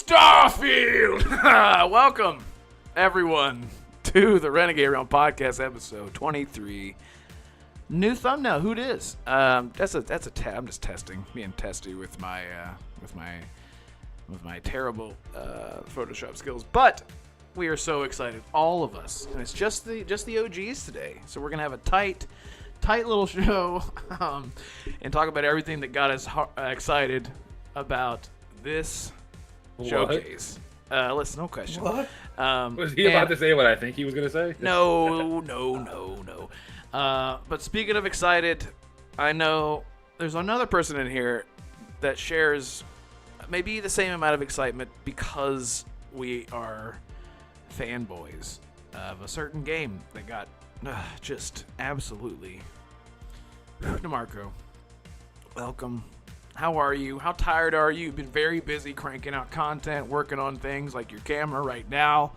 Starfield! Welcome, everyone, to the Renegade Realm Podcast, episode 23. New thumbnail. Who it is? That's a. I'm just testing, being testy with my terrible Photoshop skills. But we are so excited, all of us, and it's just the OGs today. So we're gonna have a tight little show, and talk about everything that got us excited about this showcase. Listen, no question. What? Was he about to say what I think he was going to say? No. But speaking of excited, I know there's another person in here that shares maybe the same amount of excitement because we are fanboys of a certain game that got just absolutely. DeMarco, welcome. How are you? How tired are you? You've been very busy cranking out content, working on things like your camera right now.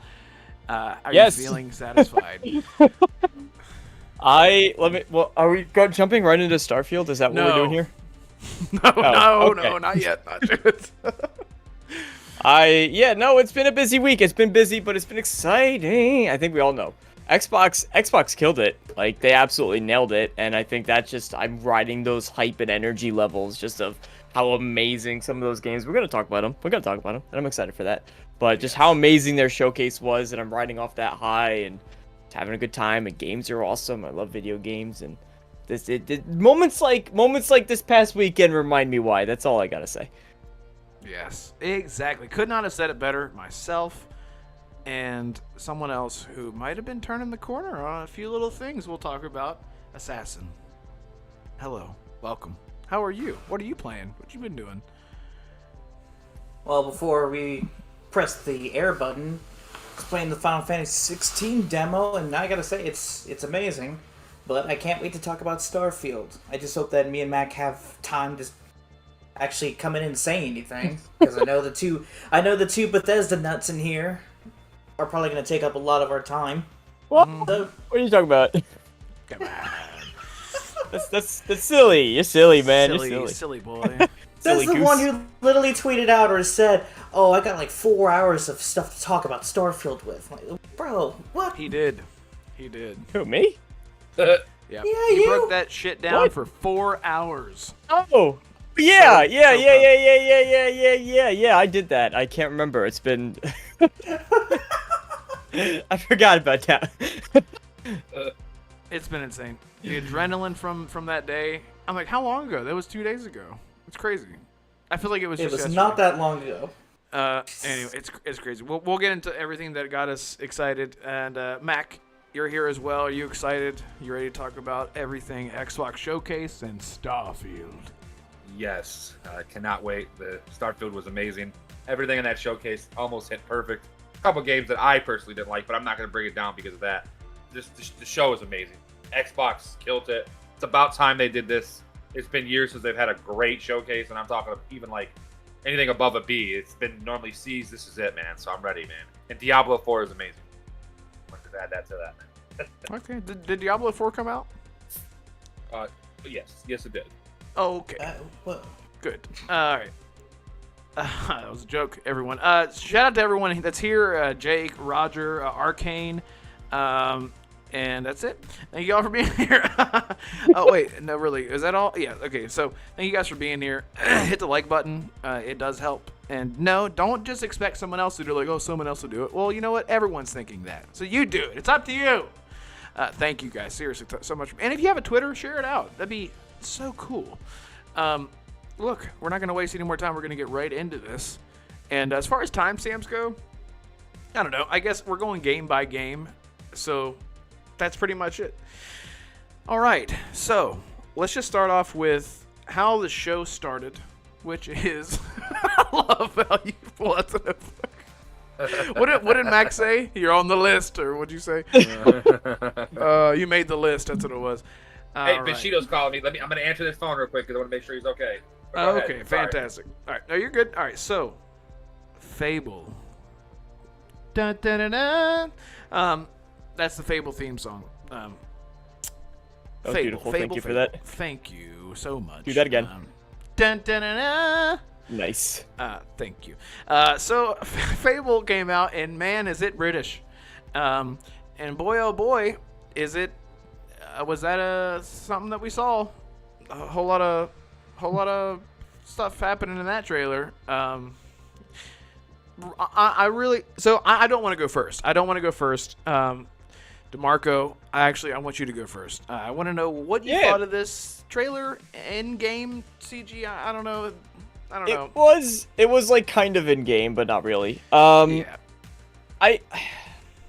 Are you feeling satisfied? Are we jumping right into Starfield? Is that what we're doing here? No, not yet. It's been a busy week. It's been busy, but it's been exciting. I think we all know. Xbox killed it. Like, they absolutely nailed it, and I think that's just, I'm riding those hype and energy levels just of how amazing some of those games. We're going to talk about them, and I'm excited for that. But just how amazing their showcase was, and I'm riding off that high, and having a good time, and games are awesome. I love video games, and moments like this past weekend remind me why. That's all I got to say. Yes, exactly. Could not have said it better myself. And someone else who might have been turning the corner on a few little things we'll talk about. Assassin. Hello. Welcome. How are you? What are you playing? What you been doing? Well, before we press the air button, I was playing the Final Fantasy 16 demo, and I gotta say, it's amazing. But I can't wait to talk about Starfield. I just hope that me and Mac have time to actually come in and say anything. Because I know the two Bethesda nuts in here are probably going to take up a lot of our time. What? So, what are you talking about? Come on. That's silly. You're silly, man. You're silly boy. That's the one who literally tweeted out or said, "Oh, I got like 4 hours of stuff to talk about Starfield with." Like, bro, what? He did. Who, me? Yeah, Yeah, he you. broke that shit down for 4 hours. Oh. Yeah. I did that. I can't remember. It's been. I forgot about that. It's been insane. The adrenaline from that day. I'm like, how long ago? That was 2 days ago. It's crazy. I feel like it was just yesterday. Not that long ago. Anyway, it's crazy. We'll get into everything that got us excited. And Mac, you're here as well. Are you excited? You ready to talk about everything Xbox Showcase and Starfield? Yes, I cannot wait. The Starfield was amazing. Everything in that showcase almost hit perfect. A couple games that I personally didn't like, but I'm not going to bring it down because of that. Just the show is amazing. Xbox killed it. It's about time they did this. It's been years since they've had a great showcase, and I'm talking even like anything above a B. It's been normally C's. This is it, man. So I'm ready, man. And Diablo 4 is amazing. I want to add that to that. Okay. Did Diablo 4 come out? Yes, it did. Oh, okay. Well, Good. All right. That was a joke, everyone. Shout out to everyone that's here. Jake, Roger, Arcane, and that's it. Thank you all for being here. Oh, wait. No, really. Is that all? Yeah. Okay. So thank you guys for being here. Hit the like button. It does help. And no, don't just expect someone else to do it. Like, oh, someone else will do it. Well, you know what? Everyone's thinking that. So you do it. It's up to you. Thank you guys. Seriously, so much. And if you have a Twitter, share it out. That'd be so cool. Look, we're not going to waste any more time. We're going to get right into this. And as far as timestamps go, I don't know. I guess we're going game by game. So that's pretty much it. All right. So let's just start off with how the show started, which is I love how you what did Max say? You're on the list, or what'd you say? You made the list. That's what it was. Hey, Bushido's calling me. I'm going to answer this phone real quick because I want to make sure he's okay. Okay, fantastic. All right, no, you're good. All right, so Fable. Dun, dun, dun, dun. That's the Fable theme song. That was beautiful. Thank you for that. Thank you so much. Do that again. Dun, dun, dun, dun. Nice. Thank you. So Fable came out, and man, is it British. And boy, oh boy, is it. Was that something that we saw? A whole lot of stuff happening in that trailer. I really. So I don't want to go first. DeMarco, I want you to go first. I want to know what you thought of this trailer, in-game CG. I don't know. It was like kind of in game, but not really. I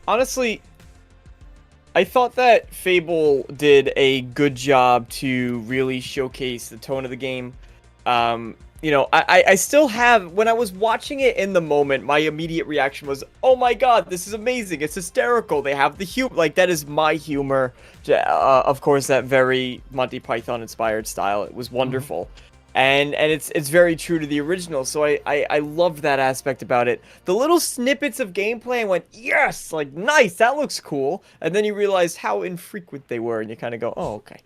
honestly, I thought that Fable did a good job to really showcase the tone of the game. I still have, when I was watching it in the moment, my immediate reaction was, oh my god, this is amazing, it's hysterical, they have the humor, like, that is my humor, of course, that very Monty Python inspired style, it was wonderful. And it's very true to the original, so I loved that aspect about it. The little snippets of gameplay, I went, yes, like, nice, that looks cool, and then you realize how infrequent they were, and you kind of go, oh, okay.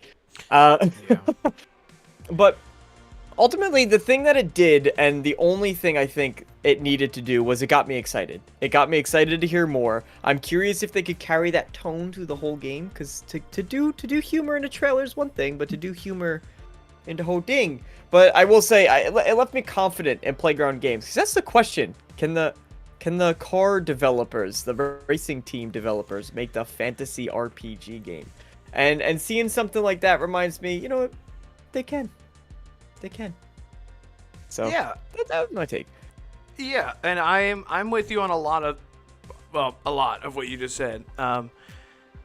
But ultimately, the thing that it did, and the only thing I think it needed to do, was it got me excited. It got me excited to hear more. I'm curious if they could carry that tone through the whole game, because to do humor in a trailer is one thing, but to do humor in the whole thing. But I will say, it left me confident in Playground Games, because that's the question. Can the car developers, the racing team developers, make the fantasy RPG game? And seeing something like that reminds me, you know what? They can. They can. So yeah, that was my take. Yeah, and I'm with you on a lot of what you just said. But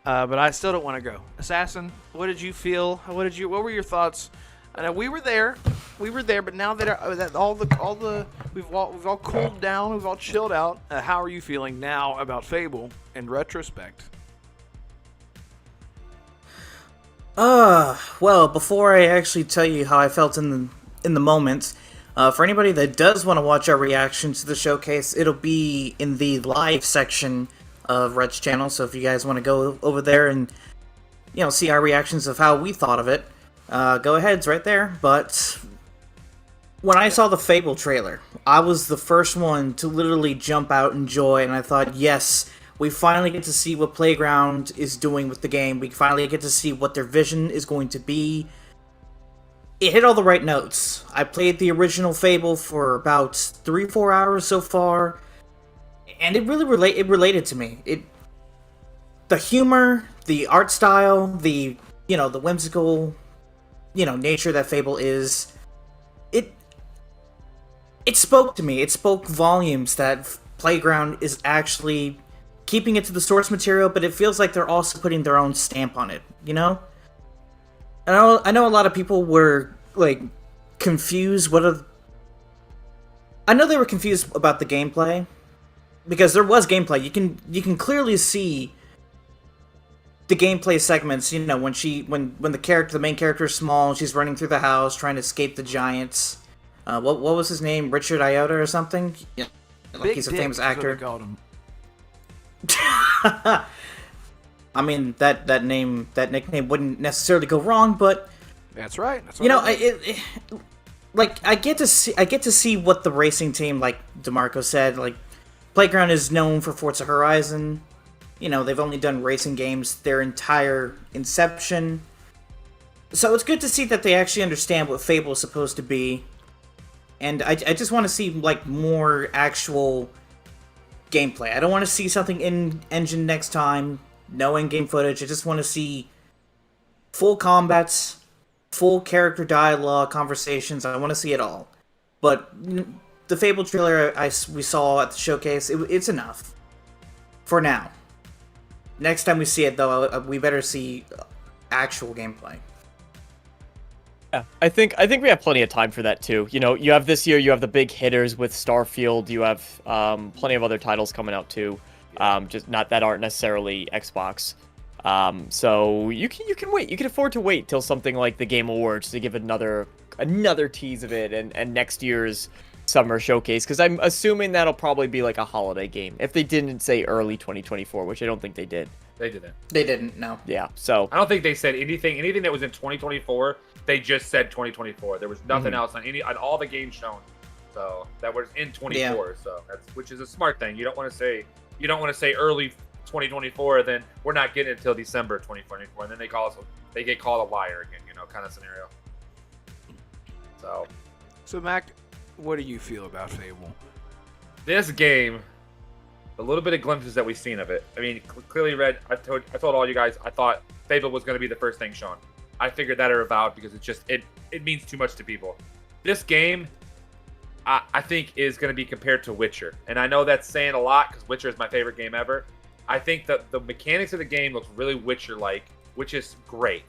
I still don't want to go. Assassin, what did you feel? What were your thoughts? I know we were there, but now that we've all cooled down, we've all chilled out. How are you feeling now about Fable in retrospect? Well, before I actually tell you how I felt in the moment, for anybody that does want to watch our reaction to the showcase, it'll be in the live section of Red's channel. So if you guys want to go over there and see our reactions of how we thought of it, go ahead, it's right there. But when I saw the Fable trailer, I was the first one to literally jump out in joy, and I thought, yes, we finally get to see what Playground is doing with the game. We finally get to see what their vision is going to be. It hit all the right notes. I played the original Fable for about 3-4 hours so far, and it really related to me. The humor, the art style, the whimsical, nature that Fable is. It spoke to me. It spoke volumes that Playground is actually keeping it to the source material, but it feels like they're also putting their own stamp on it, And I know a lot of people were, confused. I know they were confused about the gameplay, because there was gameplay. You can clearly see the gameplay segments, when the main character is small, she's running through the house, trying to escape the giants. What was his name? Richard Iota or something? Yeah. He's a famous actor. Is what they called him. I mean, that nickname wouldn't necessarily go wrong, but that's right. I get to see what the racing team, like DeMarco said, Playground is known for Forza Horizon. They've only done racing games their entire inception. So it's good to see that they actually understand what Fable is supposed to be. And I just want to see, more actual gameplay. I don't want to see something in engine next time, no in-game footage. I just want to see full combats, full character dialogue, conversations. I want to see it all. But the Fable trailer we saw at the showcase, it's enough. For now. Next time we see it, though, we better see actual gameplay. Yeah, I think we have plenty of time for that too. You have this year, you have the big hitters with Starfield, you have plenty of other titles coming out too, just not that aren't necessarily Xbox. So you can wait. You can afford to wait till something like the Game Awards to give another tease of it, and next year's summer showcase, because I'm assuming that'll probably be like a holiday game if they didn't say early 2024, which I don't think they did. They didn't. They didn't. No. Yeah. So I don't think they said anything that was in 2024. They just said 2024. There was nothing else on all the games shown. So that was in 24. So which is a smart thing. You don't want to say early 2024, then we're not getting it until December 2024, and then they get called a liar again, kind of scenario. So Mac, what do you feel about Fable? This game, the little bit of glimpses that we've seen of it. I mean, clearly, Red. I told all you guys I thought Fable was going to be the first thing shown. I figured that or Avowed because it means too much to people. This game, I think, is going to be compared to Witcher, and I know that's saying a lot because Witcher is my favorite game ever. I think that the mechanics of the game looks really Witcher-like, which is great.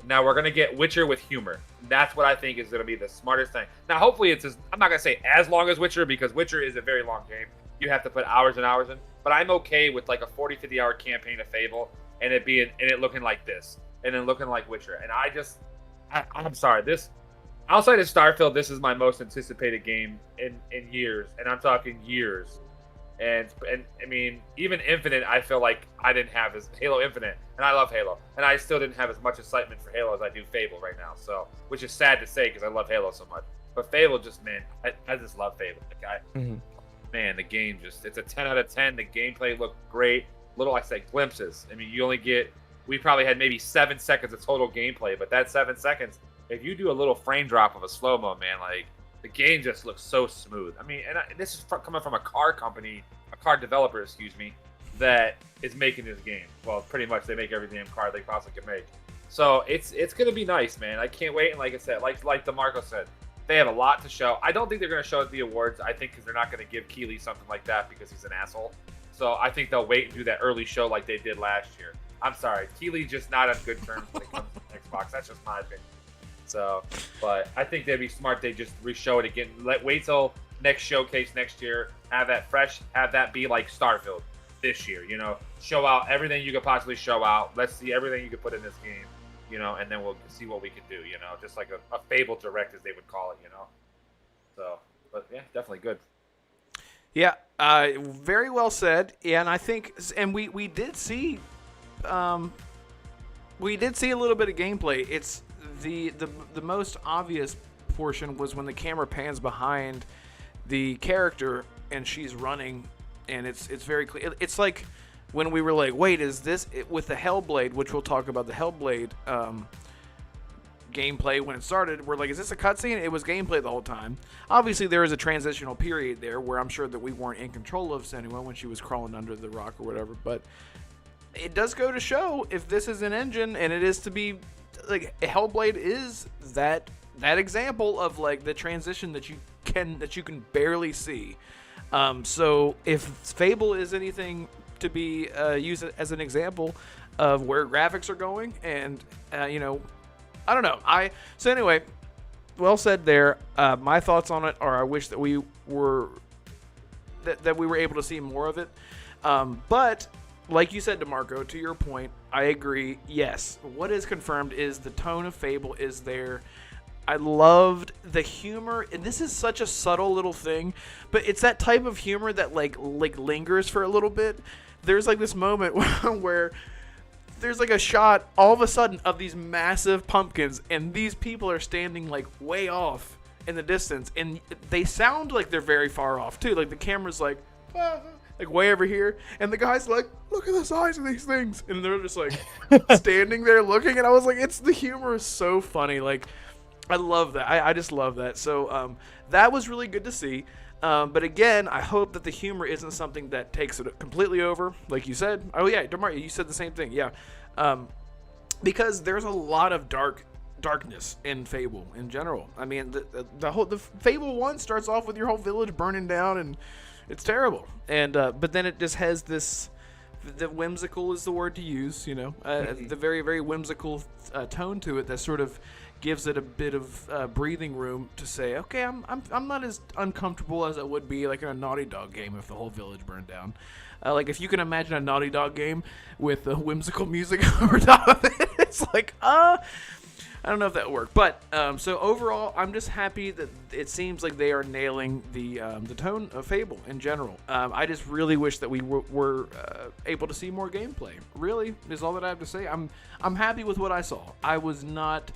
Now we're going to get Witcher with humor. That's what I think is going to be the smartest thing. Now, hopefully I'm not going to say as long as Witcher because Witcher is a very long game. You have to put hours and hours in. But I'm okay with like a 40, 50 hour campaign of Fable and it looking like this. And then looking like Witcher. And I'm sorry. This, outside of Starfield, this is my most anticipated game in years. And I'm talking years. And I mean, even Infinite, I feel like I didn't have as Halo Infinite, and I love Halo, and I still didn't have as much excitement for Halo as I do Fable right now. So, which is sad to say because I love Halo so much. But Fable, just man, I just love Fable. Man, the game it's a 10 out of 10. The gameplay looked great. I say glimpses. I mean, we probably had maybe 7 seconds of total gameplay, but that 7 seconds, if you do a little frame drop of a slow mo, man, like. The game just looks so smooth. I mean, this is coming from a car developer, that is making this game. Well, pretty much they make every damn car they possibly can make. So it's gonna be nice, man. I can't wait. And like I said, like DeMarco said, they have a lot to show. I don't think they're gonna show at the awards. I think because they're not gonna give Keeley something like that because he's an asshole. So I think they'll wait and do that early show like they did last year. I'm sorry, Keeley's just not on good terms when it comes to Xbox. That's just my opinion. So, but I think they'd be smart. They just re-show it again. Wait till next showcase next year. Have that fresh. Have that be like Starfield this year. Show out everything you could possibly show out. Let's see everything you could put in this game. And then we'll see what we can do. Just like a Fable Direct, as they would call it. So, but yeah, definitely good. Yeah, very well said. Yeah, and I think, and we did see, a little bit of gameplay. It's the most obvious portion was when the camera pans behind the character and she's running, and it's very clear. It's like when we were like, wait, is this with the Hellblade, which we'll talk about the Hellblade gameplay when it started. We're like, is this a cutscene? It was gameplay the whole time. Obviously, there is a transitional period there where I'm sure that we weren't in control of Senua when she was crawling under the rock or whatever, but it does go to show if this is an engine, and it is to be like Hellblade is that example of like the transition that you can barely see. So if Fable is anything to be used as an example of where graphics are going, and I don't know. So anyway, well said there. My thoughts on it are I wish that we were able to see more of it. But like you said, DeMarco, to your point, I agree. Yes, what is confirmed is the tone of Fable is there. I loved the humor, and this is such a subtle little thing, but it's that type of humor that like lingers for a little bit. There's like this moment where there's like a shot all of a sudden of these massive pumpkins, and these people are standing like way off in the distance, and they sound like they're very far off too. Like the camera's like way over here, and the guy's like, look at the size of these things, and they're just like standing there looking, and I was like, the humor is so funny. Like, I love that. I just love that. So that was really good to see. But again, I hope that the humor isn't something that takes it completely over, like you said. Oh yeah, DeMar, you said the same thing. Yeah, because there's a lot of darkness in Fable in general. I mean, the Fable 1 starts off with your whole village burning down, and it's terrible. And but then it just has this. The whimsical is the word to use. The very, very whimsical tone to it that sort of gives it a bit of breathing room to say, okay, I'm not as uncomfortable as it would be like in a Naughty Dog game if the whole village burned down. Like if you can imagine a Naughty Dog game with whimsical music over top of it, it's like, I don't know if that worked. But so overall, I'm just happy that it seems like they are nailing the tone of Fable in general. I just really wish that we were able to see more gameplay. Really, is all that I have to say. I'm happy with what I saw. I was not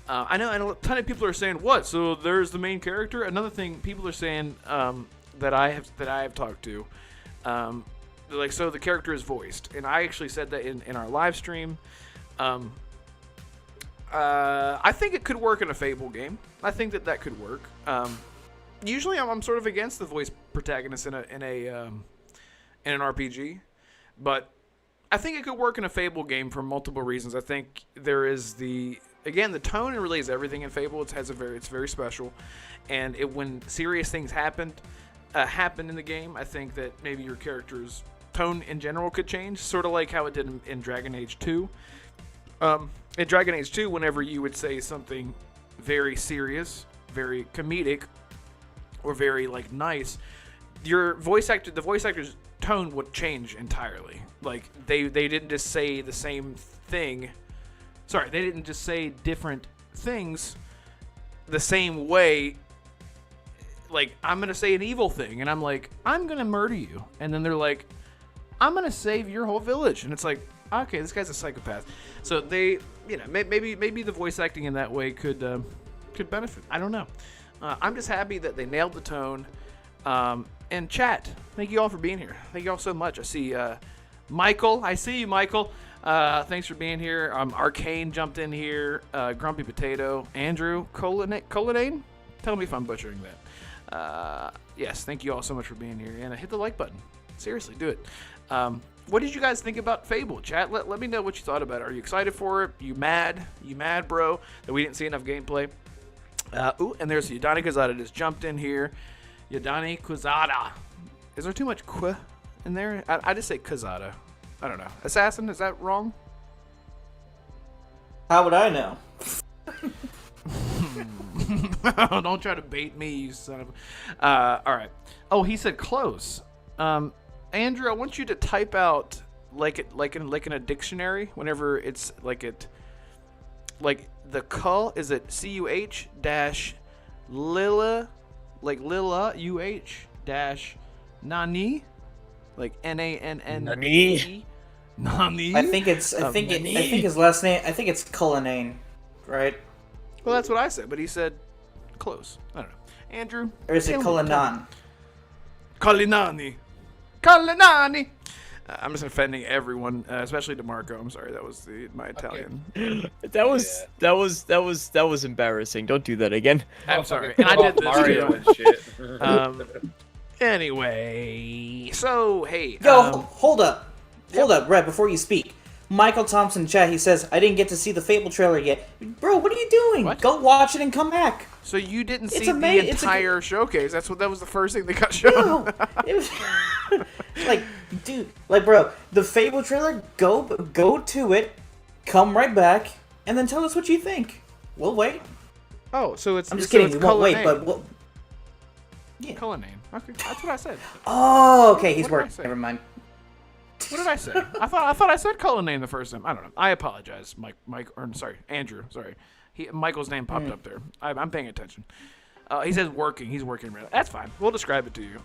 I know, and a ton of people are saying, "What? So there's the main character?" Another thing people are saying that I have talked to, like, so the character is voiced, and I actually said that in our live stream. I think it could work in a Fable game. I think that could work. Usually, I'm sort of against the voice protagonist in an RPG, but I think it could work in a Fable game for multiple reasons. I think there is the tone and relays everything in Fable. It's very special, and when serious things happen in the game, I think that maybe your character's tone in general could change, sort of like how it did in Dragon Age 2. In Dragon Age 2, whenever you would say something very serious, very comedic, or very like nice, the voice actor's tone would change entirely. Like they didn't just say the same thing. Sorry, they didn't just say different things the same way. Like, I'm gonna say an evil thing, and I'm like, I'm gonna murder you, and then they're like, I'm gonna save your whole village, and it's like, okay, this guy's a psychopath. So they, maybe the voice acting in that way could benefit. I don't know. I'm just happy that they nailed the tone. And chat, thank you all for being here. Thank you all so much. I see Michael. I see you, Michael. Thanks for being here. Arcane jumped in here. Grumpy Potato. Andrew Colonane. Tell me if I'm butchering that. Yes, thank you all so much for being here. And hit the like button. Seriously, do it. What did you guys think about Fable? Chat, let me know what you thought about it. Are you excited for it? You mad, bro, that we didn't see enough gameplay? And there's Yadani Kazada just jumped in here. Yadani Kazada. Is there too much qu in there? I just say Kazada. I don't know. Assassin, is that wrong? How would I know? Don't try to bait me, you son of a... all right. Oh, he said close. Andrew, I want you to type out like in a dictionary whenever it's like the cull. Is it CUH dash Lila, like Lila UH dash Nani, like NANN Nani. Nani. I think his last name. I think it's Cullinane, right? Well, that's what I said, but he said close. I don't know. Andrew, Or is it Cullinan? Collinani. Collinani. I'm just offending everyone, especially DeMarco. I'm sorry, that was my Italian. That was embarrassing. Don't do that again. I'm sorry, and I did this Mario too. and shit. Anyway, so hey, Yo, hold up, Red. Before you speak, Michael Thompson in chat. He says I didn't get to see the Fable trailer yet. Bro, what are you doing? What? Go watch it and come back. so you didn't It's see ama- the it's a- entire showcase? That was the first thing that got shown. No, it was like, dude, like, bro, the Fable trailer. Go to it, come right back, and then tell us what you think. We'll wait. Oh, so it's I'm just so kidding. it's We won't wait, Cullinane. but we'll. Yeah. Cullinane. Okay, that's what I said. Oh, okay. He's What did I working. say? Never mind. What did I say? I thought I said Cullinane the first time. I don't know. I apologize, Andrew. Sorry, Michael's name popped up there. I'm paying attention. He says working. He's working right now. That's fine. We'll describe it to you.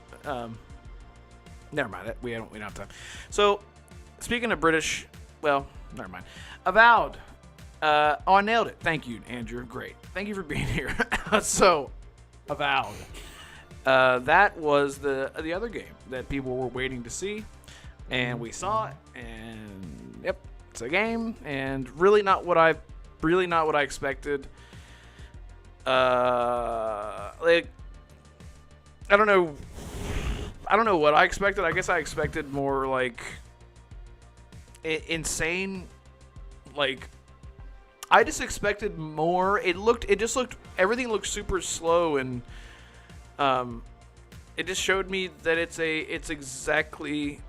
Never mind. We don't have time. So, speaking of British, well, never mind. Avowed. I nailed it. Thank you, Andrew. Great. Thank you for being here. So, Avowed. That was the other game that people were waiting to see, and we saw it. And yep, it's a game, and really not what I expected. Like, I don't know what I expected. I guess I expected more like insane. Like, I just expected more. Everything looked super slow, and it just showed me that it's exactly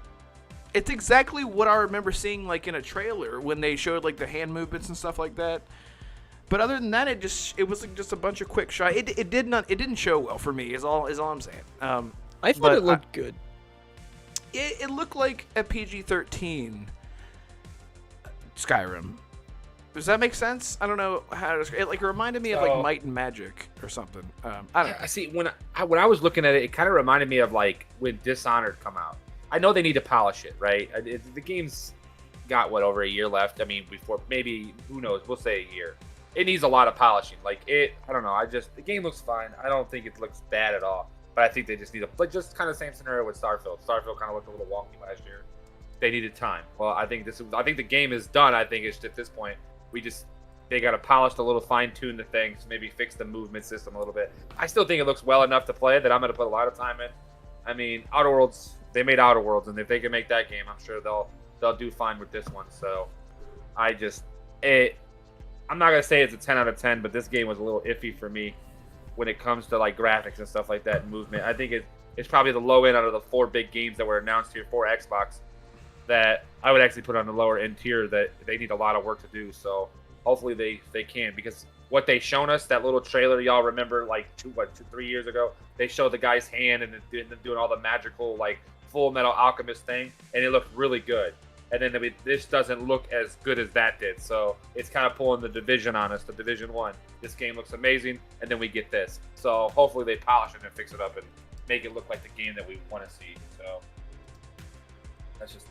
what I remember seeing like in a trailer when they showed like the hand movements and stuff like that. But other than that, it was like just a bunch of quick shots. It didn't show well for me. Is all I'm saying. I thought it looked good. It looked like a PG-13 Skyrim. Does that make sense? I don't know how to describe it. Like, it reminded me of like Might and Magic or something. I don't know. I see. When I was looking at it, it kind of reminded me of like when Dishonored come out. I know they need to polish it, right? The game's got over a year left. I mean, before maybe, who knows? We'll say a year. it needs a lot of polishing. Like I don't know. The game looks fine. I don't think it looks bad at all. But I think they just need just kind of the same scenario with Starfield. Starfield kind of looked a little wonky last year. They needed time. Well, I think the game is done. I think it's at this point they got to polish a little, fine tune the things, maybe fix the movement system a little bit. I still think it looks well enough to play that I'm going to put a lot of time in. I mean, Outer Worlds, they made Outer Worlds, and if they can make that game, I'm sure they'll do fine with this one. So I'm not going to say it's a 10 out of 10, but this game was a little iffy for me when it comes to like graphics and stuff like that and movement. I think it's probably the low end out of the 4 big games that were announced here for Xbox that I would actually put on the lower end tier that they need a lot of work to do. So hopefully they can, because what they shown us, that little trailer, y'all remember like 3 years ago, they showed the guy's hand and then doing all the magical like Full Metal Alchemist thing, and it looked really good. And then this doesn't look as good as that did, so it's kind of pulling the Division on us, the Division 1. This game looks amazing, and then we get this. So hopefully they polish it and fix it up and make it look like the game that we want to see. So that's just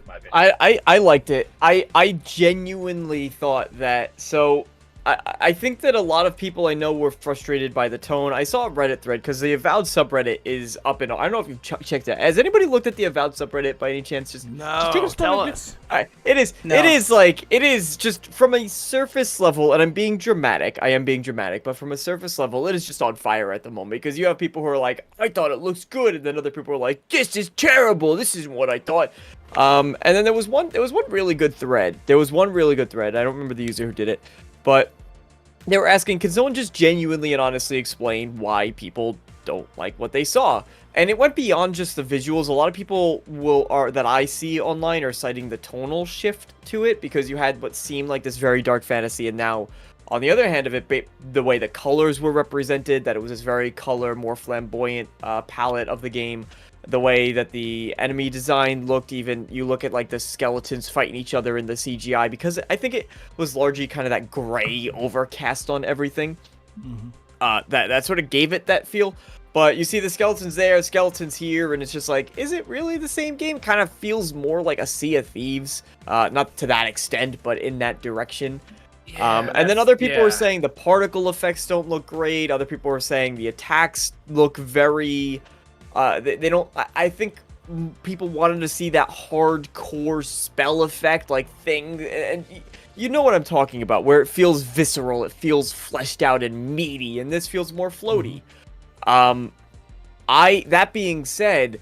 my opinion. I liked it. I genuinely thought that. So I think that a lot of people I know were frustrated by the tone. I saw a Reddit thread because the Avowed subreddit is up and I don't know if you've checked it. Has anybody looked at the Avowed subreddit by any chance? Just tell us. All right. It is just from a surface level, and I'm being dramatic. I am being dramatic, but from a surface level, it is just on fire at the moment because you have people who are like, I thought it looks good, and then other people are like, this is terrible. This isn't what I thought. And then there was one really good thread. I don't remember the user who did it, but they were asking, can someone just genuinely and honestly explain why people don't like what they saw? And it went beyond just the visuals. A lot of people that I see online are citing the tonal shift to it, because you had what seemed like this very dark fantasy, and now on the other hand of it, the way the colors were represented, that it was this very more flamboyant palette of the game. The way that the enemy design looked, even you look at like the skeletons fighting each other in the CGI, because I think it was largely kind of that gray overcast on everything. That sort of gave it that feel. But you see the skeletons there, skeletons here, and it's just like, is it really the same game? Kind of feels more like a Sea of Thieves. Not to that extent, but in that direction. Yeah, and then other people were saying the particle effects don't look great. Other people were saying the attacks look very... they don't... I think people wanted to see that hardcore spell effect, like, thing, and you know what I'm talking about, where it feels visceral, it feels fleshed out and meaty, and this feels more floaty. That being said,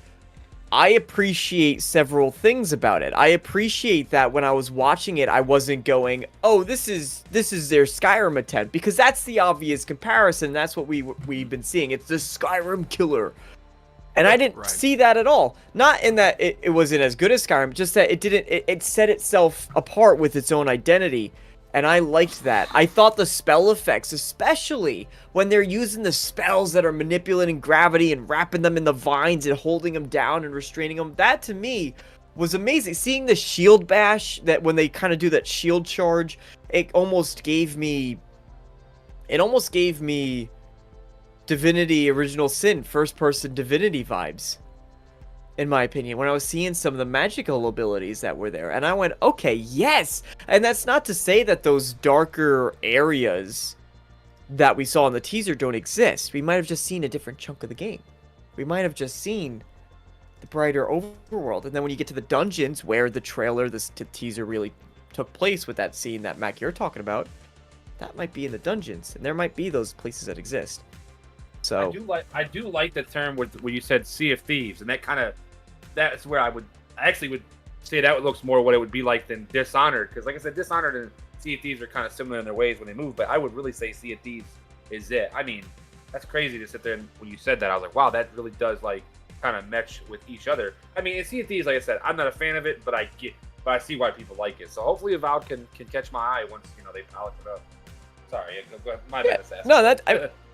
I appreciate several things about it. I appreciate that when I was watching it, I wasn't going, oh, this is their Skyrim attempt, because that's the obvious comparison. That's what we've been seeing. It's the Skyrim killer. And I didn't see that at all. Not in that it wasn't as good as Skyrim, just that it set itself apart with its own identity. And I liked that. I thought the spell effects, especially when they're using the spells that are manipulating gravity and wrapping them in the vines and holding them down and restraining them, that to me was amazing. Seeing the shield bash, that when they kind of do that shield charge, it almost gave me Divinity Original Sin, first-person Divinity vibes, in my opinion, when I was seeing some of the magical abilities that were there. And I went, okay, yes! And that's not to say that those darker areas that we saw in the teaser don't exist. We might have just seen a different chunk of the game. We might have just seen the brighter overworld. And then when you get to the dungeons, where the trailer, the teaser really took place with that scene that, Mac, you're talking about, that might be in the dungeons. And there might be those places that exist. So I do like the term where you said Sea of Thieves, and that's where I would say that looks more what it would be like than Dishonored, because like I said, Dishonored and Sea of Thieves are kind of similar in their ways when they move, but I would really say Sea of Thieves is it. I mean, that's crazy to sit there, and when you said that, I was like, wow, that really does like kind of mesh with each other. I mean, in Sea of Thieves, like I said, I'm not a fan of it, but I see why people like it. So hopefully Avowed can catch my eye once they polish it up. Sorry, go ahead. My bad. No,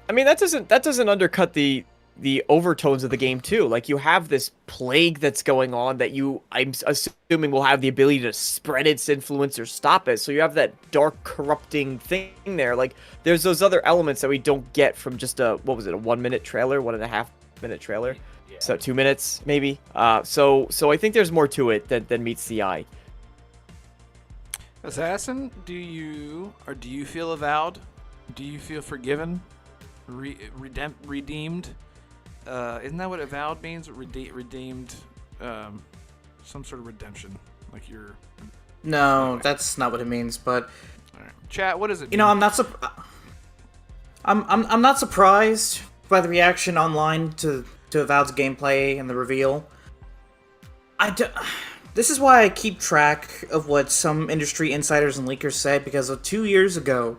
I mean, that doesn't undercut the overtones of the game too. Like, you have this plague that's going on that I'm assuming will have the ability to spread its influence or stop it. So you have that dark, corrupting thing there. Like, there's those other elements that we don't get from just a 1 minute trailer, 1.5 minute trailer. Yeah. So 2 minutes maybe. So I think there's more to it than meets the eye. Assassin, do you feel avowed? Do you feel forgiven? Redeemed? Isn't that what avowed means? Redeemed, some sort of redemption, like you're. No, Anyway. that's not what it means. But All right. Chat, what does it mean? you know, I'm not surprised by the reaction online to Avowed's gameplay and the reveal. This is why I keep track of what some industry insiders and leakers said, because 2 years ago,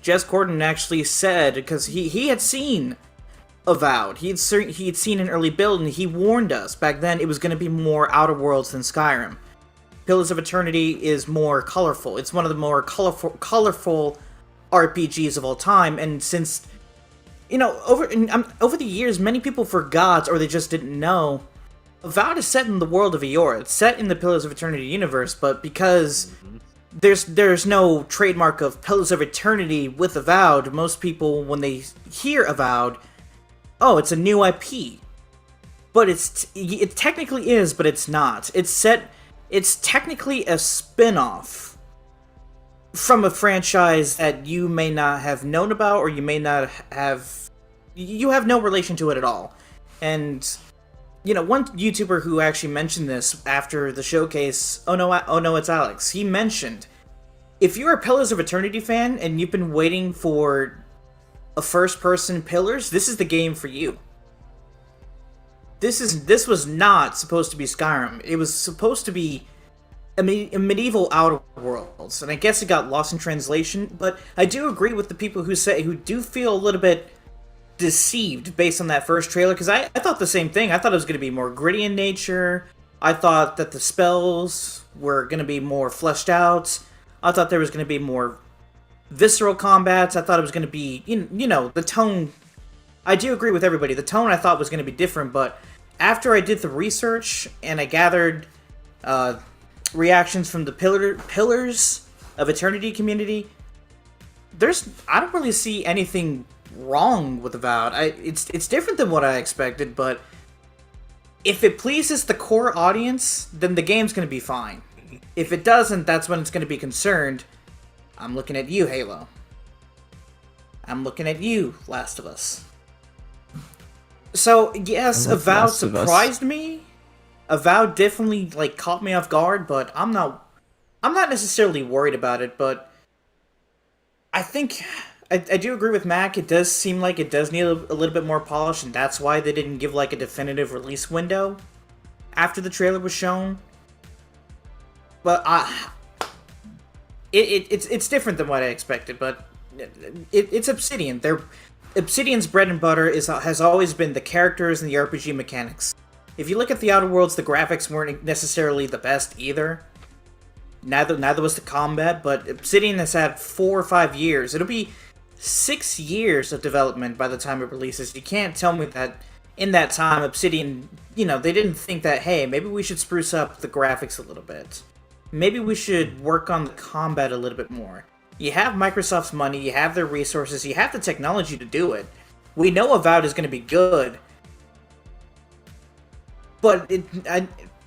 Jez Corden actually said, because he had seen Avowed, he had seen an early build, and he warned us back then it was going to be more Outer Worlds than Skyrim. Pillars of Eternity is more colorful. It's one of the more colorful RPGs of all time, and since, you know, over the years, many people forgot, or they just didn't know, Avowed is set in the world of Eora. It's set in the Pillars of Eternity universe, but because there's no trademark of Pillars of Eternity with Avowed, most people, when they hear Avowed, oh, it's a new IP. But it technically is, but it's not. It's technically a spin-off from a franchise that you may not have known about, or you may not have... You have no relation to it at all. And, you know, one YouTuber who actually mentioned this after the showcase, oh no, it's Alex, he mentioned, if you're a Pillars of Eternity fan and you've been waiting for a first-person Pillars, this is the game for you. This was not supposed to be Skyrim. It was supposed to be a medieval Outer Worlds, and I guess it got lost in translation. But I do agree with the people who do feel a little bit deceived based on that first trailer, because I thought the same thing. I thought it was going to be more gritty in nature. I thought that the spells were going to be more fleshed out. I thought there was going to be more visceral combats. I thought it was going to be, you know, the tone. I do agree with everybody. The tone I thought was going to be different, but after I did the research and I gathered reactions from the Pillars of Eternity community, I don't really see anything wrong with Avowed. It's different than what I expected, but if it pleases the core audience, then the game's going to be fine. If it doesn't, that's when it's going to be concerned. I'm looking at you, Halo. I'm looking at you, Last of Us. So, yes, Avowed surprised me. Avowed definitely, like, caught me off guard, but I'm not necessarily worried about it, but I think... I do agree with Mac. It does seem like it does need a little bit more polish, and that's why they didn't give, like, a definitive release window after the trailer was shown. But it's different than what I expected, but it's Obsidian. Obsidian's bread and butter has always been the characters and the RPG mechanics. If you look at the Outer Worlds, the graphics weren't necessarily the best either. Neither was the combat, but Obsidian has had 4 or 5 years. It'll be 6 years of development by the time it releases. You can't tell me that in that time, Obsidian, you know, they didn't think that, hey, maybe we should spruce up the graphics a little bit. Maybe we should work on the combat a little bit more. You have Microsoft's money, you have their resources, you have the technology to do it. We know Avowed is going to be good. But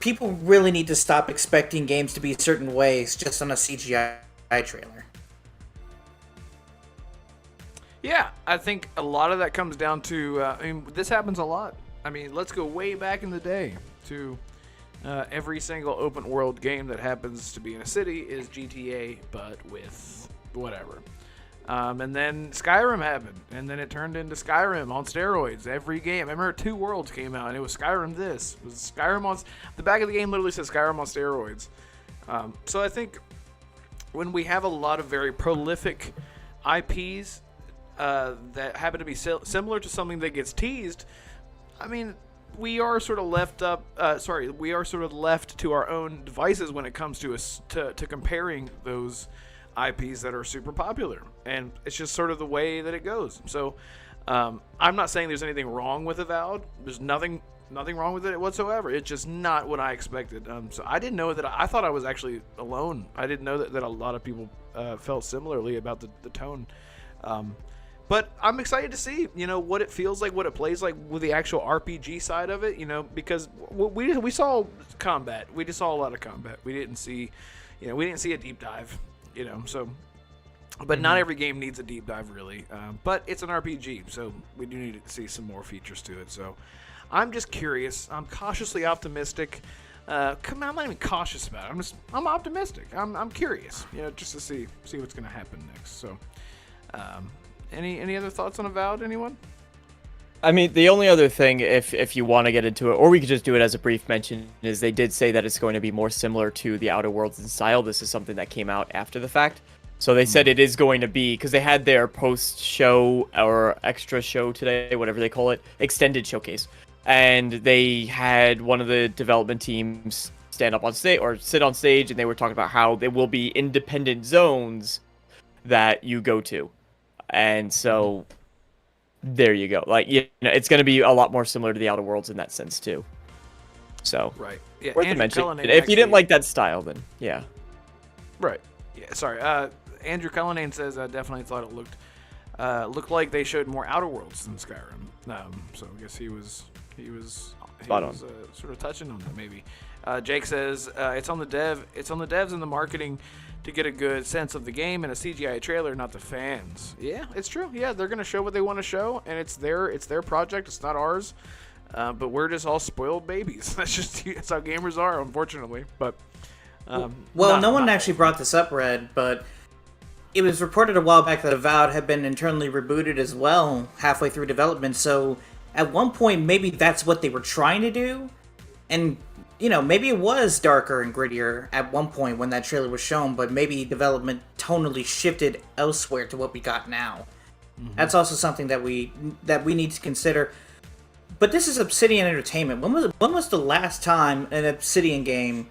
people really need to stop expecting games to be certain ways just on a CGI trailer. Yeah, I think a lot of that comes down to, I mean, this happens a lot. I mean, let's go way back in the day to every single open world game that happens to be in a city is GTA, but with whatever. And then Skyrim happened, and then it turned into Skyrim on steroids. Every game, I remember 2 Worlds came out, and it was Skyrim this. It was Skyrim on... The back of the game literally says Skyrim on steroids. So I think when we have a lot of very prolific IPs that happen to be similar to something that gets teased, I mean, we are sort of left to our own devices when it comes to comparing those IPs that are super popular, and it's just sort of the way that it goes. So I'm not saying there's anything wrong with Avowed. There's nothing wrong with it whatsoever. It's just not what I expected. So I didn't know that. I thought I was actually alone. I didn't know that a lot of people felt similarly about the tone. But I'm excited to see, you know, what it feels like, what it plays like with the actual RPG side of it, you know, because we saw combat. We just saw a lot of combat. We didn't see a deep dive. you know. So, but not every game needs a deep dive, really. But it's an RPG, so we do need to see some more features to it. So, I'm just curious. I'm cautiously optimistic. I'm not even cautious about it. I'm optimistic. I'm curious, you know, just to see what's going to happen next. So, any other thoughts on Avowed? Anyone? I mean, the only other thing, if you want to get into it, or we could just do it as a brief mention, is they did say that it's going to be more similar to the Outer Worlds in style. This is something that came out after the fact. So they said it is going to be, because they had their post-show or extra show today, whatever they call it, extended showcase. And they had one of the development teams stand up on stage, or sit on stage, and they were talking about how there will be independent zones that you go to. And so... there you go. Like, you know, it's going to be a lot more similar to the Outer Worlds in that sense too. So, right, yeah. Worth mentioning. If you didn't like that style, then yeah. Right. Yeah. Sorry. Andrew Cullinane says I definitely thought it looked like they showed more Outer Worlds than Skyrim. So I guess he was sort of touching on that maybe. Jake says it's on the devs and the marketing to get a good sense of the game and a CGI trailer, not the fans. Yeah, it's true. Yeah, they're gonna show what they want to show, and it's their project. It's not ours. But we're just all spoiled babies. That's how gamers are, unfortunately. But no one actually brought this up, Red, but it was reported a while back that Avowed had been internally rebooted as well halfway through development. So at one point, maybe that's what they were trying to do, and you know, maybe it was darker and grittier at one point when that trailer was shown, but maybe development tonally shifted elsewhere to what we got now. Mm-hmm. That's also something that we need to consider. But this is Obsidian Entertainment. When was the last time an Obsidian game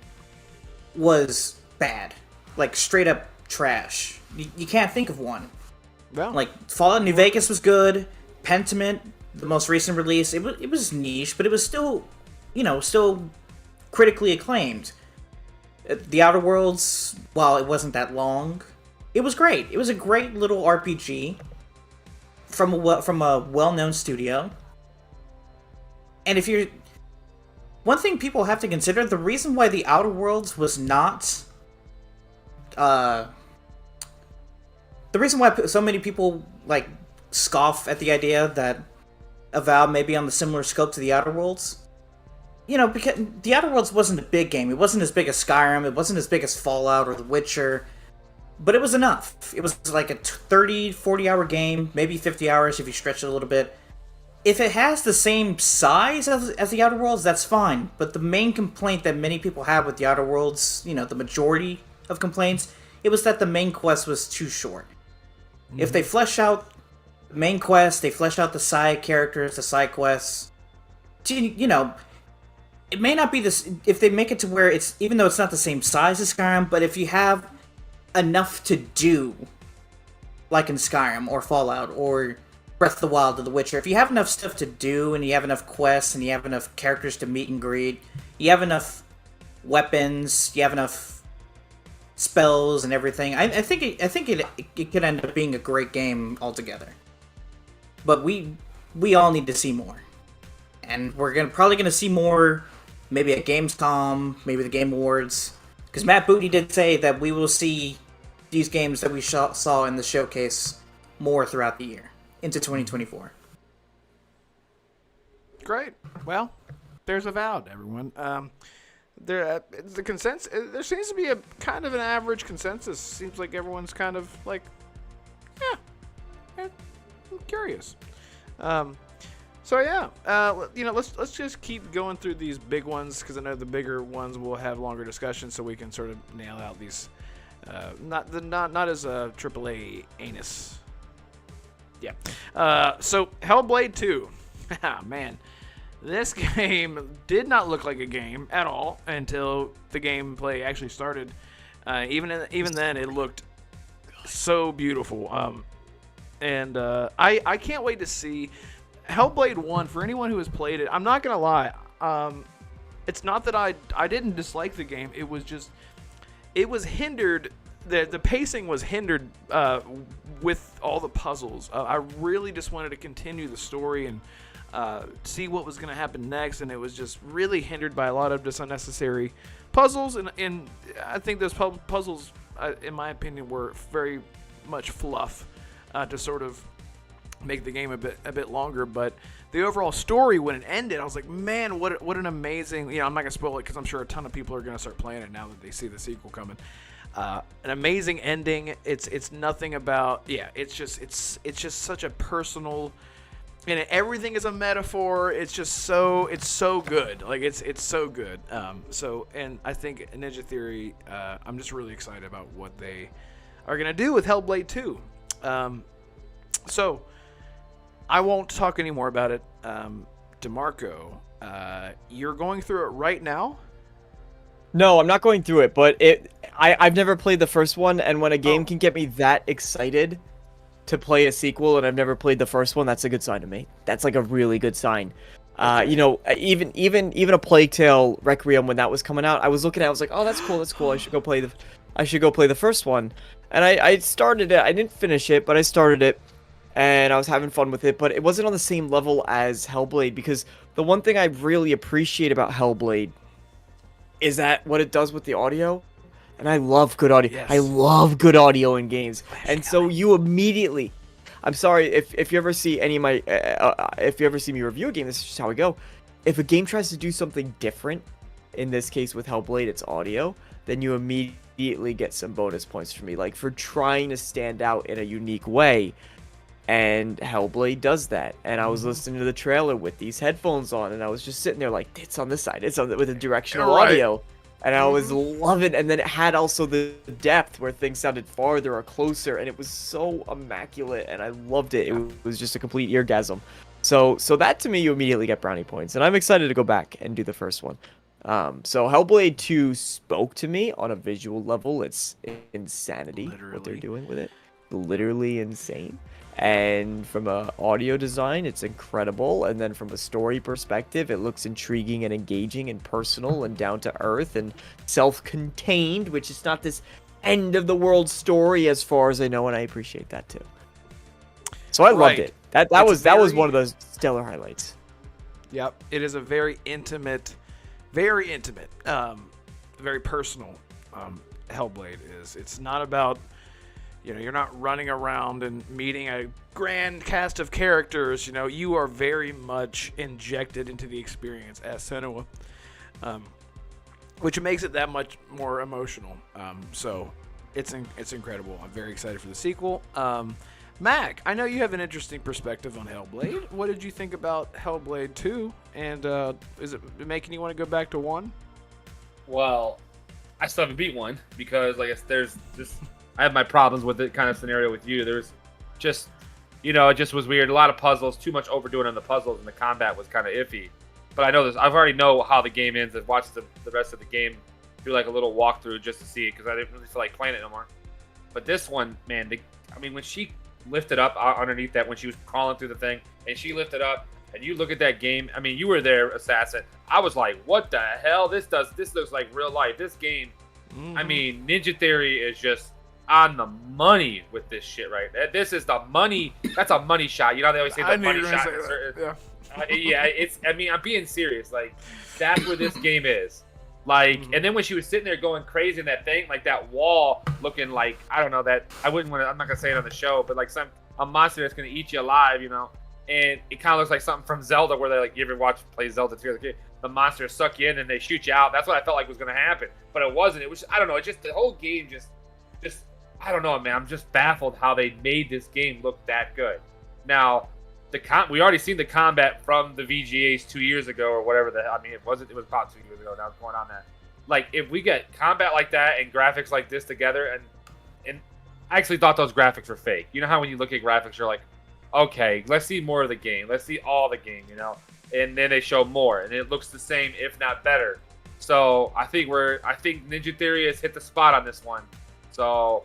was bad? Like, straight up trash. You can't think of one. Well, like, Fallout New Vegas was good. Pentiment, the most recent release, it was niche, but it was still, you know, critically acclaimed. The Outer Worlds, while it wasn't that long, it was great. It was a great little RPG from a well-known studio. And one thing people have to consider, the reason why the Outer Worlds was not the reason why so many people like scoff at the idea that Avowed may be on the similar scope to the Outer Worlds, you know, because the Outer Worlds wasn't a big game. It wasn't as big as Skyrim. It wasn't as big as Fallout or The Witcher. But it was enough. It was like a 30, 40-hour game, maybe 50 hours if you stretch it a little bit. If it has the same size as the Outer Worlds, that's fine. But the main complaint that many people have with the Outer Worlds, you know, the majority of complaints, it was that the main quest was too short. Mm-hmm. If they flesh out the main quest, they flesh out the side characters, the side quests, you know... It may not be this, if they make it to where it's, even though it's not the same size as Skyrim, but if you have enough to do, like in Skyrim, or Fallout, or Breath of the Wild, or The Witcher, if you have enough stuff to do, and you have enough quests, and you have enough characters to meet and greet, you have enough weapons, you have enough spells and everything, I think it could end up being a great game altogether. But we all need to see more. And we're probably going to see more... maybe at Gamescom, maybe the Game Awards. Because Matt Booty did say that we will see these games that we saw in the showcase more throughout the year, into 2024. Great. Well, there's Avowed, everyone. The consensus, there seems to be a kind of an average consensus. Seems like everyone's kind of like, yeah, I'm curious. So yeah, you know, let's just keep going through these big ones, because I know the bigger ones will have longer discussions, so we can sort of nail out these, not as AAA anus. Yeah. So Hellblade 2, man, this game did not look like a game at all until the gameplay actually started. Even then, it looked so beautiful. And I can't wait to see. Hellblade 1, for anyone who has played it, I'm not going to lie. It's not that I didn't dislike the game. It was just, it was hindered, the pacing was hindered with all the puzzles. I really just wanted to continue the story and see what was going to happen next, and it was just really hindered by a lot of just unnecessary puzzles, and I think those puzzles in my opinion, were very much fluff to sort of make the game a bit longer. But the overall story, when it ended, I was like, man, what an amazing. I'm not gonna spoil it because I'm sure a ton of people are gonna start playing it now that they see the sequel coming. An amazing ending. It's nothing about It's just such a personal. And everything is a metaphor. It's so good. Like it's so good. And I think Ninja Theory. I'm just really excited about what they are gonna do with Hellblade 2. So I won't talk any more about it. DeMarco, you're going through it right now. No, I'm not going through it, but I've never played the first one, and when a game can get me that excited to play a sequel and I've never played the first one, that's a good sign to me. That's like a really good sign. Even a Plague Tale Requiem, when that was coming out, I was looking at it, I was like, oh, that's cool. I should go play the first one. And I started it. I didn't finish it, but I started it and I was having fun with it, but it wasn't on the same level as Hellblade, because the one thing I really appreciate about Hellblade is that what it does with the audio. And I love good audio. Yes. I love good audio in games. And so you immediately, I'm sorry if you ever see any of my, if you ever see me review a game, this is just how we go. If a game tries to do something different, in this case with Hellblade, it's audio, then you immediately get some bonus points for me, like for trying to stand out in a unique way. And Hellblade does that. And I was listening to the trailer with these headphones on, and I was just sitting there like, it's on this side, with a directional audio. And I was loving it. And then it had also the depth where things sounded farther or closer, and it was so immaculate, and I loved it. It was just a complete eargasm. So that to me, you immediately get brownie points, and I'm excited to go back and do the first one. So Hellblade 2 spoke to me on a visual level. It's insanity what they're doing with it. Literally insane. And from a audio design, it's incredible. And then from a story perspective, it looks intriguing and engaging and personal and down to earth and self-contained, which is not this end of the world story as far as I know, and I appreciate that too. So I loved it. That was one of those stellar highlights. Yep, it is a very intimate, very personal. Hellblade is. It's not about. You're not running around and meeting a grand cast of characters. You are very much injected into the experience as Senua, which makes it that much more emotional. So it's incredible. I'm very excited for the sequel. Mac, I know you have an interesting perspective on Hellblade. What did you think about Hellblade 2? And is it making you want to go back to 1? Well, I still haven't beat 1 because, I guess, there's this. I have my problems with it kind of scenario with you. There's just, it just was weird. A lot of puzzles, too much overdoing on the puzzles, and the combat was kind of iffy. But I know this. I've already know how the game ends. I've watched the rest of the game, do like a little walkthrough just to see it because I didn't really feel like playing it no more. But this one, man, when she lifted up underneath that, when she was crawling through the thing, and she lifted up, and you look at that game. I mean, you were there, Assassin. I was like, what the hell? This looks like real life. This game. Mm-hmm. I mean, Ninja Theory is just on the money with this shit, right? This is the money. That's a money shot. They always say the money shot. It's. I mean, I'm being serious. Like, that's where this game is. Like, and then when she was sitting there going crazy in that thing, like that wall looking like, I don't know, that I wouldn't want to. I'm not gonna say it on the show, but like a monster that's gonna eat you alive, And it kind of looks like something from Zelda, where they like, you ever play Zelda 2 as a kid? The monsters suck you in and they shoot you out. That's what I felt like was gonna happen, but it wasn't. It was, I don't know. It just, the whole game just. I don't know, man. I'm just baffled how they made this game look that good. Now, we already seen the combat from the VGAs 2 years ago or whatever. It was about 2 years ago. Now it's going on that. Like, if we get combat like that and graphics like this together, and I actually thought those graphics were fake. You know how when you look at graphics, you're like, okay, let's see more of the game. Let's see all the game, And then they show more, and it looks the same, if not better. So I think Ninja Theory has hit the spot on this one. So.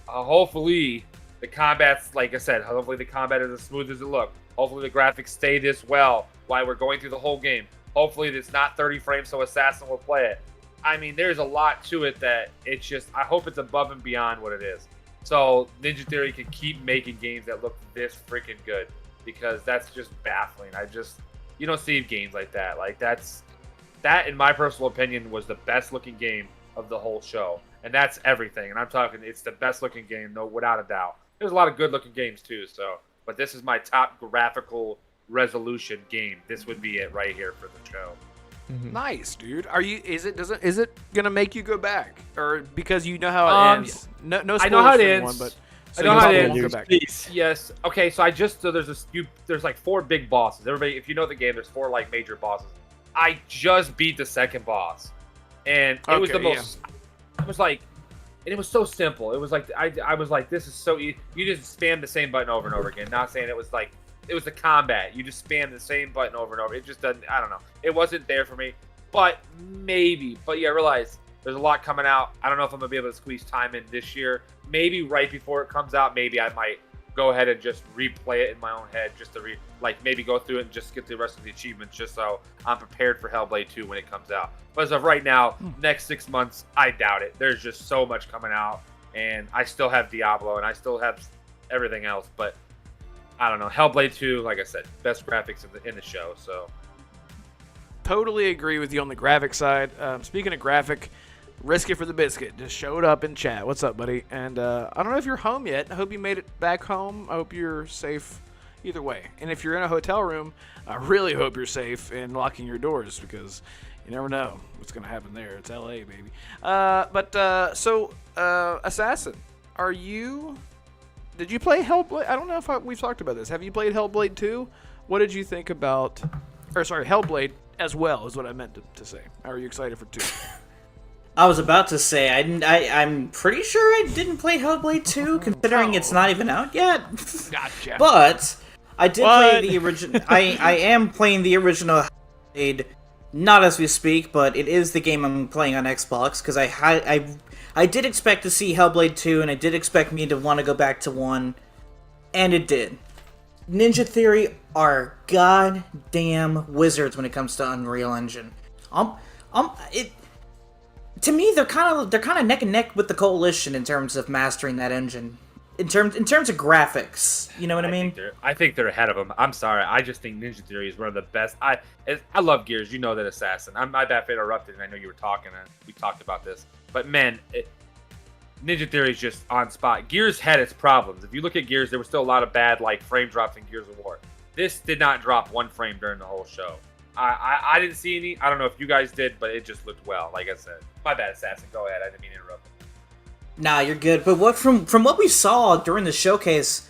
Hopefully the combat's, like I said, hopefully the combat is as smooth as it looks. Hopefully the graphics stay this well while we're going through the whole game. Hopefully it's not 30 frames so Assassin will play it. I mean, there's a lot to it that it's just, I hope it's above and beyond what it is. So Ninja Theory can keep making games that look this freaking good, because that's just baffling. You don't see games like that. Like that, in my personal opinion, was the best looking game of the whole show, and that's everything. And I'm talking, it's the best looking game, no, without a doubt. There's a lot of good looking games too, but this is my top graphical resolution game. This would be it right here for the show. Nice, dude. Is it gonna make you go back, or because you know how it ends? No spoilers I know how it for ends. anyone, but so I know you how it probably won't ends. go back. Yes. Okay. So there's like 4 big bosses. Everybody, if you know the game, there's 4 like major bosses. I just beat the second boss, and it was the most. It was like, and it was so simple. It was like I was like, this is so easy. You just spam the same button over and over again. Not saying it was like. It was the combat. You just spam the same button over and over. It just doesn't. I don't know. It wasn't there for me. But maybe. But yeah, realize there's a lot coming out. I don't know if I'm gonna be able to squeeze time in this year. Maybe right before it comes out. Maybe I might go ahead and just replay it in my own head, just to maybe go through it and just get the rest of the achievements, just so I'm prepared for Hellblade 2 when it comes out. But as of right now, next 6 months, I doubt it. There's just so much coming out, and I still have Diablo and I still have everything else, but. I don't know. Hellblade 2, like I said, best graphics in the show. So, Totally agree with you on the graphic side. Speaking of graphic, Risk It for the Biscuit just showed up in chat. What's up, buddy? And I don't know if you're home yet. I hope you made it back home. I hope you're safe either way. And if you're in a hotel room, I really hope you're safe and locking your doors because you never know what's going to happen there. It's LA, baby. So, Assassin, did you play Hellblade? I don't know if we've talked about this. Have you played Hellblade 2? What did you think about... Hellblade as well is what I meant to say. How are you excited for 2? I was about to say, I'm pretty sure I didn't play Hellblade 2, considering it's not even out yet. Gotcha. But I did play the original... I am playing the original Hellblade, not as we speak, but it is the game I'm playing on Xbox, because I did expect to see Hellblade 2, and I did expect me to want to go back to 1, and it did. Ninja Theory are goddamn wizards when it comes to Unreal Engine. To me, they're kind of neck and neck with the Coalition in terms of mastering that engine. In terms of graphics, you know what I mean? I think they're ahead of them. I'm sorry. I just think Ninja Theory is one of the best. I love Gears. You know that, Assassin. My bad for interrupting. And I know you were talking, and we talked about this. But man, Ninja Theory is just on spot. Gears had its problems. If you look at Gears, there were still a lot of bad frame drops in Gears of War. This did not drop 1 frame during the whole show. I didn't see any. I don't know if you guys did, but it just looked well. Like I said, my bad, Assassin. Go ahead. I didn't mean to interrupt. Nah, you're good. But from what we saw during the showcase,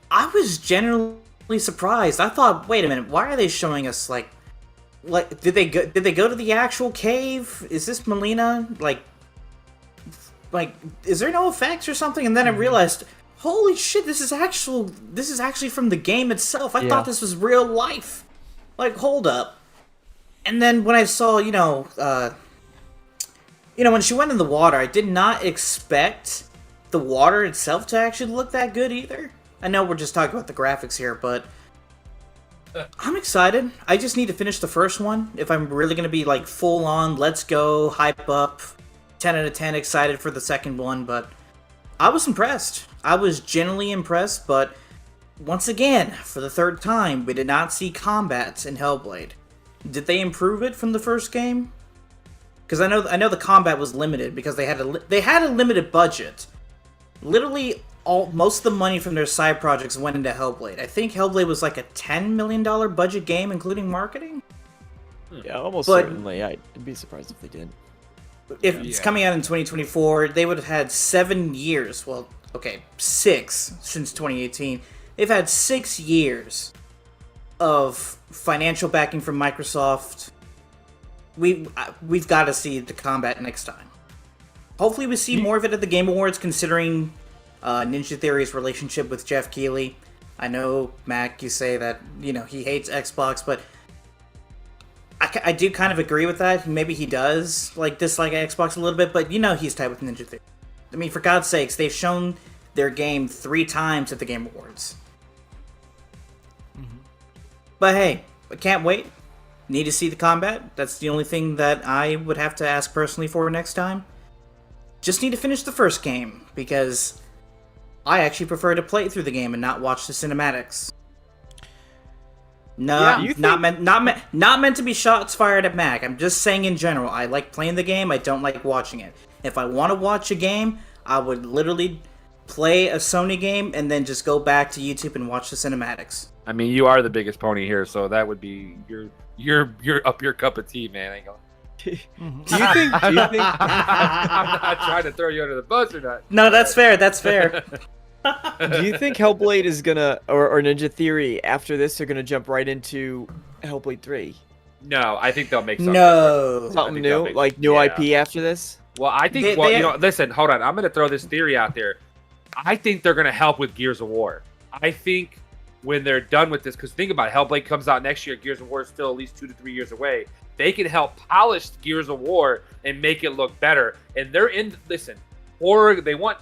I was generally surprised. I thought, wait a minute, why are they showing us like did they go to the actual cave? Is this Melina? Like is there no effects or something? And then I realized, holy shit, this is actually from the game itself. I thought this was real life. Like, hold up. And then when I saw, when she went in the water, I did not expect the water itself to actually look that good either. I know we're just talking about the graphics here, but I'm excited. I just need to finish the first one if I'm really going to be full on, let's go, hype up, 10 out of 10 excited for the second one, but I was impressed. I was genuinely impressed, but once again, for the third time, we did not see combat in Hellblade. Did they improve it from the first game? Because I know the combat was limited because they had a limited budget. Literally, most of the money from their side projects went into Hellblade. I think Hellblade was like a $10 million budget game, including marketing. Yeah, almost certainly. I'd be surprised if they did. If it's coming out in 2024, they would have had 7 years. Well, okay, 6 since 2018. They've had 6 years of financial backing from Microsoft. We've got to see the combat next time. Hopefully we see more of it at the Game Awards, considering Ninja Theory's relationship with Jeff Keighley. I know, Mac, you say that, he hates Xbox, but I do kind of agree with that. Maybe he does dislike Xbox a little bit, but he's tied with Ninja Theory. I mean, for God's sakes, they've shown their game 3 times at the Game Awards. Mm-hmm. But hey, I can't wait. Need to see the combat. That's the only thing that I would have to ask personally for next time. Just need to finish the first game, because I actually prefer to play through the game and not watch the cinematics. No, Yeah. not meant to be shots fired at Mac. I'm just saying in general. I like playing the game. I don't like watching it. If I want to watch a game, I would literally play a Sony game and then just go back to YouTube and watch the cinematics. I mean, you are the biggest pony here, so that would be you're up your cup of tea, man. I ain't gonna... Do you think? I'm not trying to throw you under the bus or not. No, that's fair. That's fair. Do you think Hellblade is gonna, or Ninja Theory after this, they're gonna jump right into Hellblade 3? No, I think they'll make something. No. Something new, like new IP after this? Well, I think. Listen, hold on. I'm gonna throw this theory out there. I think they're gonna help with Gears of War. I think when they're done with this, because think about it, Hellblade comes out next year. Gears of War is still at least 2 to 3 years away. They can help polish Gears of War and make it look better. And they're in. Listen, horror. They want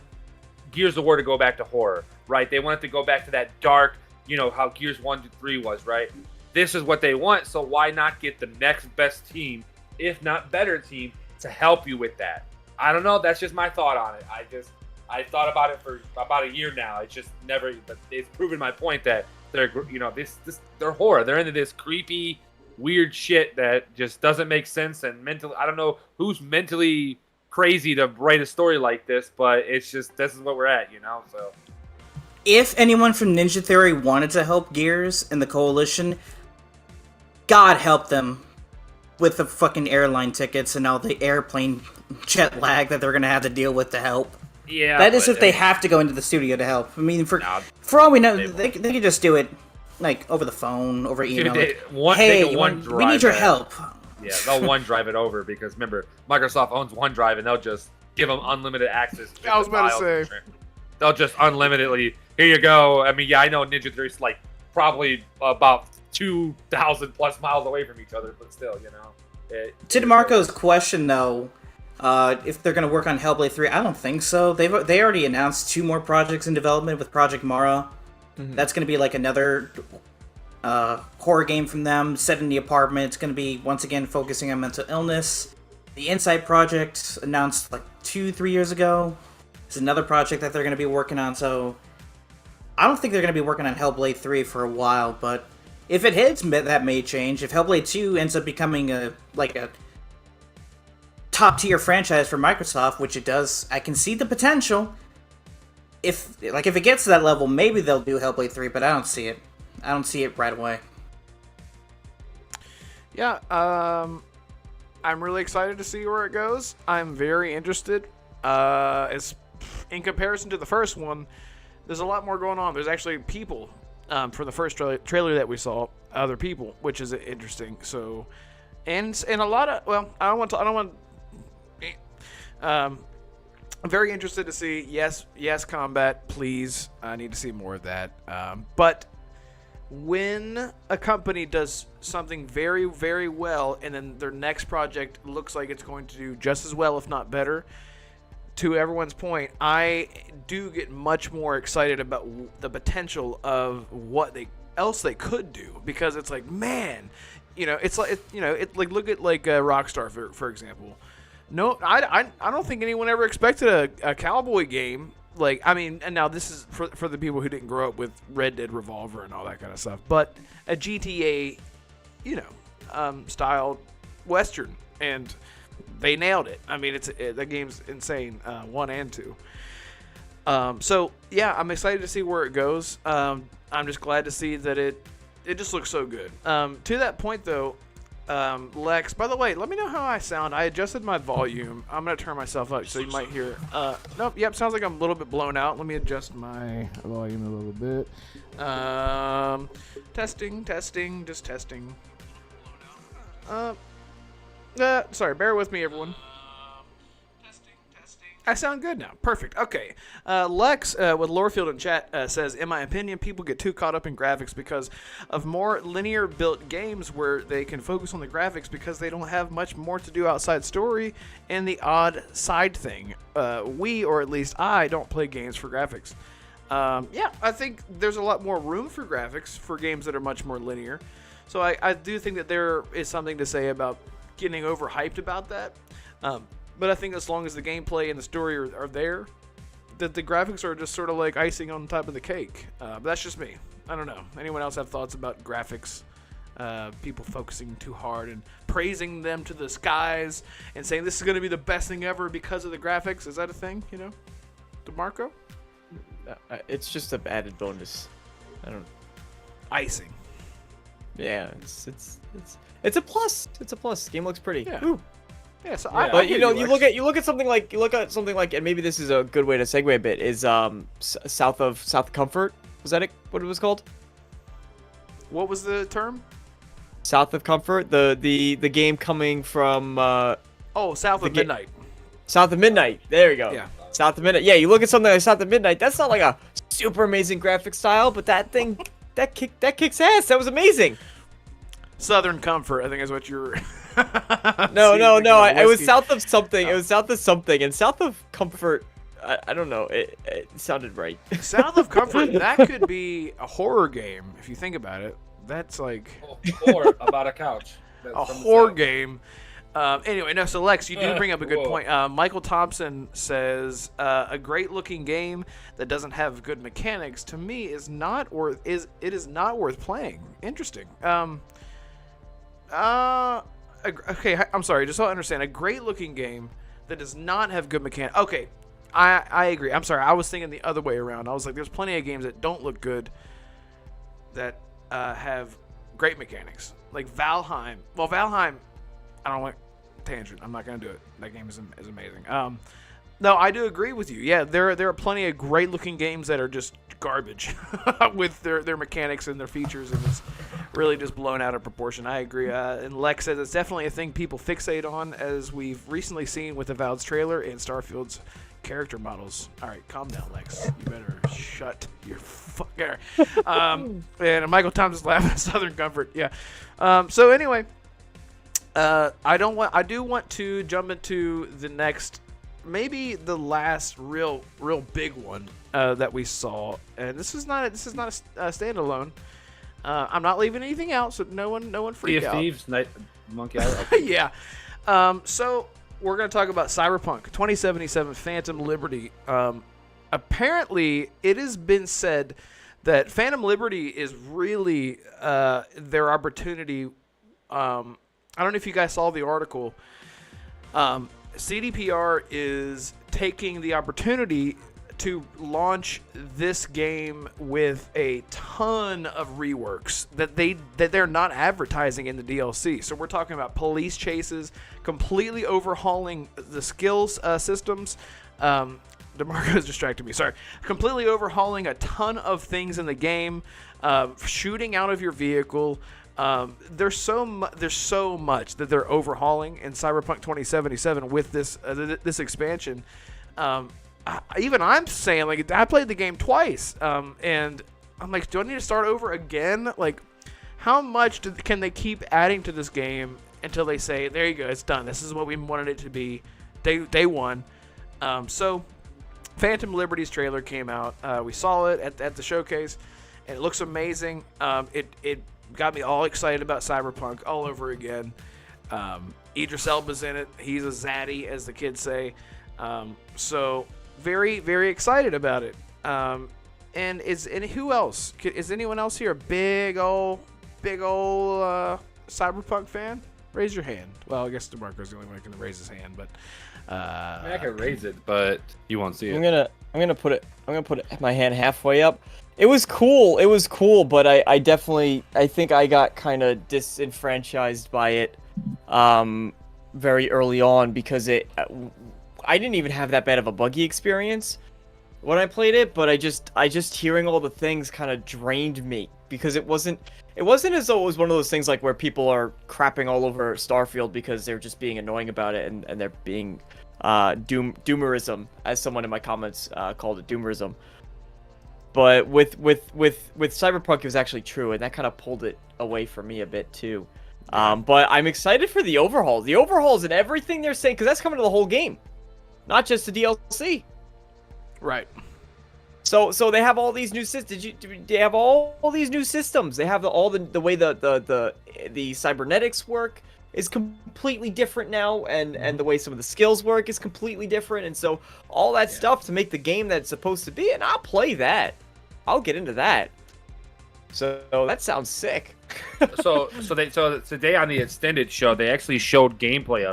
Gears of War to go back to horror, right? They want it to go back to that dark, how Gears 1 to 3 was, right? This is what they want, so why not get the next best team, if not better team, to help you with that? I don't know. That's just my thought on it. I thought about it for about a year now. It's just never. But it's proven my point that they're, they're horror. They're into this creepy, weird shit that just doesn't make sense. And mentally, I don't know who's mentally crazy to write a story like this, but it's just this is what we're at, So If anyone from Ninja Theory wanted to help Gears and the Coalition, God help them with the fucking airline tickets and all the airplane jet lag that they're gonna have to deal with to help. yeah, That is if they have to go into the studio to help. I mean, for all we know, they could just do it like over the phone, over email. We need your help. Yeah, they'll OneDrive it over because remember, Microsoft owns OneDrive and they'll just give them unlimited access. I was about to say. They'll just unlimitedly, here you go. I mean, yeah, I know Ninja Theory's like probably about 2,000 plus miles away from each other, but still, To DeMarco's question, though, if they're going to work on Hellblade 3, I don't think so. They already announced 2 more projects in development with Project Mara. Mm-hmm. That's going to be like another horror game from them, set in the apartment. It's going to be, once again, focusing on mental illness. The Insight project, announced like 2-3 years ago, is another project that they're going to be working on, so I don't think they're going to be working on Hellblade 3 for a while, but if it hits, that may change. If Hellblade 2 ends up becoming a top-tier franchise for Microsoft, which it does, I can see the potential. If it gets to that level, maybe they'll do Hellblade 3, but I don't see it. I don't see it right away. Yeah, I'm really excited to see where it goes. I'm very interested. In comparison to the first one, there's a lot more going on. There's actually people for the first trailer that we saw, other people, which is interesting. So, and a lot of I'm very interested to see. Yes, combat, please. I need to see more of that. But when a company does something very, very well, and then their next project looks like it's going to do just as well, if not better, to everyone's point, I do get much more excited about the potential of what else they could do, because it's like, man, it's like look at like Rockstar for example. No, I don't think anyone ever expected a cowboy game. Like, I mean, and now this is for the people who didn't grow up with Red Dead Revolver and all that kind of stuff, but a GTA, style Western, and they nailed it. I mean, that game's insane, 1 and 2. So yeah, I'm excited to see where it goes. I'm just glad to see that it just looks so good. To that point though, Lex, by the way, let me know how I sound. I adjusted my volume. I'm gonna turn myself up so you might hear. Nope. Yep. Sounds like I'm a little bit blown out. Let me adjust my volume a little bit. Testing. Just testing. Sorry. Bear with me, everyone. I sound good now. Perfect. Okay. Lex with Lorefield in chat says, in my opinion, people get too caught up in graphics because of more linear built games where they can focus on the graphics because they don't have much more to do outside story and the odd side thing. We, or at least I, don't play games for graphics. Yeah, I think there's a lot more room for graphics for games that are much more linear. So I do think that there is something to say about getting overhyped about that. But I think as long as the gameplay and the story are there, that the graphics are just sort of like icing on top of the cake. But that's just me. I don't know. Anyone else have thoughts about graphics people focusing too hard and praising them to the skies and saying this is going to be the best thing ever because of the graphics. Is that a thing, DeMarco? It's just an added bonus. I don't. Icing. Yeah, it's a plus. It's a plus. Game looks pretty. Yeah. Ooh. Yeah, so But you look at something like and maybe this is a good way to segue a bit is South of Comfort. Was that it? What it was called? What was the term? South of Comfort, the game coming from South of Midnight. South of Midnight. There you go. Yeah. South of Midnight. Yeah, you look at something like South of Midnight. That's not like a super amazing graphic style, but that thing that kicks ass. That was amazing. Southern Comfort, I think is what you're. No. It was south of something. It was south of something, and South of Comfort. I don't know. It sounded right. South of Comfort. That could be a horror game if you think about it. That's like Or about a couch. a horror game. Anyway, no. So Lex, you do bring up a good point. Michael Thompson says a great-looking game that doesn't have good mechanics to me is not worth playing. Interesting. Okay, I'm sorry. Just so I understand, a great-looking game that does not have good mechanics. Okay, I agree. I'm sorry. I was thinking the other way around. I was like, there's plenty of games that don't look good that have great mechanics, like Valheim. Well, Valheim, I don't like tangent. I'm not gonna do it. That game is amazing. No, I do agree with you. Yeah, there are plenty of great-looking games that are just garbage with their mechanics and their features, and it's really just blown out of proportion. I agree. And Lex says it's definitely a thing people fixate on, as we've recently seen with Avowed's trailer and Starfield's character models. All right, calm down, Lex. You better shut your fucker. And Michael Thompson's laughing at Southern Comfort. Yeah. So anyway, I do want to jump into the next, maybe the last real big one that we saw, and this is not a standalone. I'm not leaving anything out, so no one freak out. Thieves, Monkey Island. Yeah. So we're going to talk about Cyberpunk 2077 Phantom Liberty. Apparently, it has been said that Phantom Liberty is really their opportunity. I don't know if you guys saw the article. CDPR is taking the opportunity to launch this game with a ton of reworks that they're not advertising in the DLC. So we're talking about police chases, completely overhauling the skills systems. DeMarco's distracted me. Sorry. Completely overhauling a ton of things in the game, shooting out of your vehicle. There's so much that they're overhauling in Cyberpunk 2077 with this expansion. Even I'm saying, like, I played the game twice, and I'm like, do I need to start over again? Like, how much can they keep adding to this game until they say, there you go, it's done. This is what we wanted it to be day one. So Phantom Liberty's trailer came out. We saw it at the showcase, and it looks amazing. It got me all excited about Cyberpunk all over again. Idris Elba's in it. He's a zaddy, as the kids say. So very, very excited about it. And who else? Is anyone else here a big old Cyberpunk fan? Raise your hand. Well, I guess DeMarco's the only one who can raise his hand, but I can raise it, but you won't see it. I'm gonna put my hand halfway up. It was cool, but I think I got kind of disenfranchised by it very early on, because I didn't even have that bad of a buggy experience when I played it, but I just hearing all the things kind of drained me, because it wasn't as though it was one of those things like where people are crapping all over Starfield because they're just being annoying about it, and they're being doomerism, as someone in my comments called it, doomerism. But with Cyberpunk, it was actually true, and that kind of pulled it away from me a bit too. But I'm excited for the overhauls. The overhauls and everything they're saying, because that's coming to the whole game, not just the DLC. right. So they have all these new systems. They have all these new systems. They have the way the cybernetics work is completely different now, and the way some of the skills work is completely different. And so all that stuff to make the game that's supposed to be, and I'll play that. I'll get into that. So that sounds sick. So today on the extended show, they actually showed gameplay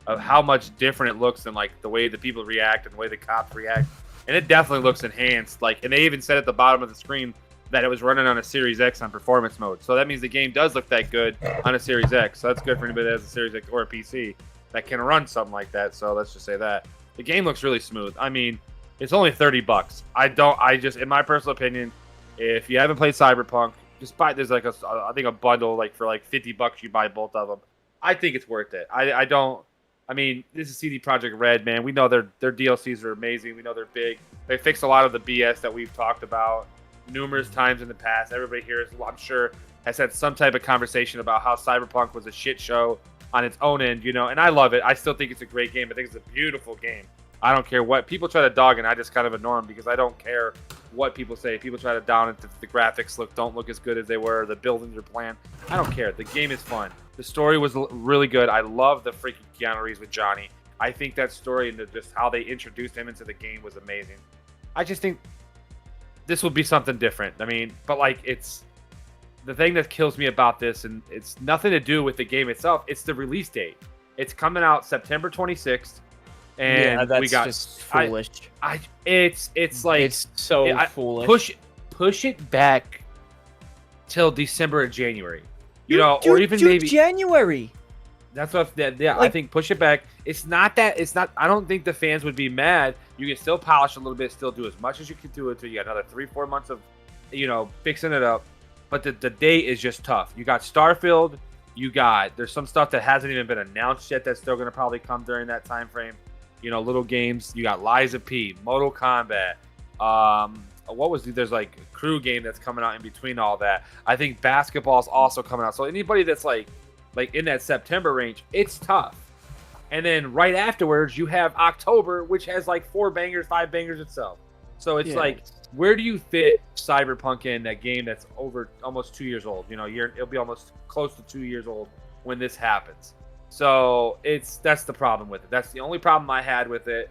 of how much different it looks than like the way the people react and the way the cops react, and it definitely looks enhanced. Like, and they even said at the bottom of the screen that it was running on a Series X on performance mode. So that means the game does look that good on a Series X. So that's good for anybody that has a Series X or a PC that can run something like that. So let's just say that the game looks really smooth. I mean, it's only $30. I just, in my personal opinion, if you haven't played Cyberpunk, just buy. There's like I think a bundle like for like $50. You buy both of them. I think it's worth it. I mean, this is CD Projekt Red, man. We know their DLCs are amazing. We know they're big. They fixed a lot of the BS that we've talked about numerous times in the past. Everybody here, I'm sure, has had some type of conversation about how Cyberpunk was a shit show on its own end, you know, and I love it. I still think it's a great game. I think it's a beautiful game. I don't care what people try to dog, and I just kind of ignore them because I don't care what people say. People try to down it. The graphics don't look as good as they were. The buildings are bland. I don't care. The game is fun. The story was really good. I love the freaking Keanu Reeves with Johnny. I think that story and just how they introduced him into the game was amazing. I just think this will be something different. I mean, but like, it's the thing that kills me about this, and it's nothing to do with the game itself. It's the release date. It's coming out September 26th. And yeah, that's we got just foolish. It's like it's so foolish. Push it back till December or January, you know, or even maybe January. That's what. Yeah, like, I think push it back. It's not that. It's not. I don't think the fans would be mad. You can still polish a little bit, still do as much as you can do until you got another 3-4 months of, you know, fixing it up. But the date is just tough. You got Starfield. There's some stuff that hasn't even been announced yet that's still going to probably come during that time frame. You know, little games. You got Lies of P, Mortal Kombat. There's like a crew game that's coming out in between all that. I think basketball is also coming out. So anybody that's like in that September range, it's tough. And then right afterwards, you have October, which has like 5 bangers itself. So it's like, where do you fit Cyberpunk in that game that's over almost 2 years old? You know, it'll be almost close to 2 years old when this happens. So that's the problem with it. That's the only problem I had with it.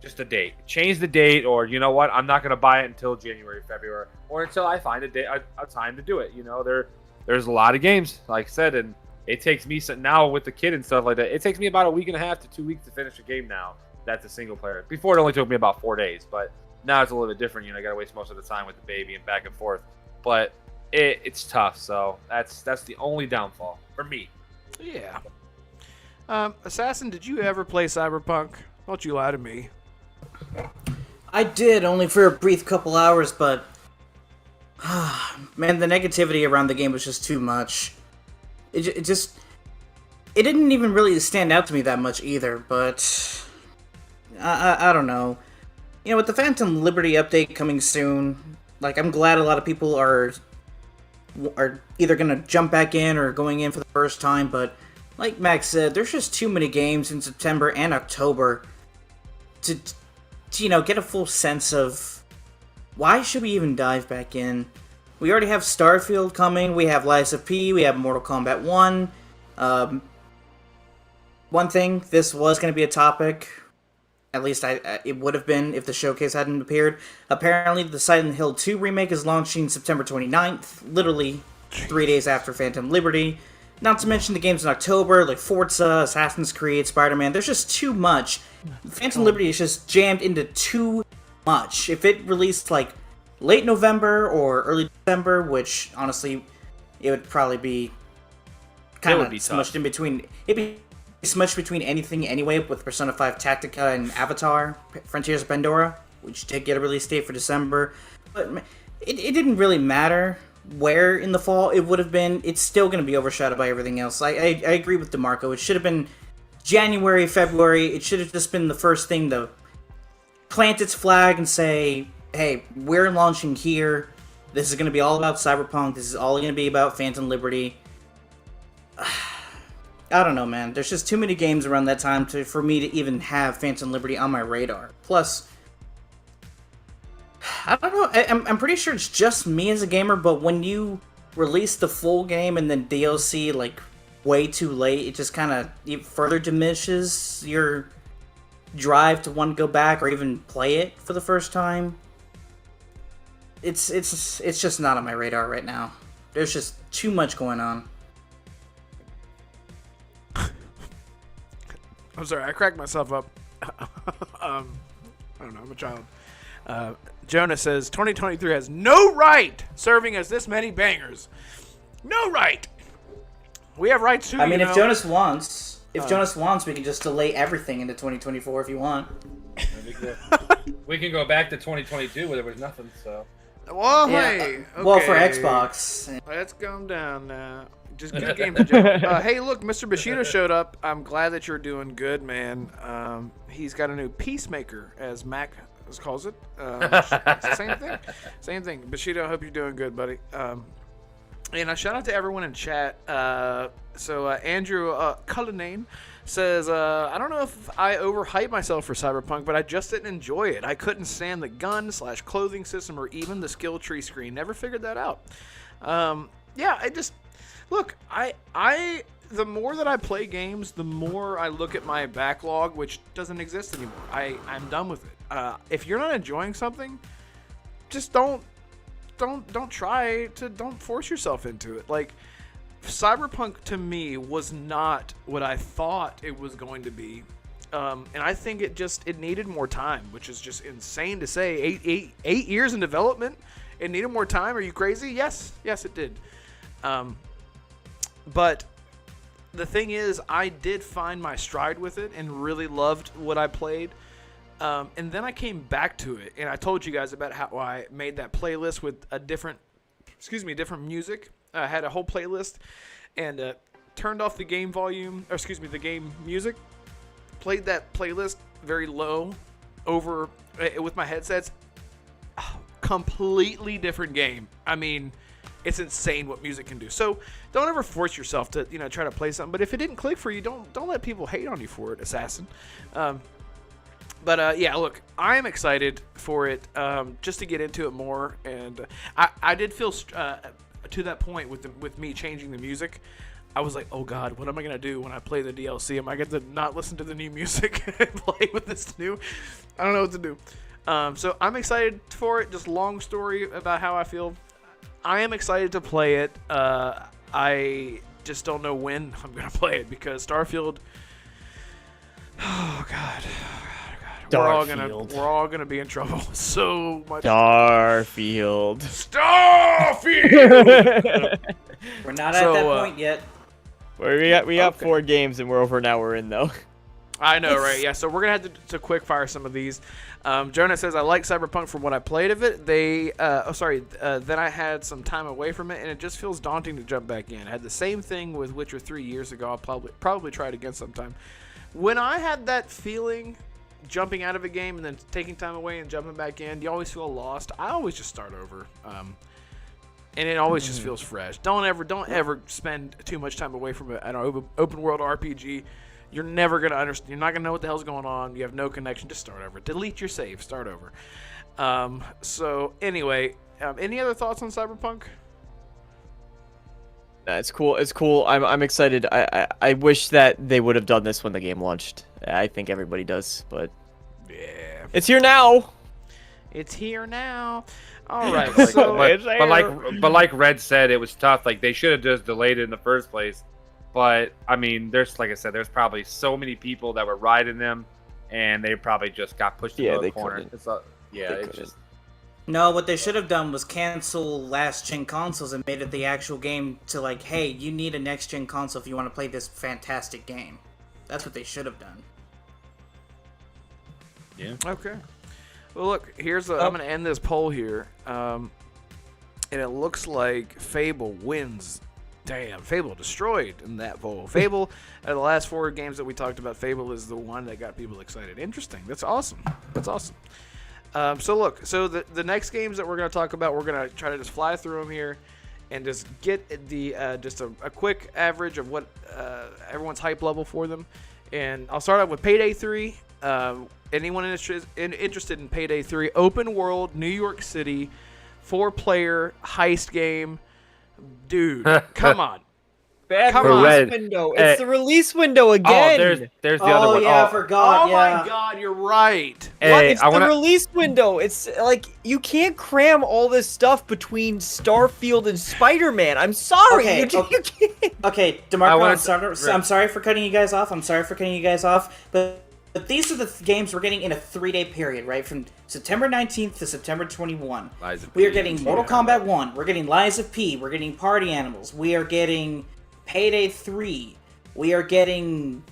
Just a date. Change the date, or you know what? I'm not going to buy it until January, February, or until I find a time to do it. You know, there's a lot of games, like I said, and it takes me now with the kid and stuff like that. It takes me about a week and a half to 2 weeks to finish a game now. That's a single player. Before it only took me about 4 days, but now it's a little bit different. You know, I got to waste most of the time with the baby and back and forth. But it's tough. So that's the only downfall for me. Yeah. Assassin, did you ever play Cyberpunk? Don't you lie to me. I did, only for a brief couple hours, but man, the negativity around the game was just too much. It didn't even really stand out to me that much either, but I don't know. You know, with the Phantom Liberty update coming soon, like, I'm glad a lot of people are either gonna jump back in or going in for the first time, but like Max said, there's just too many games in September and October to you know, get a full sense of why should we even dive back in. We already have Starfield coming, we have Lies of P, we have Mortal Kombat 1. One thing, this was going to be a topic, at least it would have been if the showcase hadn't appeared. Apparently, the Silent Hill 2 remake is launching September 29th, literally 3 days after Phantom Liberty. Not to mention the games in October, like Forza, Assassin's Creed, Spider-Man. There's just too much. Phantom Liberty is just jammed into too much. If it released, like, late November or early December, which, honestly, it would probably be kind of smushed in between. It'd be smushed between anything anyway, with Persona 5 Tactica and Avatar, Frontiers of Pandora, which did get a release date for December. But it didn't really matter where in the fall it would have been. It's still going to be overshadowed by everything else. I agree with DeMarco. It should have been January, February. It should have just been the first thing to plant its flag and say, hey, we're launching here. This is going to be all about Cyberpunk. This is all going to be about Phantom Liberty. I don't know, man. There's just too many games around that time for me to even have Phantom Liberty on my radar. Plus, I don't know. I'm pretty sure it's just me as a gamer, but when you release the full game and then DLC, like, way too late, it just kind of further diminishes your drive to want to go back or even play it for the first time. it's just not on my radar right now. There's just too much going on. I'm sorry, I cracked myself up. I don't know, I'm a child. Jonah says 2023 has no right serving as this many bangers. No right. We have rights too. I mean, you if know? Jonas wants, we can just delay everything into 2024 if you want. We can go back to 2022 where there was nothing. So. Well, Yeah, hey. Okay. Well, for Xbox. Let's calm down now. Just good games in general. Hey, look, Mr. Bushido showed up. I'm glad that you're doing good, man. He's got a new Peacemaker, as Mac calls it. It's the same thing. Same thing. Bushido, I hope you're doing good, buddy. And a shout out to everyone in chat. Andrew Cullinane says, I don't know if I overhyped myself for Cyberpunk, but I just didn't enjoy it. I couldn't stand the gun/clothing system or even the skill tree screen. Never figured that out. Look, the more that I play games, the more I look at my backlog, which doesn't exist anymore. I'm done with it. If you're not enjoying something, just don't force yourself into it. Like, Cyberpunk to me was not what I thought it was going to be. And I think it needed more time, which is just insane to say. Eight years in development, it needed more time. Are you crazy? Yes, it did. But the thing is, I did find my stride with it and really loved what I played. And then I came back to it, and I told you guys about how I made that playlist with different music. I had a whole playlist, and turned off the game volume, the game music. Played that playlist very low over with my headsets. Completely different game. I mean, it's insane what music can do. So don't ever force yourself to try to play something. But if it didn't click for you, don't let people hate on you for it, Assassin. Look, I'm excited for it just to get into it more. And I did feel to that point with me changing the music. I was like, oh God, what am I going to do when I play the DLC? Am I going to not listen to the new music and play with this new? I don't know what to do. So I'm excited for it. Just long story about how I feel. I am excited to play it. I just don't know when I'm going to play it because Starfield. Oh God. We're all gonna be in trouble so much. Starfield. We're not at that point yet. We got 4 games and we're over an hour in though. I know, right? Yeah, so we're gonna have to quick fire some of these. Jonah says I like Cyberpunk from what I played of it. Then I had some time away from it, and it just feels daunting to jump back in. I had the same thing with Witcher 3 years ago. I'll probably try it again sometime. When I had that feeling, jumping out of a game and then taking time away and jumping back in, you always feel lost. I always just start over, and it always just feels fresh. Don't ever spend too much time away from an open world RPG. You're never gonna understand. You're not gonna know what the hell's going on. You have no connection. Just start over. Delete your save. Start over. So anyway, any other thoughts on Cyberpunk? It's cool. It's cool. I'm excited. I wish that they would have done this when the game launched. I think everybody does, but yeah, it's here now. It's here now. All right. But like Red said, it was tough. Like they should have just delayed it in the first place. But I mean, there's probably so many people that were riding them, and they probably just got pushed into the corner. No, what they should have done was cancel last-gen consoles and made it the actual game to like, hey, you need a next-gen console if you want to play this fantastic game. That's what they should have done. Yeah. Okay. Well, look, I'm going to end this poll here. And it looks like Fable wins. Damn, Fable destroyed in that poll. Fable, the last 4 games that we talked about, Fable is the one that got people excited. Interesting. That's awesome. So the next games that we're going to talk about, we're going to try to just fly through them here and just get the just a quick average of what everyone's hype level for them. And I'll start out with Payday 3. Anyone interested in Payday 3? Open world, New York City, 4-player heist game. Dude, come on. Bad Come release on. Red. window. Hey. It's the release window Oh, again. there's the other Oh one. yeah, I Oh, forgot. Oh yeah. my God, you're right. hey, It's I the want to. release window. It's like you can't cram all this stuff between Starfield and Spider-Man. I'm sorry. Okay, you can't. Okay, I DeMarco, wanna I'm sorry for cutting you guys off. But these are the games we're getting in a 3-day period, right? From September 19th to September 21. Lies of We are P. getting Mortal Kombat 1. We're getting Lies of P. We're getting Party Animals. We are getting Payday 3. We are getting...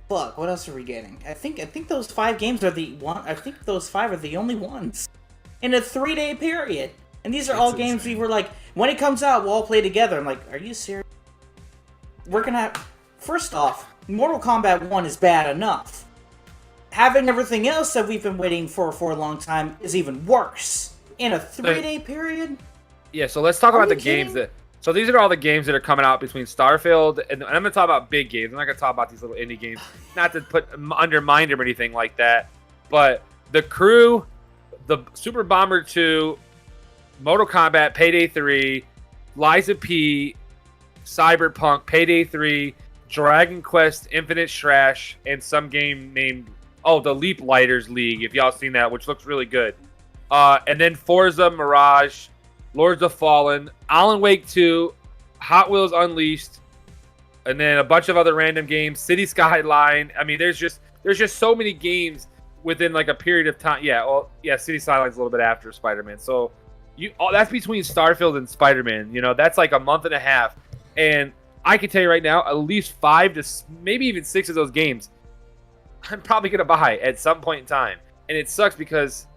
Fuck, what else are we getting? I think those 5 games are the one. I think those 5 are the only ones in a 3-day period. And these are all games we were like, when it comes out, we'll all play together. I'm like, are you serious? We're gonna have... First off, Mortal Kombat 1 is bad enough. Having everything else that we've been waiting for a long time is even worse. In a 3-day period? Yeah, so let's talk Are about the you games kidding? that. So these are all the games that are coming out between Starfield and I'm gonna talk about big games. I'm not gonna talk about these little indie games, not to undermine them or anything like that. But the Crew, the Super Bomber 2, Mortal Kombat, Payday 3, Lies of P, Cyberpunk, Payday 3, Dragon Quest, Infinite Trash, and some game named the Leap Lighters League. If y'all seen that, which looks really good. And then Forza Mirage, Lords of Fallen, Alan Wake 2, Hot Wheels Unleashed, and then a bunch of other random games. City Skyline. I mean, there's just so many games within like a period of time. Yeah, City Skyline's a little bit after Spider-Man. So that's between Starfield and Spider-Man. You know, that's like a month and a half. And I can tell you right now, at least 5 to maybe even 6 of those games, I'm probably gonna buy at some point in time. And it sucks because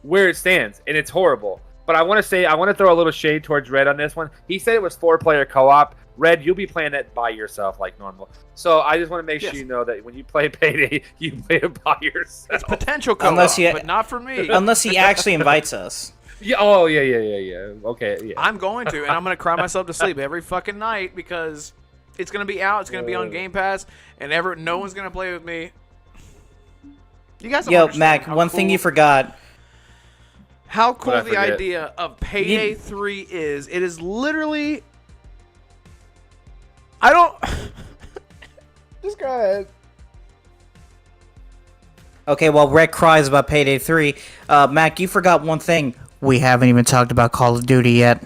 where it stands, and it's horrible. But I want to throw a little shade towards Red on this one. He said it was 4-player co-op. Red, you'll be playing that by yourself like normal. So I just want to make sure you know that when you play Payday, you play it by yourself. It's potential co-op, but not for me. Unless he actually invites us. Yeah. Oh, yeah. Okay, yeah. I'm going to, and I'm going to cry myself to sleep every fucking night because it's going to be out. It's going to be on Game Pass, and no one's going to play with me. You guys don't Yo, understand Mac, how one thing cool- you forgot. How cool What'd I the forget? idea of Payday 3 is. It is literally... I don't... Just go ahead. Okay, while Red cries about Payday 3, Mac, you forgot one thing. We haven't even talked about Call of Duty yet.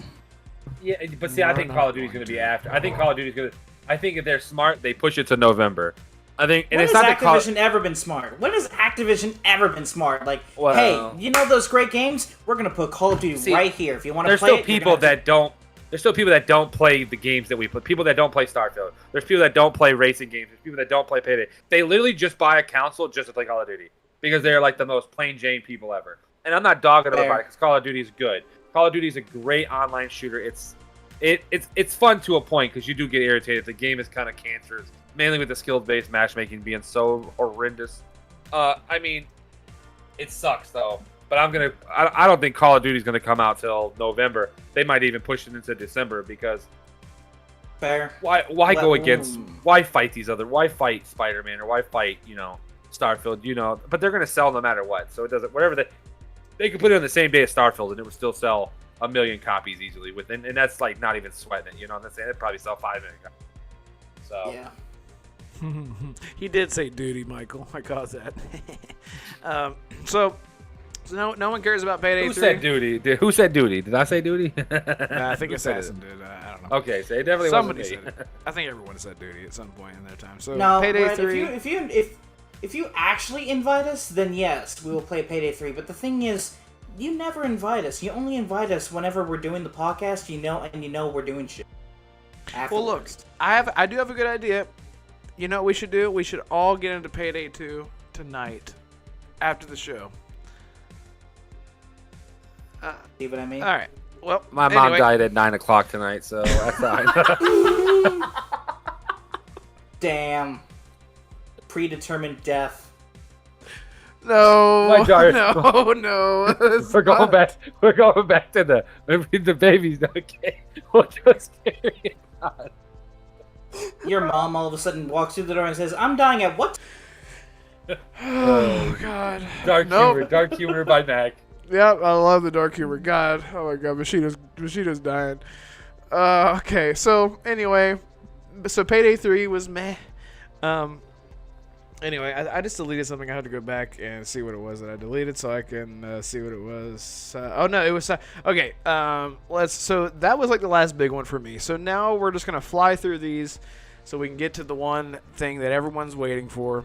Yeah, but see, I think Call of Duty's going to be after. I think Call of Duty's going to... I think if they're smart, they push it to November. I think, and When it's has not Activision ever been smart? When has Activision ever been smart? Like, Well- hey, you know those great games? We're gonna put Call of Duty right here. If you want to There's play still it, you're people gonna have that don't. There's still people that don't play the games that we play. People that don't play Starfield. There's people that don't play racing games. There's people that don't play Payday. They literally just buy a console just to play Call of Duty because they're like the most plain Jane people ever. And I'm not dogging them about it because Call of Duty is good. Call of Duty is a great online shooter. It's fun to a point because you do get irritated. The game is kind of cancerous, mainly with the skill-based matchmaking being so horrendous. I mean, it sucks though. But I don't think Call of Duty is gonna come out till November. They might even push it into December because fair. why go against? Why fight these other? Why fight Spider-Man or why fight Starfield? But they're gonna sell no matter what. So it doesn't. Whatever they could put it on the same day as Starfield and it would still sell 1 million copies easily. And that's like not even sweating it. I'm saying it'd probably sell 5 million copies. So Yeah. He did say duty, Michael. I caused that. So no one cares about Payday 3. who said duty? Who said duty? Did I say duty? I think Who said Assassin did. I don't know. Okay, so it definitely Somebody wasn't me. said it. I think everyone said duty at some point in their time. So No, Payday Red, 3. if you actually invite us, then yes, we will play Payday 3. But the thing is, you never invite us. You only invite us whenever we're doing the podcast. We're doing shit. Well, look, afterwards. I do have a good idea. You know what we should do? We should all get into Payday 2 tonight after the show. See what I mean? All right. Well, My mom anyway. died at 9:00 tonight, so that's fine. Damn. Predetermined death. No, My daughter- no. We're going back. We're going back to the baby's okay. We'll just carry on. Your mom all of a sudden walks through the door and says, "I'm dying at what?" Oh God. Dark humor by Mac. Yep, I love the dark humor. God, oh my God, Machina's dying. Okay, so anyway, so Payday 3 was meh. Anyway, I just deleted something. I had to go back and see what it was that I deleted so I can see what it was. Oh no, it was okay. So that was like the last big one for me. So now we're just gonna fly through these so we can get to the one thing that everyone's waiting for.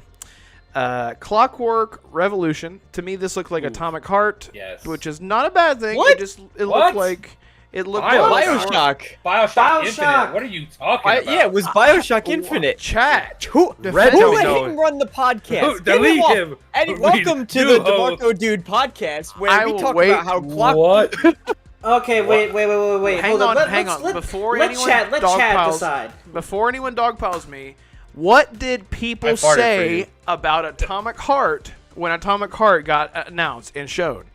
Clockwork Revolution. To me, this looked like Atomic Heart, Yes. which is not a bad thing. What? It What? looked like Bioshock. Bioshock Infinite. What are you talking about? Yeah, it was Bioshock Infinite. Chat. Who Red let don't him know. run the podcast? Who- Get delete off. him. And Please welcome to do the DeMarco Dude podcast, where I we will talk wait. about how clock. What? Okay, wait. Hang Hold on, Let- hang let's- on. let- Before let anyone chat dogpiles- decide. Before anyone dogpiles me, what did people I farted for say you. about Atomic Heart when Atomic Heart got announced and shown?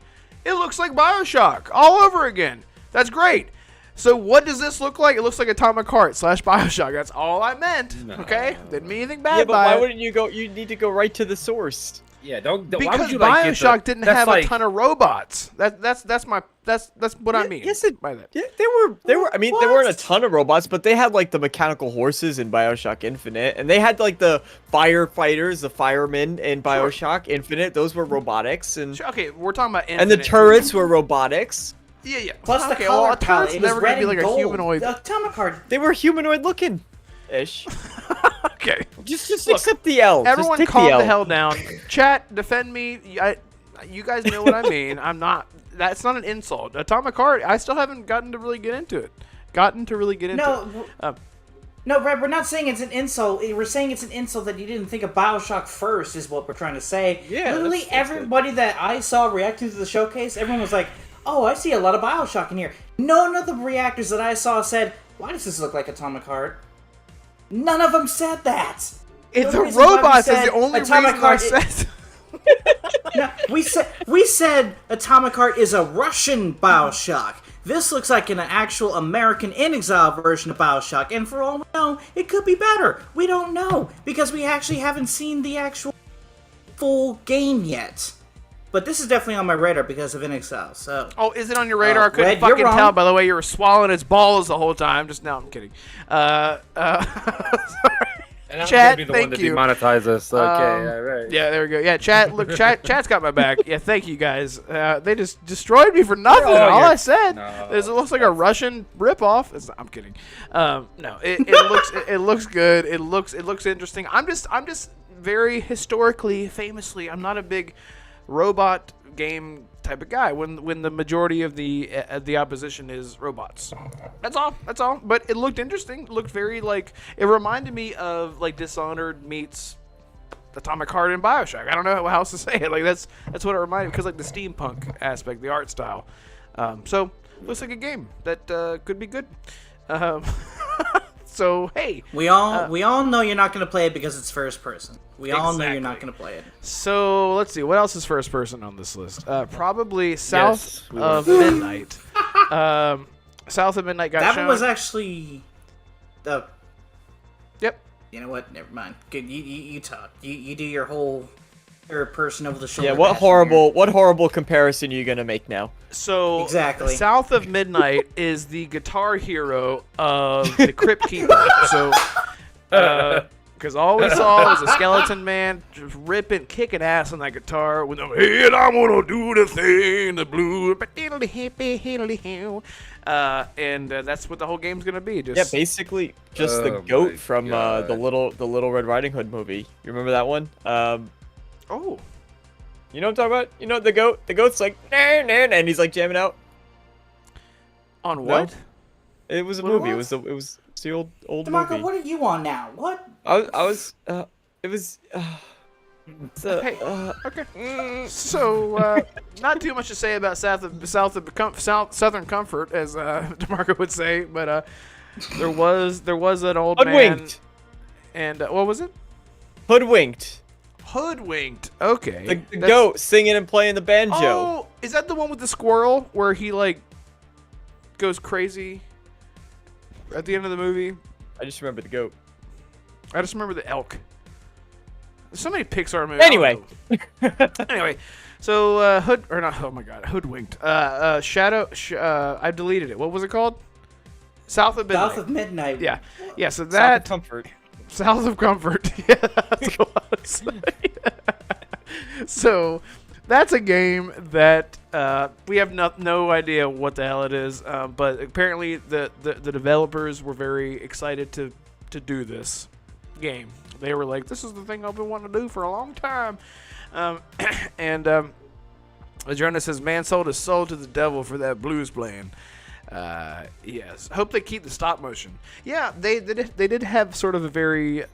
It looks like Bioshock all over again. That's great. So what does this look like? It looks like Atomic Heart / Bioshock. That's all I meant. Okay? Didn't mean anything bad Yeah, but by why it. wouldn't you go? You need to go right to the source. Yeah, don't. Why Because would you like get Bioshock the, didn't that's have like, a ton of robots. That's what I mean Yes, it. by that. Yeah, there were. I mean, there weren't a ton of robots, but they had like the mechanical horses in Bioshock Infinite, and they had like the firefighters, the firemen in Bioshock Infinite. Those were robotics, and Okay, we're talking about and the Infinite. turrets were robotics. Yeah. Plus okay, the color well, a palette. turret's It was never red gonna be and like gold. a humanoid. The Atomic Heart. They were humanoid looking, ish. Okay. Just Look, accept the L. Everyone just take calm the L. the hell down. Chat, defend me. You guys know what I mean. I'm not. That's not an insult. Atomic Heart, I still haven't gotten to really get into it. No, Red, we're not saying it's an insult. We're saying it's an insult that you didn't think of Bioshock first, is what we're trying to say. Yeah, Literally that's everybody that I saw reacting to the showcase, everyone was like, oh, I see a lot of Bioshock in here. None of the reactors that I saw said, why does this look like Atomic Heart? None of them said that. It's The the reason why we robots is said the only Atomic reason I Heart said. No, we said Atomic Heart is a Russian Bioshock. This looks like an actual American in exile version of Bioshock, and for all we know, it could be better. We don't know because we actually haven't seen the actual full game yet. But this is definitely on my radar because of In Exile. So Oh, is it on your radar? I couldn't Red, you're fucking wrong. tell by the way you were swallowing its balls the whole time. Just now, I'm kidding. Sorry. And I'm Chat, gonna be the thank one to you. demonetize us. Okay, all right. Yeah, there we go. Yeah, chat. Look, chat's got my back. Yeah, thank you guys. They just destroyed me for nothing. Oh, All you're- I said No, is it looks like a Russian ripoff. I'm kidding. No, it looks good. It looks interesting. I'm just very historically, famously, I'm not a big robot game type of guy when the majority of the opposition is robots. That's all. But it looked interesting. It looked very like it reminded me of like Dishonored meets Atomic Heart and Bioshock. I don't know how else to say it. Like that's what it reminded me because like the steampunk aspect, the art style. So looks like a game that could be good. So hey, we all know you're not going to play it because it's first person. We all know you're Exactly. not going to play it. so let's see what else is first person on this list. Probably South Yes, we of Midnight. South of Midnight got That shown. one was actually. Yep. You know what? Never mind. Good. You talk. You do your whole third person over the shoulder. Yeah, what horrible comparison are you gonna make now? So Exactly. South of Midnight is the guitar hero of the Crypt Keeper. So, because all we saw was a skeleton man just ripping, kicking ass on that guitar with them. Hey, I'm gonna do the thing, the blue, and that's what the whole game's gonna be. Just Yeah, basically just the Oh goat my from God. the Little Red Riding Hood movie. You remember that one? oh, You know what I'm talking about? You know the goat? The goat's like, nah, nah, nah, and he's like jamming out. on what? It was a What movie. it It was? was the old DeMarco, movie. what are you on now? What? It was. It's a, Hey. Okay. So, not too much to say about Southern Comfort, as DeMarco would say, but there was an old man, hoodwinked. and what was it? Hoodwinked. Hoodwinked. Okay. The That's- goat singing and playing the banjo. Oh, is that the one with the squirrel where he like goes crazy at the end of the movie? I just remember the goat. I just remember the elk. There's so many Pixar movies. Anyway. Anyway, so oh my god, hoodwinked. I deleted it. What was it called? South of Midnight. South of Midnight. Yeah, yeah. So South of that comfort. South of Comfort. Yeah, that's what I wanted to say. So that's a game that we have no idea what the hell it is, but apparently the developers were very excited to do this game. They were like, "This is the thing I've been wanting to do for a long time," and Adriana says, "Man sold his soul to the devil for that blues playing." Yes. Hope they keep the stop motion. Yeah, they did have sort of a very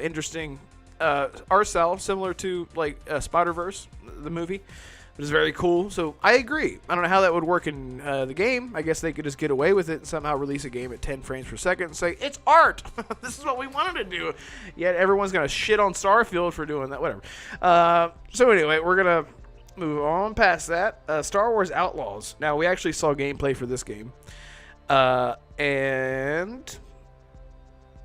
interesting art style, similar to like Spider-Verse, the movie. It was very cool. So I agree. I don't know how that would work in the game. I guess they could just get away with it and somehow release a game at 10 frames per second and say, it's art. This is what we wanted to do. Yet everyone's going to shit on Starfield for doing that. Whatever. So anyway, we're going to move on past that. Star Wars Outlaws. Now, we actually saw gameplay for this game. And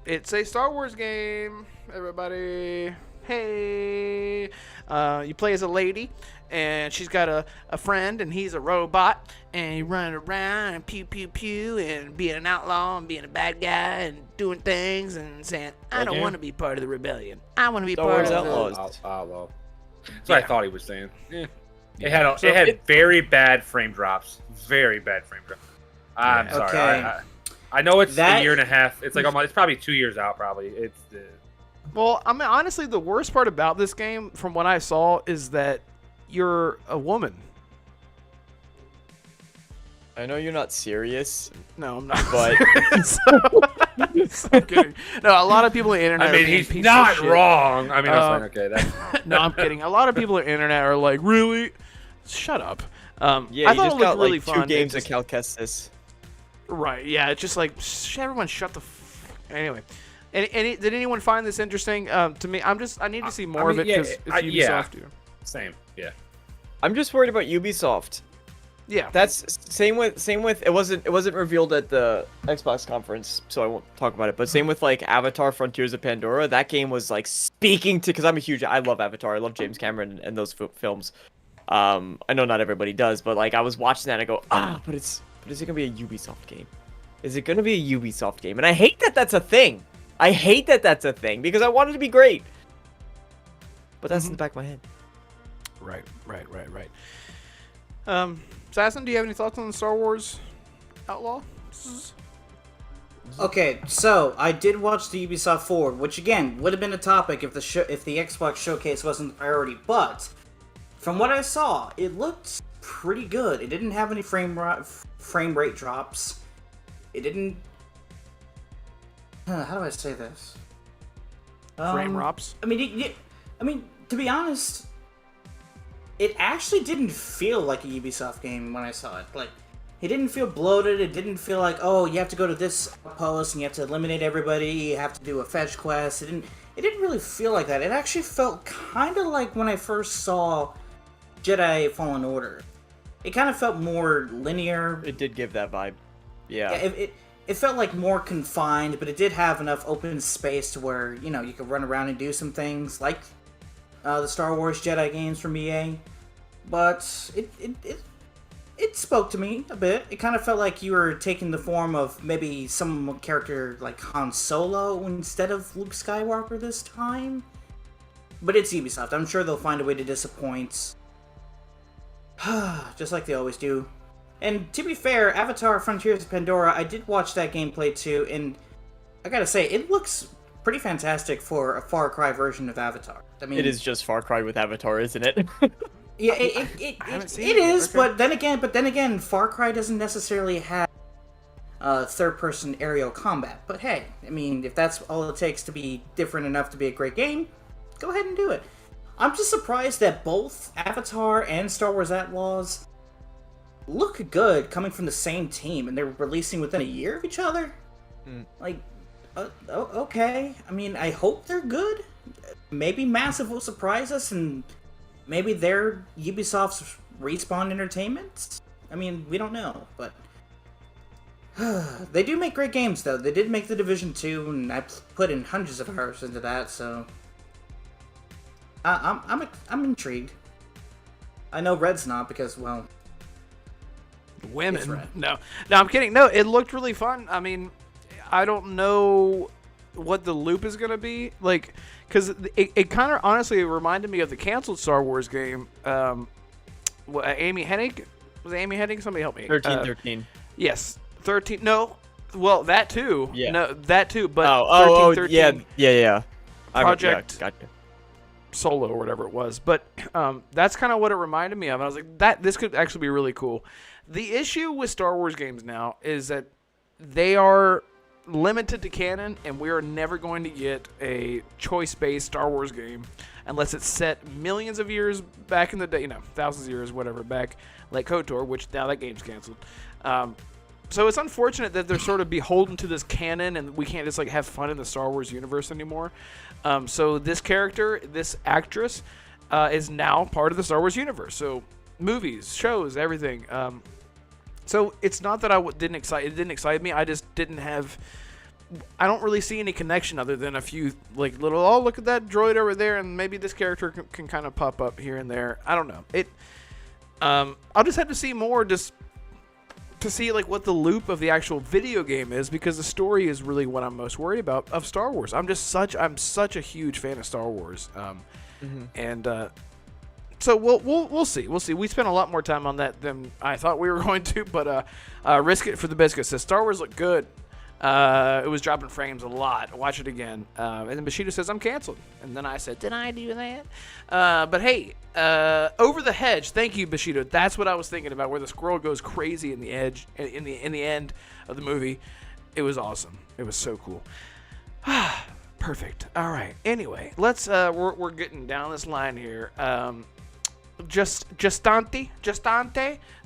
it's a Star Wars game, everybody. Hey. You play as a lady, and she's got a friend, and he's a robot, and you run around and pew, pew, pew, and being an outlaw and being a bad guy and doing things and saying, I don't want to be part of the rebellion. I want to be Star Oh, Wars part of the... Outlaws. Outlaw. That's what I thought he was saying. Yeah. It had very bad frame drops. Very bad frame drops. I'm sorry. Okay. I know it's That- a year and a half. It's like almost, it's probably 2 years out. Probably it's. Well, I mean, honestly, the worst part about this game, from what I saw, is that you're a woman. I know you're not serious, No, I'm not. but I'm kidding. No, a lot of people on the internet. I mean, are being he's pieces not of shit. wrong. I mean, I was like, okay, that's. No, I'm kidding. A lot of people on the internet are like, really? Shut up. yeah, I you thought just it got looked really like fun. 2 games It of just- Calcestis. Right? Yeah, it's just like everyone shut the. Anyway, did anyone find this interesting? To me, I need to see more of it because it's Ubisoft. yeah. Same. Yeah. I'm just worried about Ubisoft. Yeah. That's same with it wasn't revealed at the Xbox conference, so I won't talk about it. But same with like Avatar: Frontiers of Pandora. That game was like speaking to, because I love Avatar. I love James Cameron and those films. I know not everybody does, but like I was watching that and I go, but is it gonna be a Ubisoft game? Is it gonna be a Ubisoft game? And I hate that that's a thing. I hate that that's a thing because I want it to be great. But that's in the back of my head. Right. Assassin, do you have any thoughts on the Star Wars Outlaw? Okay, so I did watch the Ubisoft Forward, which again would have been a topic if the Xbox showcase wasn't the priority. But from what I saw, it looked pretty good. It didn't have any frame rate drops. It didn't. How do I say this? Frame drops? I mean, to be honest, it actually didn't feel like a Ubisoft game when I saw it. Like, it didn't feel bloated. It didn't feel like, oh, you have to go to this outpost and you have to eliminate everybody. You have to do a fetch quest. It didn't really feel like that. It actually felt kind of like when I first saw Jedi Fallen Order. It kind of felt more linear. It did give that vibe. Yeah. It felt like more confined, but it did have enough open space to where, you know, you could run around and do some things like the Star Wars Jedi games from EA. But it spoke to me a bit. It kind of felt like you were taking the form of maybe some character like Han Solo instead of Luke Skywalker this time. But it's Ubisoft. I'm sure they'll find a way to disappoint. Just like they always do. And to be fair, Avatar: Frontiers of Pandora, I did watch that gameplay too, and I gotta say, it looks pretty fantastic for a Far Cry version of Avatar. I mean, It is just Far Cry with Avatar, isn't it? yeah, I haven't seen it it. is, Okay. but then again, Far Cry doesn't necessarily have third-person aerial combat. But hey, I mean, if that's all it takes to be different enough to be a great game, go ahead and do it. I'm just surprised that both Avatar and Star Wars Outlaws look good coming from the same team, and they're releasing within a year of each other. Like, okay. I mean, I hope they're good. Maybe Massive will surprise us, and maybe they're Ubisoft's Respawn Entertainment. I mean, we don't know, but they do make great games, though. They did make The Division 2, and I put in hundreds of hours into that, so I'm intrigued. I know Red's not because, well, Women. rad. No, I'm kidding. No, it looked really fun. I mean, I don't know what the loop is gonna be like, because it kind of honestly reminded me of the canceled Star Wars game. Amy Hennig, was it Amy Hennig? Somebody help me. 13. Yes, 13. No, well that too. Yeah. No, that too. But Oh, 13, yeah. Project Gotcha. Solo or whatever it was, but that's kind of what it reminded me of. And I was like, this could actually be really cool. The issue with Star Wars games now is that they are limited to canon, and we are never going to get a choice-based Star Wars game unless it's set millions of years back in the day, thousands of years, whatever, back, like KOTOR, which now that game's canceled. So it's unfortunate that they're sort of beholden to this canon, and we can't just like have fun in the Star Wars universe anymore. So this character, this actress, is now part of the Star Wars universe. So movies, shows, everything. So it's not that it didn't excite me. I just didn't have. I don't really see any connection other than a few like little. Oh, look at that droid over there, and maybe this character can kind of pop up here and there. I don't know. I'll just have to see more just to see like what the loop of the actual video game is, because the story is really what I'm most worried about of Star Wars. I'm such a huge fan of Star Wars. And so we'll see. We spent a lot more time on that than I thought we were going to, but Risk It for the Biscuit says Star Wars looked good. It was dropping frames a lot. Watch it again. And then Bushido says I'm canceled. And then I said, did I do that? But hey, Over the Hedge. Thank you, Bushido. That's what I was thinking about, where the squirrel goes crazy in the end of the movie. It was awesome. It was so cool. Perfect. All right. Anyway, let's. We're getting down this line here. Justante,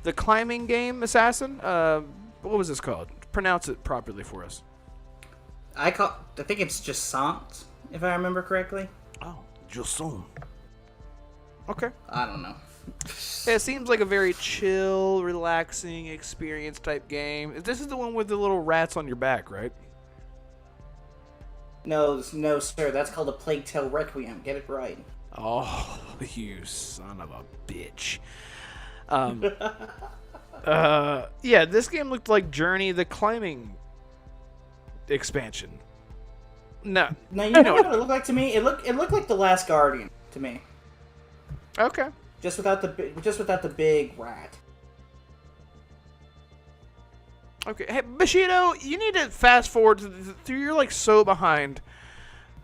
the climbing game assassin. What was this called? Pronounce it properly for us. I think it's Justante, if I remember correctly. Oh, Justante. Okay. I don't know. Yeah, it seems like a very chill, relaxing experience type game. This is the one with the little rats on your back, right? No, sir. That's called a Plague Tale Requiem. Get it right. Oh, you son of a bitch. Yeah, this game looked like Journey, the climbing expansion. No, you know what it looked like to me? It looked like The Last Guardian to me. Okay. Just without the big rat. Okay, hey Bushido, you need to fast forward through. You're like so behind.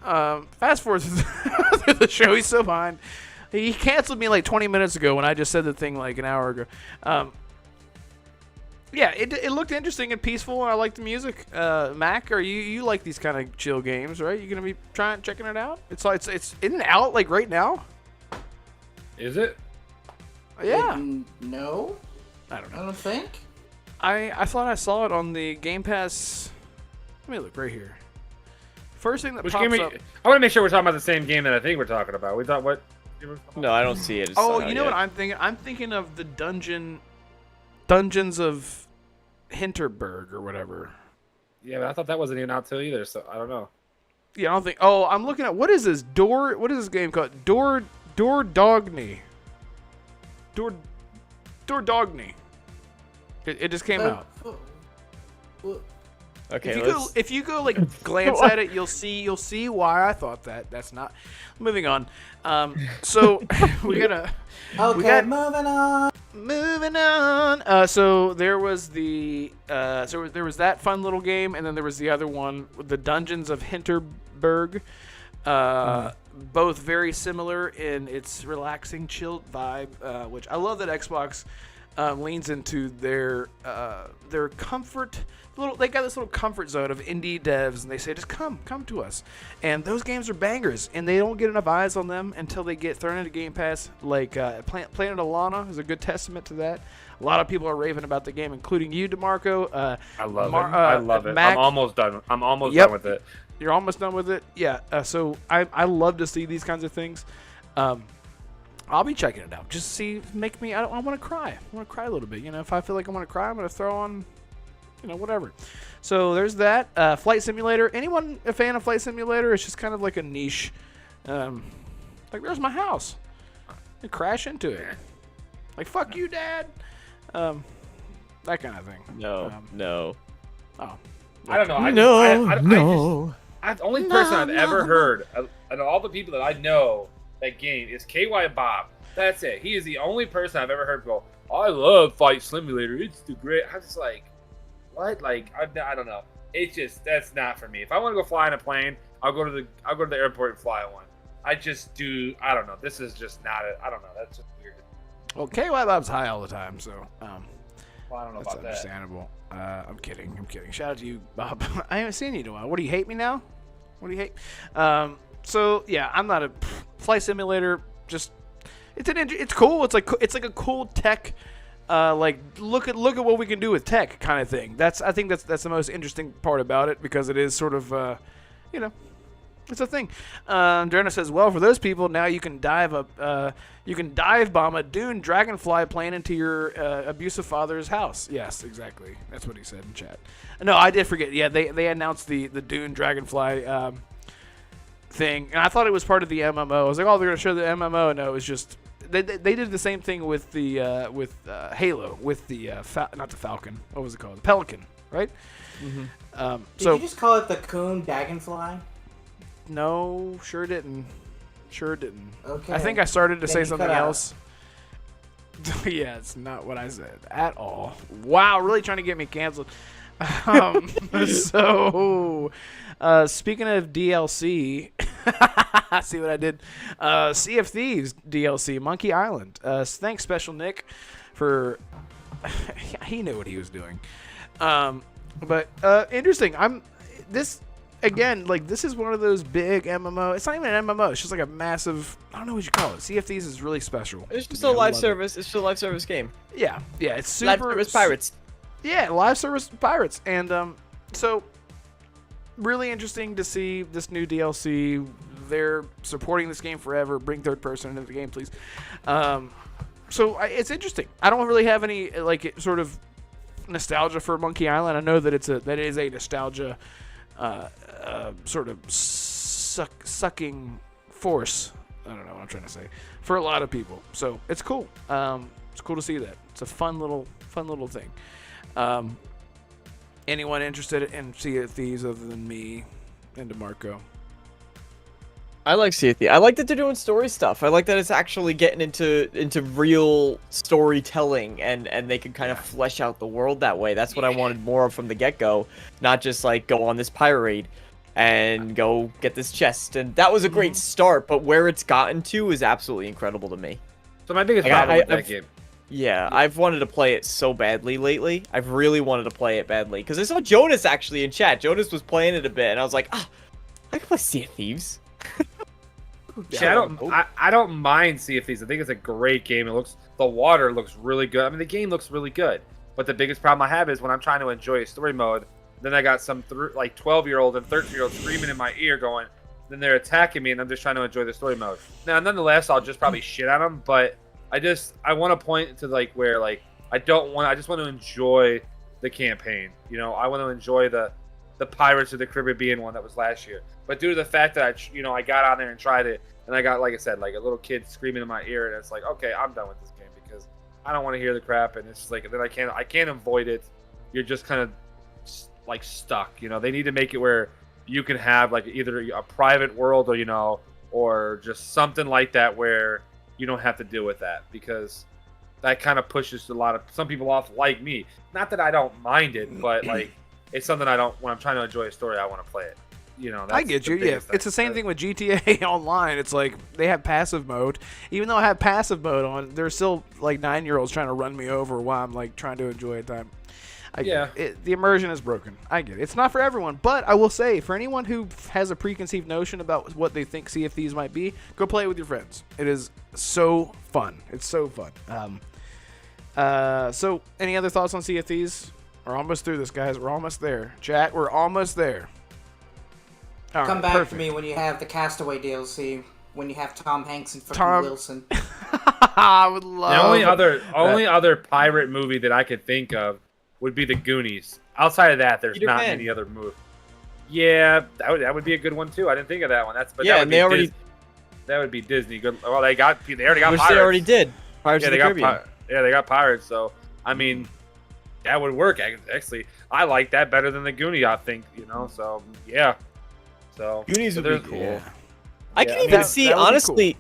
Fast forward through the show. He's so behind. He canceled me like 20 minutes ago when I just said the thing like an hour ago. Yeah, it looked interesting and peaceful, and I like the music. Mac, you like these kind of chill games, right? You gonna be checking it out? It's isn't it out like right now? Is it? Yeah. No. I don't know. I don't think. I thought I saw it on the Game Pass. Let me look right here. First thing that Which pops game? up. I want to make sure we're talking about the same game that I think we're talking about. We thought what? No, I don't see it. It's Oh, not you know out what yet. I'm thinking? I'm thinking of the Dungeons of Hinterberg or whatever. Yeah, but I thought that wasn't even out till either. So I don't know. Yeah, I don't think. Oh, I'm looking at what is this? What is this game called? Door Dogny. Door Dogny. It just came out. Okay, If you go like glance at it, you'll see why I thought that. That's not. Moving on. So we gotta. Okay, moving on. So there was there was that fun little game, and then there was the other one, the Dungeons of Hinterberg. Both very similar in its relaxing, chilled vibe, which I love that Xbox leans into their comfort. They got this little comfort zone of indie devs, and they say, just come to us. And those games are bangers, and they don't get enough eyes on them until they get thrown into Game Pass. Like Planet Alana is a good testament to that. A lot of people are raving about the game, including you, DeMarco. I love it. I love it. Mac, I'm almost done. I'm almost done with it. You're almost done with it? Yeah. So I love to see these kinds of things. I'll be checking it out. Just see, I want to cry. I want to cry a little bit. If I feel like I want to cry, I'm going to throw on, whatever. So there's that. Flight Simulator. Anyone a fan of Flight Simulator? It's just kind of like a niche. Like, there's my house. I crash into it. Like, fuck you, Dad. that kind of thing. No, no. Oh, I don't know. The only person I've ever heard, and all the people that I know that game is KY Bob. That's it. He is the only person I've ever heard go, I love Flight Simulator. It's the great. I'm just like, what? Like, I don't know. It's just, that's not for me. If I want to go fly in a plane, I'll go to the airport and fly one. I don't know. This is just not it. I don't know. That's just weird. well, KY Bob's high all the time, so Well, I don't know that's about that. understandable. I'm kidding. Shout out to you, Bob. I haven't seen you in a while. What, do you hate me now? What do you hate? So yeah, I'm not a flight simulator. Just it's cool. It's like a cool tech. Like look at what we can do with tech kind of thing. I think that's the most interesting part about it, because it is sort of it's a thing. Derna says, well, for those people, now you can dive bomb a dune dragonfly plane into your abusive father's house. Yes, exactly. That's what he said in chat. No, I did forget. Yeah, they announced the dune dragonfly thing, and I thought it was part of the MMO. I was like, oh, they're gonna show the MMO. No, it was just they did the same thing with the Halo with the not the Falcon. What was it called? The Pelican, right? Mm-hmm. Did you just call it the Coon Dragonfly? No, sure didn't. Okay. I think I started to Then say you something cut out. else. Yeah, it's not what I said at all. Wow, really trying to get me canceled. So, speaking of DLC, see what I did? Sea of Thieves DLC, Monkey Island. Thanks, Special Nick, for he knew what he was doing. But interesting. Again, like, this is one of those big MMO. It's not even an MMO. It's just like a massive, I don't know what you call it. Sea of Thieves is really special. It's just a live service. It's just a live service game. Yeah, it's super. Live service pirates. Yeah, live service pirates. And so, really interesting to see this new DLC. They're supporting this game forever. Bring third person into the game, please. So it's interesting. I don't really have any, like, sort of nostalgia for Monkey Island. I know that it is a nostalgia sort of sucking force. I don't know what I'm trying to say, for a lot of people. So it's cool. It's cool to see that. It's a fun little thing. Anyone interested in Sea of Thieves other than me and DeMarco? I like Sea of Thieves. I like that they're doing story stuff. I like that it's actually getting into real storytelling, and they can kind of flesh out the world that way. That's what I wanted more of from the get-go, not just like go on this pirate raid and go get this chest. And that was a great start, but where it's gotten to is absolutely incredible to me. So my biggest problem with that game. Yeah, I've wanted to play it so badly lately. I've really wanted to play it badly because I saw Jonas actually in chat. Jonas was playing it a bit, and I was like, I can play Sea of Thieves. Yeah, I don't mind Sea of Thieves. I think it's a great game. The water looks really good. I mean, the game looks really good. But the biggest problem I have is when I'm trying to enjoy a story mode, then I got some 12-year-old and 13-year-old screaming in my ear going, then they're attacking me, and I'm just trying to enjoy the story mode. Now, nonetheless, I'll just probably shit on them, but I want to point to like where like I just want to enjoy the campaign. You know, I want to enjoy the Pirates of the Caribbean one that was last year. But due to the fact that I got on there and tried it, and I got, like I said, like a little kid screaming in my ear, and it's like, okay, I'm done with this game because I don't want to hear the crap, and it's just like then I can't avoid it. You're just kind of like stuck. You know, they need to make it where you can have like either a private world or just something like that where you don't have to deal with that, because that kind of pushes some people off like me. Not that I don't mind it, but like it's something when I'm trying to enjoy a story, I want to play it. You know, I get you. Yeah, it's the same thing with GTA Online. It's like they have passive mode. Even though I have passive mode on, there's still like 9-year-olds trying to run me over while I'm like trying to enjoy a time. The immersion is broken. I get it. It's not for everyone, but I will say, for anyone who has a preconceived notion about what they think Sea of Thieves might be, go play it with your friends. It is so fun. It's so fun. So any other thoughts on Sea of Thieves? We're almost through this, guys. We're almost there. Chat, we're almost there. All Come right, back perfect. to me when you have the Castaway DLC, when you have Tom Hanks and fucking Wilson. I would love the only other pirate movie that I could think of would be The Goonies. Outside of that, there's Peter not Pan. many other movies. Yeah, that would be a good one too. I didn't think of that one. That would be Disney. Good. Well, they already got Which pirates. they already did. Pirates of the Caribbean. They got pirates. So I mean, that would work. Actually, I like that better than the Goonie, I think, so yeah. So Goonies would be there's- cool. yeah. I Yeah, could I mean, even that- see, that would be honestly,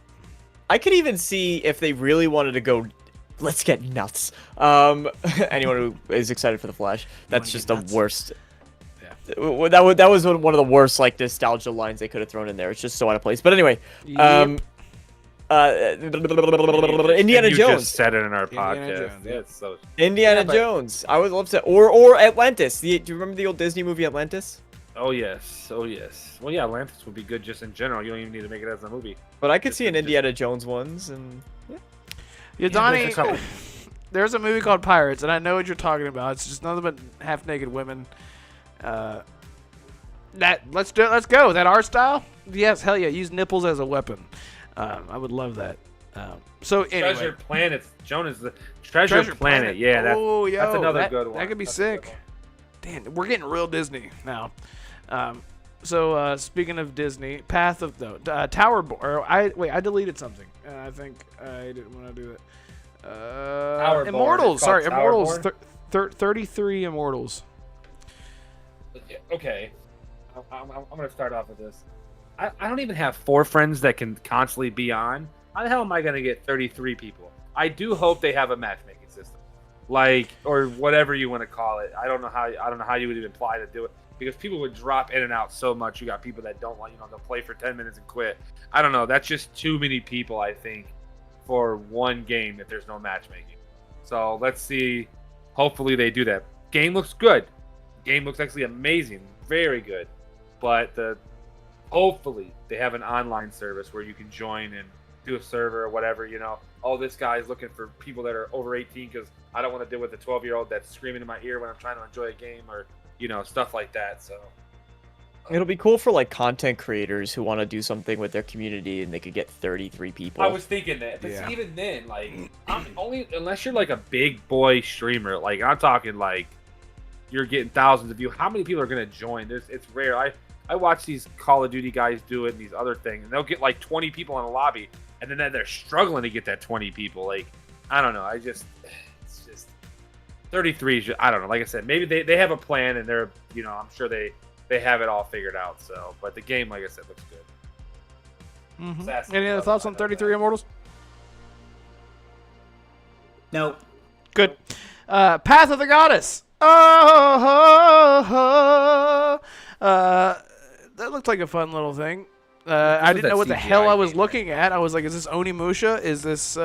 I could even see if they really wanted to go, let's get nuts. Anyone who is excited for the Flash, that's wanna just get the nuts? worst. Yeah. That was one of the worst like nostalgia lines they could have thrown in there. It's just so out of place. But anyway, Indiana And you Jones. just said it in our Indiana podcast. Jones, yeah. It's so Indiana Yeah, but- Jones. I would love to, or Atlantis. Do you remember the old Disney movie Atlantis? Oh yes. Well, yeah, Atlantis would be good just in general. You don't even need to make it as a movie. But I could see an Just- Indiana Jones ones, and Yeah, Donnie, there's a couple. there's a movie called Pirates, and I know what you're talking about. It's just nothing but half-naked women. Let's go. That art style? Yes, hell yeah. Use nipples as a weapon. I would love that. So anyway, Treasure Planet. Jonas, the Treasure Planet. Yeah, that's another good one. That could be That's a good sick. one. Damn, we're getting real Disney now. So speaking of Disney, Path of Tower. I deleted something. I think I didn't want to do it. Towerborn. Immortals. It's called Sorry, Immortals. Towerborn? 33 Immortals. Okay, I'm gonna start off with this. I don't even have 4 friends that can constantly be on. How the hell am I gonna get 33 people? I do hope they have a matchmaking system, or whatever you want to call it. I don't know how you would even apply to do it, because people would drop in and out so much. You got people that don't like, they'll play for 10 minutes and quit. I don't know. That's just too many people, I think, for one game if there's no matchmaking. So let's see. Hopefully they do that. Game looks good. Game looks actually amazing, very good. But hopefully they have an online service where you can join and do a server or whatever. Oh, this guy's looking for people that are over 18 because I don't want to deal with a 12-year-old that's screaming in my ear when I'm trying to enjoy a game, or stuff like that. So it'll be cool for like content creators who want to do something with their community, and they could get 33 people. I was thinking that, but Yeah. even then, unless you're like a big boy streamer, like I'm talking like you're getting thousands of views. How many people are gonna join? It's rare. I watch these Call of Duty guys do it and these other things, and they'll get like 20 people in a lobby, and then they're struggling to get that 20 people. Like, I don't know. It's just 33. I don't know. Like I said, maybe they have a plan, and they're I'm sure they have it all figured out. So, but the game, like I said, looks good. Mhm. Assassin's Any other Creed, thoughts I on know 33 that. Immortals? Nope. Good. Path of the Goddess. Oh, that looked like a fun little thing. I was didn't that know what the CGI hell I was game, looking at. I was like, is this Onimusha? Is this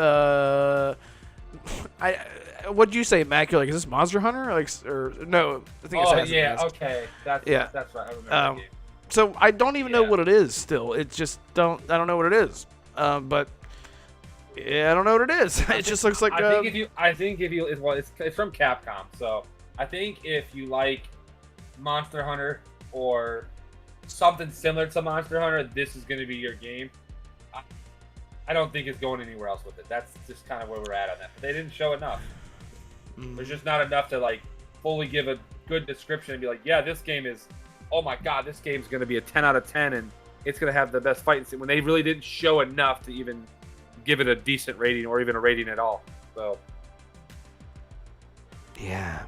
what'd you say, Mac? You're like, is this Monster Hunter? Or no, I think it's Oh Assassin's yeah, Creed. okay, that's Yeah. that's right. I remember Um, that game. So I don't even know Yeah. what it is still. It just I don't know what it is. But yeah, I don't know what it is. It just looks like I think if you it's from Capcom, so I think if you like Monster Hunter or something similar to Monster Hunter, this is going to be your game. I don't think it's going anywhere else with it. That's just kind of where we're at on that. But they didn't show enough. There's just not enough to like fully give a good description and be like, yeah, this game is, oh my god, this game's going to be a 10 out of 10 and it's going to have the best fight scene, when they really didn't show enough to even give it a decent rating or even a rating at all. So yeah.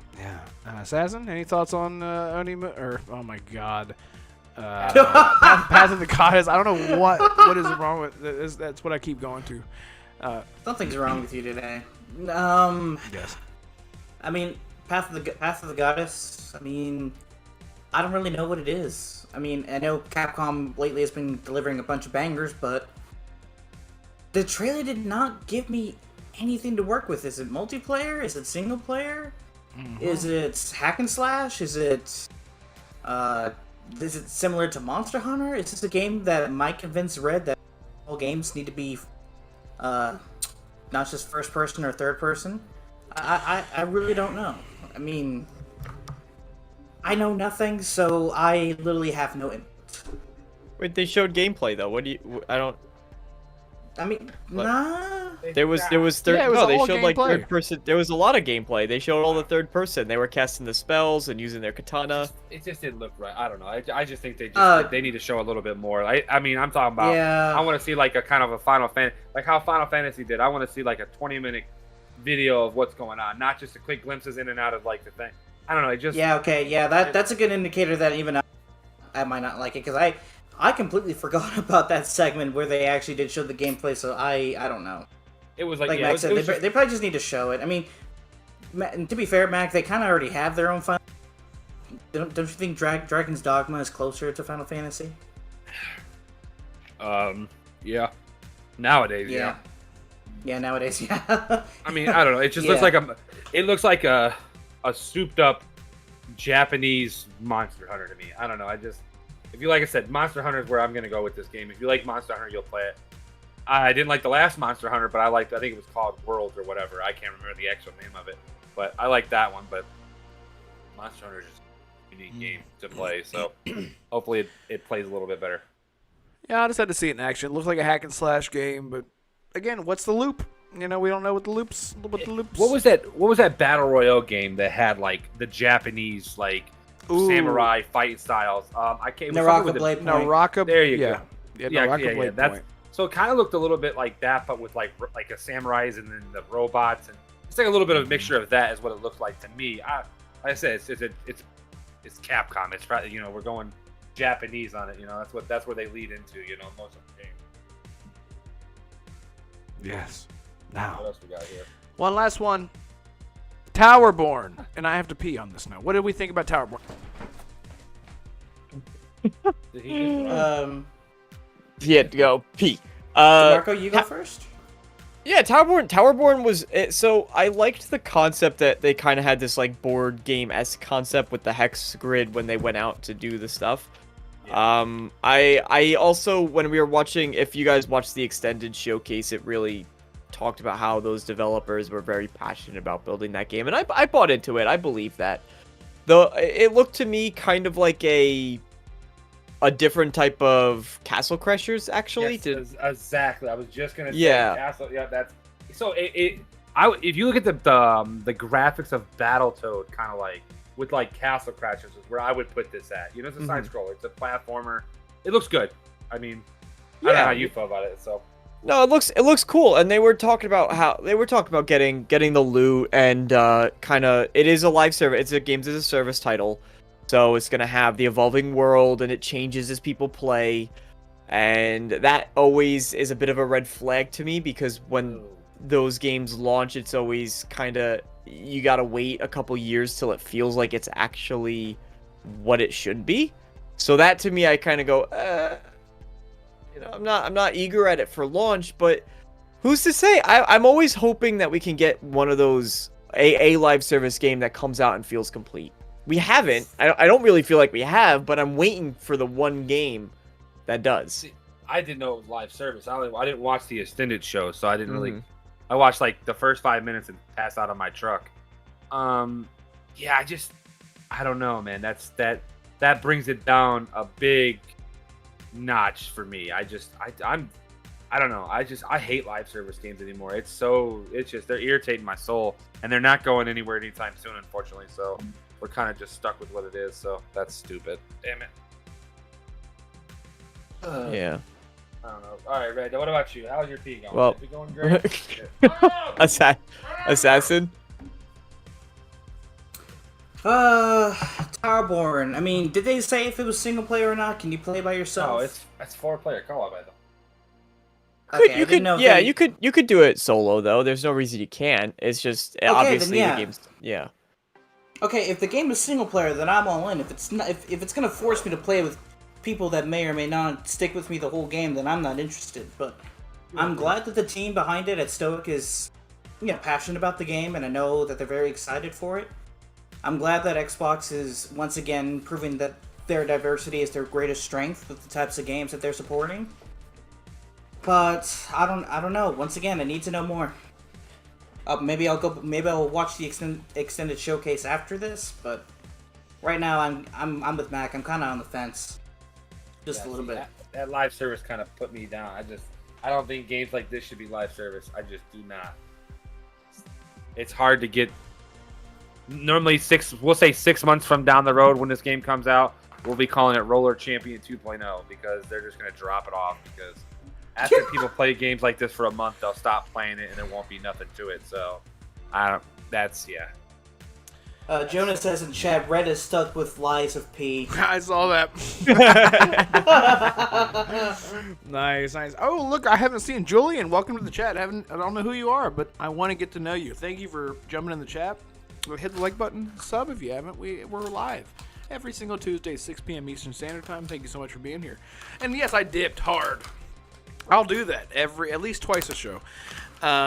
Assassin, any thoughts on Onimusha? Or oh my god. Path of the Goddess. I don't know what is wrong with this. That's what I keep going to. Something's wrong with you today. Yes. I mean, Path of the Goddess. I mean, I don't really know what it is. I mean, I know Capcom lately has been delivering a bunch of bangers, but the trailer did not give me anything to work with. Is it multiplayer? Is it single player? Is it hack and slash? Is it similar to Monster Hunter? Is this a game that might convince Red that all games need to be not just first person or third person? I really don't know. I mean, I know nothing, so I literally have no input. Wait, they showed gameplay though. What do you? I don't. I mean, What? nah. There was third. Yeah, it was no, they all showed like gameplay. third person. There was a lot of gameplay. They showed all the third person. They were casting the spells and using their katana. it just didn't look right. I don't know. I just think they need to show a little bit more. I mean, I'm talking about. Yeah. I want to see like a kind of a Final Fantasy, like how Final Fantasy did. I want to see like a 20-minute video of what's going on, not just the quick glimpses in and out of like the thing. I don't know. It just Yeah, okay, yeah, that's a good indicator that even I might not like it, because I completely forgot about that segment where they actually did show the gameplay, so I don't know. it was like, Like yeah, Mac said, it was just, they probably just need to show it. I mean, to be fair, Mac, they kind of already have their own Final. Don't you think Dragon's Dogma is closer to Final Fantasy? yeah. Nowadays, Yeah. Yeah, nowadays, yeah. I mean, I don't know. It just looks like a souped up Japanese Monster Hunter to me. I don't know. Like I said, Monster Hunter is where I'm gonna go with this game. If you like Monster Hunter, you'll play it. I didn't like the last Monster Hunter, but I think it was called Worlds or whatever. I can't remember the actual name of it, but I like that one. But Monster Hunter is just a unique game to play, so hopefully it plays a little bit better. Yeah, I just had to see it in action. It looks like a hack and slash game, but again, what's the loop? You know, we don't know what the loops. What was that battle royale game that had like the Japanese like samurai fight styles? I can't. Naraka Blade Point. Naraka. There you yeah. go. Yeah, Naraka Blade That's Point. so it kind of looked a little bit like that, but with like a samurais and then the robots, and it's like a little bit of a mixture of that is what it looks like to me. Like I said, it's Capcom. It's probably, we're going Japanese on it. That's where they lead into. Most of the game. Yes. What Now, else we got here? one last one. Towerborn, and I have to pee on this now. What did we think about Towerborn? Did he just- He had to go pee. Marco, you go first. Yeah, Towerborn was so I liked the concept that they kind of had this like board game-esque concept with the hex grid when they went out to do the stuff. Yeah. I also, when we were watching, if you guys watched the extended showcase, it really talked about how those developers were very passionate about building that game, and I bought into it. I believe that. Though it looked to me kind of like a different type of Castle Crashers, actually. Yes, exactly. I was just gonna say. Yeah. Castle, yeah, that's so. If you look at the graphics of Battletoad, kind of like with like Castle Crashers, is where I would put this at. It's a side scroller. It's a platformer. It looks good. I mean, I don't know how you feel about it. So. No, it looks cool, and they were talking about getting the loot, and kind of it is a live service. It's a games as a service title, so it's gonna have the evolving world, and it changes as people play, and that always is a bit of a red flag to me, because when those games launch, it's always kind of, you gotta wait a couple years till it feels like it's actually what it should be. So that to me, I kind of go, I'm not eager at it for launch, but who's to say? I'm always hoping that we can get one of those a live service game that comes out and feels complete. We haven't. I don't really feel like we have, but I'm waiting for the one game that does. See, I didn't know it was live service. I didn't watch the extended show, so I didn't really. I watched like the first 5 minutes and passed out on my truck. Yeah, I don't know, man. That brings it down a big notch for me. I don't know. I hate live service games anymore. It's just they're irritating my soul, and they're not going anywhere anytime soon, unfortunately. So we're kind of just stuck with what it is. So that's stupid. Damn it. Yeah. I don't know. All right, Red. What about you? How's your pee going? Well, Is it going great? Assassin. Towerborn. I mean, did they say if it was single player or not? Can you play by yourself? No, it's 4-player co-op. I thought. Okay, I didn't know if they- you could do it solo though. There's no reason you can't. It's just obviously then, yeah. the game's Okay, if the game is single player, then I'm all in. If it's not, if it's gonna force me to play with people that may or may not stick with me the whole game, then I'm not interested. But I'm glad that the team behind it at Stoic is, passionate about the game, and I know that they're very excited for it. I'm glad that Xbox is once again proving that their diversity is their greatest strength with the types of games that they're supporting. But I don't know. Once again, I need to know more. Maybe I'll watch the extended showcase after this. But right now, I'm with Mac. I'm kind of on the fence, just a little bit. That live service kind of put me down. I don't think games like this should be live service. I just do not. It's hard to get. Normally we'll say 6 months from down the road when this game comes out, we'll be calling it Roller Champion 2.0 because they're just going to drop it off, because after people play games like this for a month, they'll stop playing it and there won't be nothing to it. So I don't. That's yeah. Jonas says in chat, Red is stuck with lies of P. I saw that. Nice. Oh, look, I haven't seen Julian. Welcome to the chat. I don't know who you are, but I want to get to know you. Thank you for jumping in the chat. Hit the like button. Sub if you haven't. We're live every single Tuesday, 6 p.m. Eastern Standard Time. Thank you so much for being here. And yes, I dipped hard. I'll do that at least twice a show.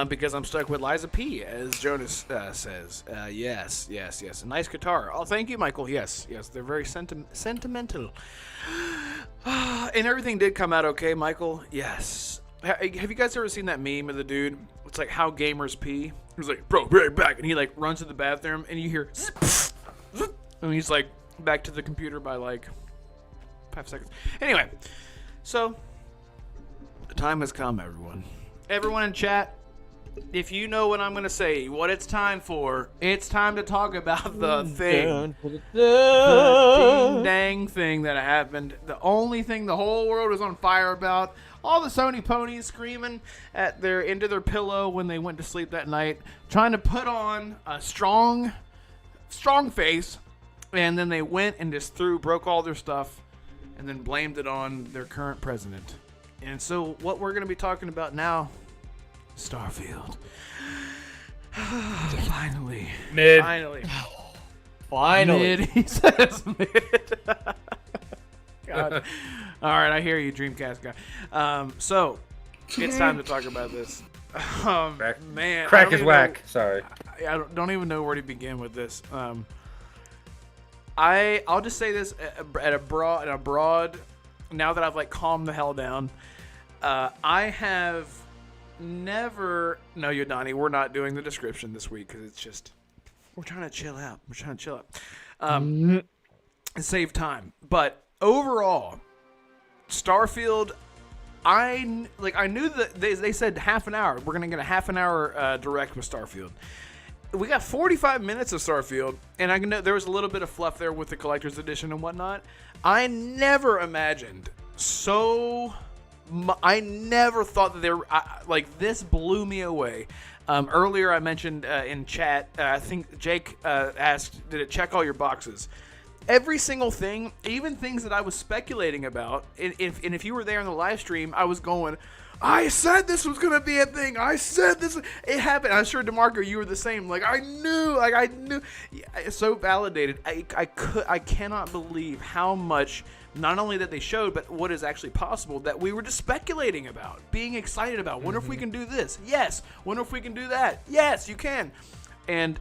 Because I'm stuck with Liza P, as Jonas says. Yes. A nice guitar. Oh, thank you, Michael. Yes. They're very sentimental. And everything did come out okay, Michael. Yes. Have you guys ever seen that meme of the dude? It's like how gamers pee. He's like, bro, be right back. And he like runs to the bathroom, and you hear, and he's like back to the computer by like 5 seconds. Anyway, so the time has come, everyone. Everyone in chat, if you know what I'm going to say, what it's time for, it's time to talk about the thing. The ding-dang thing that happened. The only thing the whole world was on fire about. All the Sony ponies screaming into their pillow when they went to sleep that night, trying to put on a strong face, and then they went and just broke all their stuff, and then blamed it on their current president. And so what we're going to be talking about now, Starfield. Finally. Mid. Finally. Finally. Mid, he says mid. God. All right, I hear you, Dreamcast guy. So, it's time to talk about this. Man. Crack is whack. Sorry. I don't even know where to begin with this. I'll just say this at a broad. Now that I've like calmed the hell down, I have never. No, Yodani, we're not doing the description this week because it's just we're trying to chill out. And save time. But overall, Starfield, I knew that they said half an hour. We're gonna get a half an hour direct with Starfield. We got 45 minutes of Starfield, and I know there was a little bit of fluff there with the collector's edition and whatnot. I never imagined I never thought that this blew me away. Earlier I mentioned in chat, I think Jake asked, did it check all your boxes? Every single thing, even things that I was speculating about, and if you were there in the live stream, I was going, I said this was going to be a thing. I said this. It happened. I'm sure, DeMarco, you were the same. I knew. It's so validated. I cannot believe how much, not only that they showed, but what is actually possible that we were just speculating about, being excited about. Wonder if we can do this. Yes. Wonder if we can do that. Yes, you can. And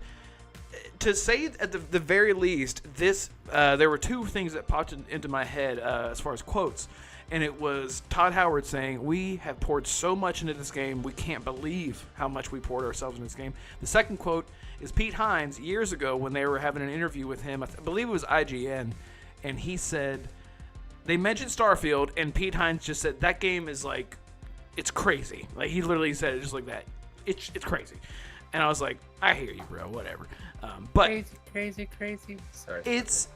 to say at the very least, this there were two things that popped into my head as far as quotes. And it was Todd Howard saying, we have poured so much into this game, we can't believe how much we poured ourselves into this game. The second quote is Pete Hines years ago when they were having an interview with him. I believe it was IGN. And he said, they mentioned Starfield, and Pete Hines just said, that game is it's crazy. He literally said it just like that. It's crazy. And I was like, I hear you, bro, whatever. But Crazy. Sorry. It's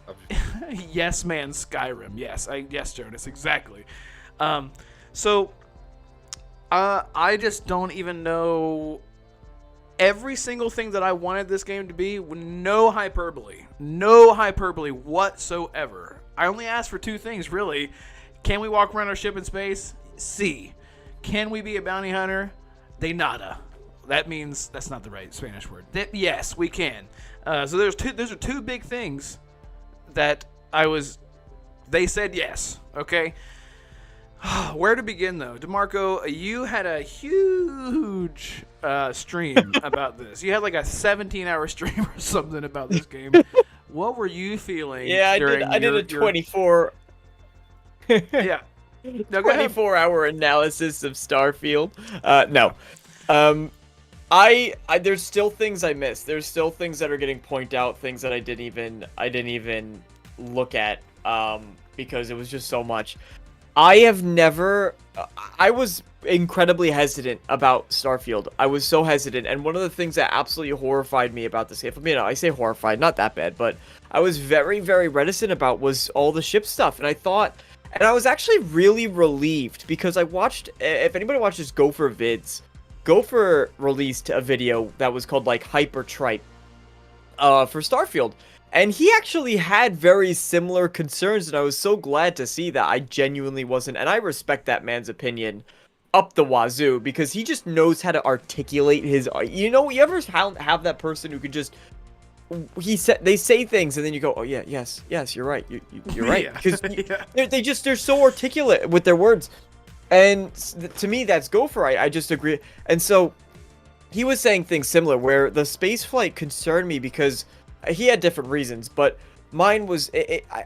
yes, man, Skyrim. Yes, Jonas, exactly. So I just don't even know every single thing that I wanted this game to be. No hyperbole whatsoever. I only asked for two things, really. Can we walk around our ship in space? C. Can we be a bounty hunter? De nada. That means that's not the right Spanish word. Yes, we can. So those are two big things that they said yes. Okay. Where to begin though? DeMarco, you had a huge stream about this. You had like a 17-hour stream or something about this game. What were you feeling? Yeah, I did a 24. Yeah. No, 24-hour analysis of Starfield. No. There's still things I missed. There's still things that are getting pointed out, things that I didn't even look at because it was just so much. I was incredibly hesitant about Starfield. I was so hesitant, and one of the things that absolutely horrified me about this game, I say horrified, not that bad, but I was very, very reticent about was all the ship stuff, and I was actually really relieved because I watched, if anybody watches Gopher Vids, Gopher released a video that was called like Hyper Tripe for Starfield. And he actually had very similar concerns, and I was so glad to see that. I genuinely wasn't, and I respect that man's opinion up the wazoo, because he just knows how to articulate his, you ever have that person who could just, they say things and then you go, oh yeah, yes, you're right, you're right, because they're so articulate with their words. And to me, that's Gopher. I just agree. And so he was saying things similar, where the space flight concerned me because he had different reasons, but mine was,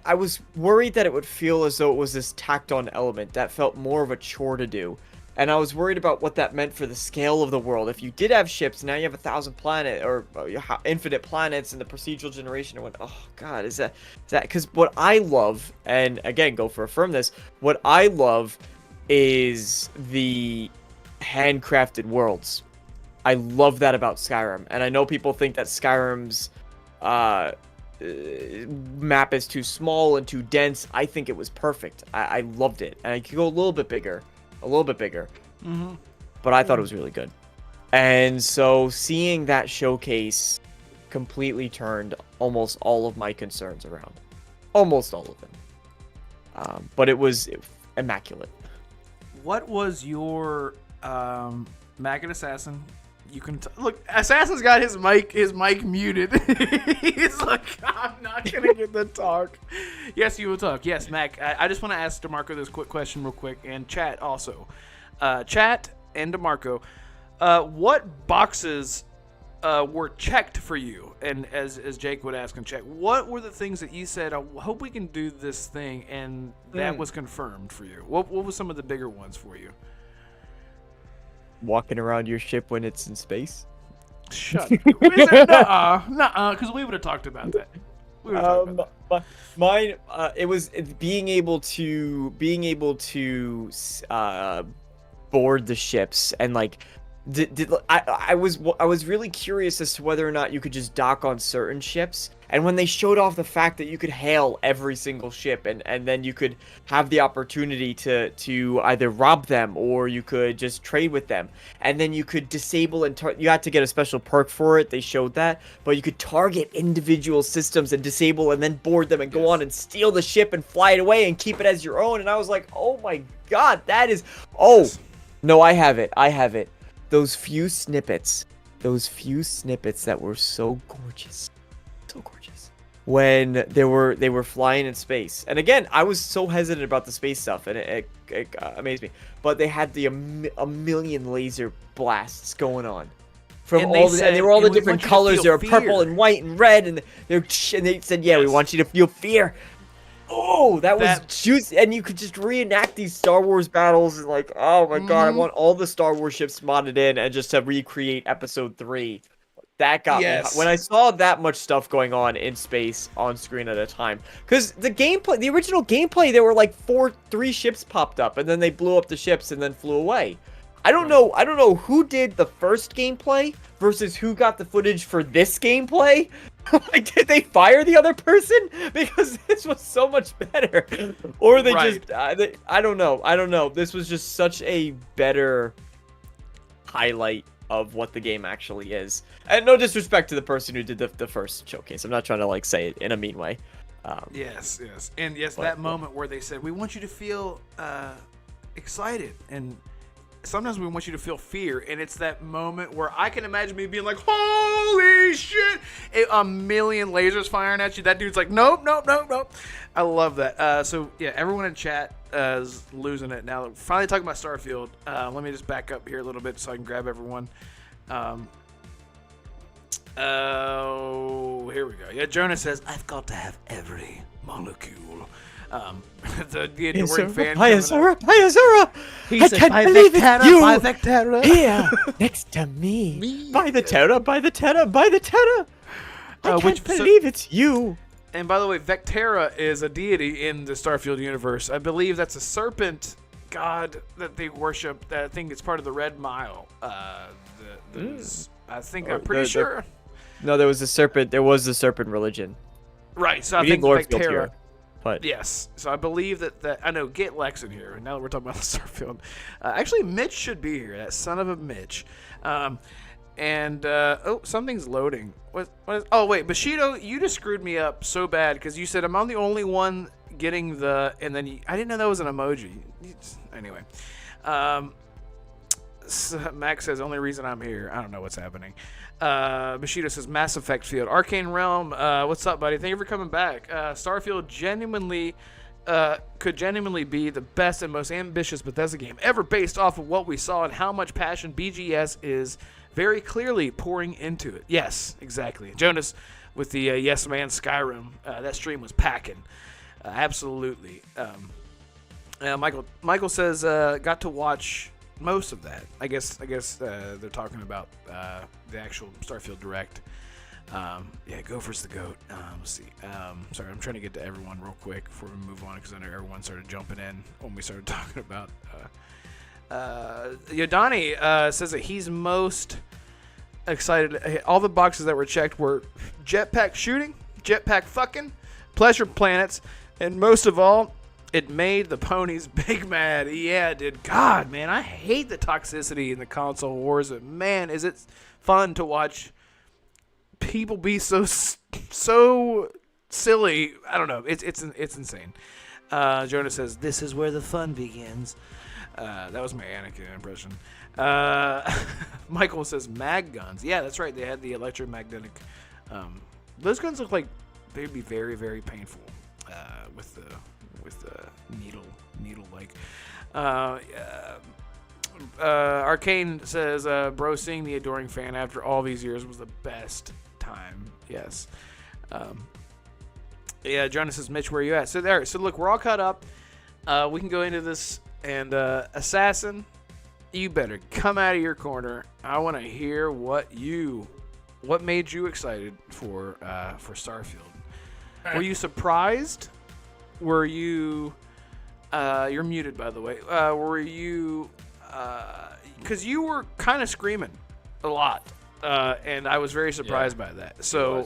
I was worried that it would feel as though it was this tacked on element that felt more of a chore to do. And I was worried about what that meant for the scale of the world. If you did have ships, now you have 1,000 planet or infinite planets in the procedural generation. I went, oh god, is that? Because what I love, and again, go for affirm this. What I love is the handcrafted worlds. I love that about Skyrim, and I know people think that Skyrim's map is too small and too dense. I think it was perfect. I loved it, and I could go a little bit bigger. But I thought it was really good. And so seeing that showcase completely turned almost all of my concerns around. Almost all of them. But it was immaculate. What was your Maggot Assassin? You can look. Assassin's got his mic muted. He's like, I'm not gonna get the talk. Yes, you will talk. Yes, Mac. I just want to ask DeMarco this quick question real quick, and chat also. Chat and DeMarco, what boxes were checked for you? And as Jake would ask in chat, what were the things that you said, I hope we can do this thing, and that was confirmed for you? What was some of the bigger ones for you? Walking around your ship when it's in space? Shut up. Nuh-uh, because we would have talked about that. Mine, it was being able to board the ships, and like I was really curious as to whether or not you could just dock on certain ships. And when they showed off the fact that you could hail every single ship, and then you could have the opportunity to either rob them, or you could just trade with them, and then you could disable and you had to get a special perk for it. They showed that, but you could target individual systems and disable and then board them and go on and steal the ship and fly it away and keep it as your own. And I was like, oh my god, that is, no, I have it. Those few snippets that were so gorgeous. When they were flying in space. And again, I was so hesitant about the space stuff, and it amazed me. But they had a million laser blasts going on. And they were all the different colors. They were purple and white and red, and they said, yeah, we want you to feel fear. Oh, that was juicy. And you could just reenact these Star Wars battles, and like, oh my god, I want all the Star Wars ships modded in, and just to recreate Episode 3. That got me when I saw that much stuff going on in space on screen at a time. Because the original gameplay, there were like 3 ships popped up, and then they blew up the ships and then flew away. I don't know who did the first gameplay versus who got the footage for this gameplay. Like, did they fire the other person? Because this was so much better. Or they just, I don't know. This was just such a better highlight of what the game actually is. And no disrespect to the person who did the first showcase. I'm not trying to like say it in a mean way. Yes. And yes, that moment where they said, we want you to feel excited, and sometimes we want you to feel fear, and it's that moment where I can imagine me being like, holy shit, a million lasers firing at you. That dude's like, nope. I love that. So yeah, everyone in chat is losing it now. Finally talking about Starfield. Let me just back up here a little bit so I can grab everyone. Oh, here we go. Yeah, Jonah says, I've got to have every molecule. The word fan. Hiya, Zora. He said, by Vectera. Here, next to me. By the Terra. I can't believe it's you. And by the way, Vectera is a deity in the Starfield universe. I believe that's a serpent god that they worship. That I think it's part of the Red Mile. I'm pretty sure. No, there was a serpent. There was a serpent religion. Right. So I think Vectera. What? Yes. So I believe that I know. Get Lex in here. Now that we're talking about Starfield, actually Mitch should be here. That son of a Mitch. Oh, something's loading. What is? Oh wait, Bushido, you just screwed me up so bad because you said I'm the only one getting the, and then I didn't know that was an emoji. Anyway, so Max says only reason I'm here. I don't know what's happening. Bushido says Mass Effect Field, Arcane Realm. What's up, buddy? Thank you for coming back. Starfield genuinely. Could genuinely be the best and most ambitious Bethesda game ever based off of what we saw and how much passion BGS is very clearly pouring into it. Yes, exactly. Jonas with the Yes Man Skyrim, that stream was packing. Absolutely. Michael says got to watch most of that. I guess they're talking about the actual Starfield Direct. Yeah, Gopher's the GOAT. Let's see. Sorry, I'm trying to get to everyone real quick before we move on because I know everyone started jumping in when we started talking about. Yodani says that he's most excited. All the boxes that were checked were jetpack shooting, jetpack fucking, pleasure planets, and most of all, it made the ponies big mad. Yeah, it did. God, man, I hate the toxicity in the console wars. But man, is it fun to watch people be so silly. I don't know. It's insane. Jonah says this is where the fun begins. That was my Anakin impression. Michael says mag guns. Yeah, that's right. They had the electromagnetic. Those guns look like they'd be very, very painful with the needle like. Arcane says, bro, seeing the adoring fan after all these years was the best time. Yes. Yeah, Jonas says, Mitch, where are you at? So there. So look, we're all caught up. We can go into this. And Assassin, you better come out of your corner. I want to hear what made you excited for Starfield. Were you surprised? Were you? You're muted, by the way. Were you? Because you were kind of screaming a lot, and I was very surprised by that. So,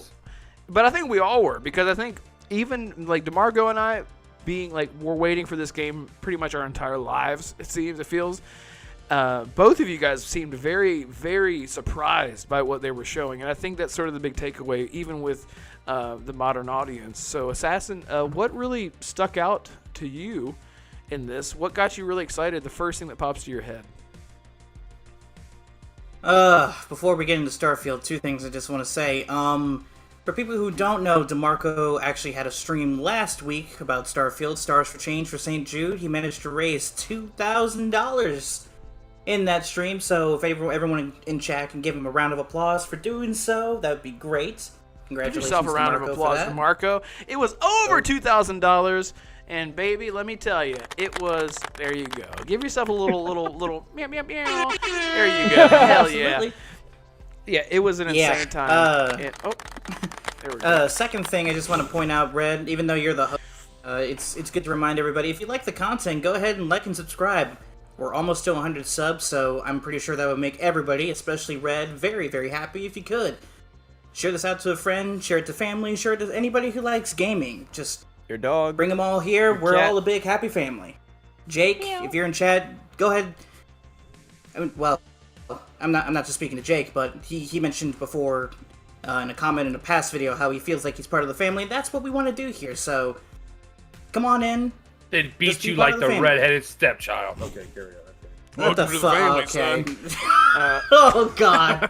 but I think we all were, because I think even like DeMarco and I, being like, we're waiting for this game pretty much our entire lives. It feels. Both of you guys seemed very, very surprised by what they were showing, and I think that's sort of the big takeaway, even with the modern audience. So, Assassin, what really stuck out to you in this? What got you really excited? The first thing that pops to your head. Before we get into Starfield, two things I just want to say. For people who don't know, DeMarco actually had a stream last week about Starfield, Stars for Change for St. Jude. He managed to raise $2,000 in that stream, so if everyone in chat can give him a round of applause for doing so, that would be great. Congratulations, Give yourself a round of applause, DeMarco. It was over $2,000. And baby, let me tell you, it was. There you go. Give yourself a little meow meow meow. There you go. Hell yeah. Yeah, it was an insane time. There we go. Second thing, I just want to point out, Red. Even though you're the host, it's good to remind everybody, if you like the content, go ahead and like and subscribe. We're almost to 100 subs, so I'm pretty sure that would make everybody, especially Red, very, very happy if you could. Share this out to a friend, share it to family, share it to anybody who likes gaming. Just your dog. Bring them all here. Your We're cat. all a big happy family. Jake, if you're in chat, go ahead. I mean, well, I'm not just speaking to Jake, but he mentioned before in a comment in a past video how he feels like he's part of the family. That's what we want to do here. So come on in. They'd beat Just be you part like of the the family. redheaded stepchild. Okay, carry on. What the Welcome to the family, fuck? son. Okay. Oh God.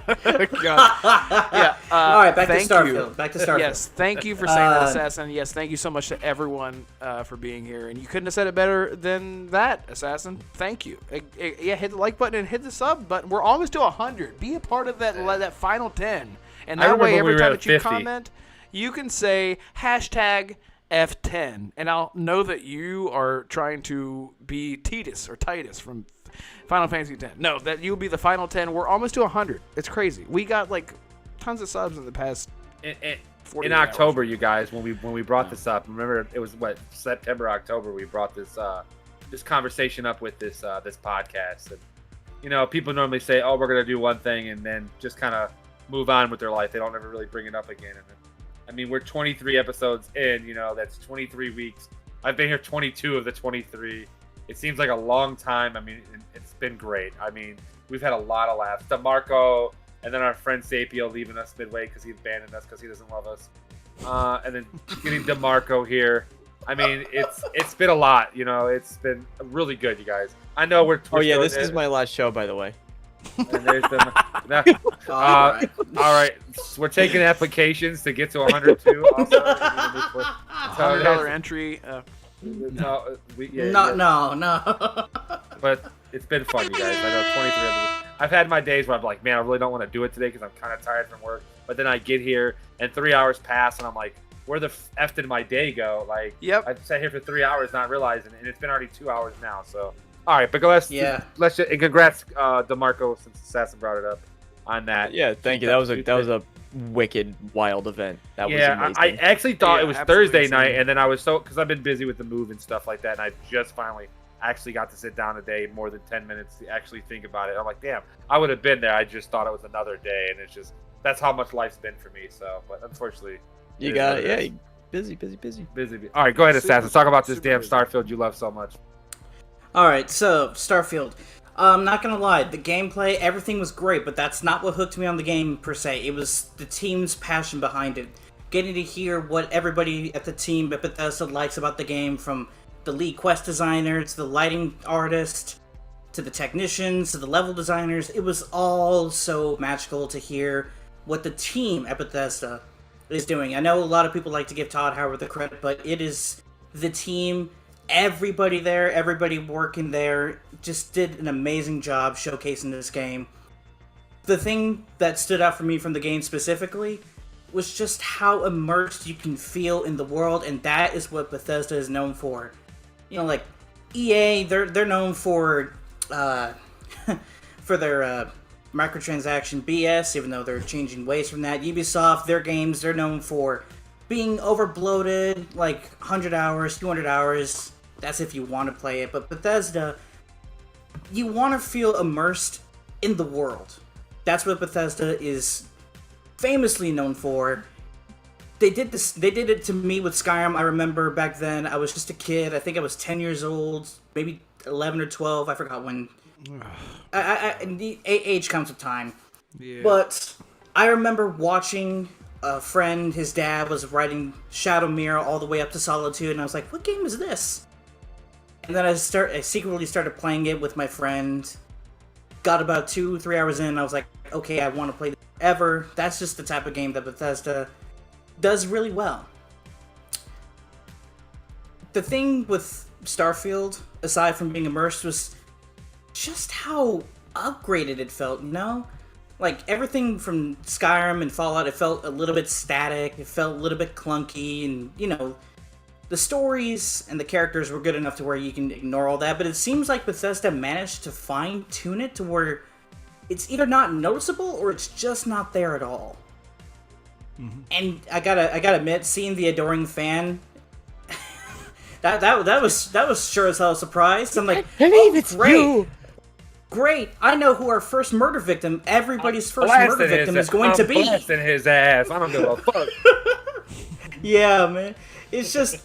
Yeah. All right, back to thank Starfield. you. Back to Starfield. Yes, thank you for saying that, Assassin. Yes, thank you so much to everyone for being here. And you couldn't have said it better than that, Assassin. Thank you. Yeah, hit the like button and hit the sub button. We're almost to 100. Be a part of that final 10. And that way, every time that you comment, you can say hashtag F10, and I'll know that you are trying to be Titus from Final Fantasy X. No, that you'll be the final 10. We're almost to 100. It's crazy. We got like tons of subs in the past. In October, you guys, when we brought this up, remember it was September, October. We brought this conversation up with this podcast, and people normally say, "Oh, we're gonna do one thing," and then just kind of move on with their life. They don't ever really bring it up again. And then, I mean, we're 23 episodes in. That's 23 weeks I've been here 22 of the 23. It seems like a long time. I mean, it's been great. I mean, we've had a lot of laughs. DeMarco and then our friend Sapio leaving us midway because he abandoned us because he doesn't love us. And then getting DeMarco here. I mean, it's been a lot. You know, it's been really good, you guys. I know we're Oh yeah, still this in is it. my last show, by the way. And there's All right. all right, we're taking applications to get to 102. Also, $100 entry. No, No. but it's been fun, you guys. I know 23. I've had my days where I'm like, man, I really don't want to do it today because I'm kind of tired from work. But then I get here and 3 hours pass, and I'm like, where the f did my day go? Like, Yep. I've sat here for 3 hours not realizing, and it's been already 2 hours now. So, all right, but let's just, and congrats, DeMarco, since Assassin brought it up on that. Yeah, thank you. That was a wicked, wild event. That was amazing. I actually thought Yeah, it was absolutely Thursday insane. night, and then I was because I've been busy with the move and stuff like that, and I just finally actually got to sit down today more than 10 minutes to actually think about it. I'm like, damn, I would have been there. I just thought it was another day, and it's just that's how much life's been for me. So, but unfortunately, You it is got what it. it Yeah, busy. busy. All right, go ahead, Super Assassin. Talk about this super damn busy. Starfield you love so much. All right, so Starfield. I'm not gonna lie, the gameplay, everything was great, but that's not what hooked me on the game per se. It was the team's passion behind it. Getting to hear what everybody at the team at Bethesda likes about the game, from the lead quest designer to the lighting artist to the technicians to the level designers. It was all so magical to hear what the team at Bethesda is doing. I know a lot of people like to give Todd Howard the credit, but it is the team. Everybody there, everybody working there, just did an amazing job showcasing this game. The thing that stood out for me from the game specifically was just how immersed you can feel in the world, and that is what Bethesda is known for. You know, like EA, they're known for for their microtransaction BS, even though they're changing ways from that. Ubisoft, their games, they're known for being overbloated, like 100 hours, 200 hours. That's if you want to play it. But Bethesda, you want to feel immersed in the world. That's what Bethesda is famously known for. They did it to me with Skyrim. I remember back then, I was just a kid. I think I was 10 years old, maybe 11 or 12. I forgot when. Age comes with time. Yeah. But I remember watching a friend, his dad was riding Shadowmere all the way up to Solitude, and I was like, what game is this? And then I secretly started playing it with my friend. Got about 2-3 hours in, I was like, okay, I want to play this forever. That's just the type of game that Bethesda does really well. The thing with Starfield, aside from being immersed, was just how upgraded it felt, you know? Like, everything from Skyrim and Fallout, it felt a little bit static, it felt a little bit clunky, and, you know, the stories and the characters were good enough to where you can ignore all that, but it seems like Bethesda managed to fine-tune it to where it's either not noticeable or it's just not there at all. Mm-hmm. And I gotta admit, seeing the adoring fan, that was sure as hell a surprise. I'm like, Great! I know who our first murder victim, everybody's first murder victim, is going to be. Blasting his ass. I don't give a fuck. Yeah, man. It's just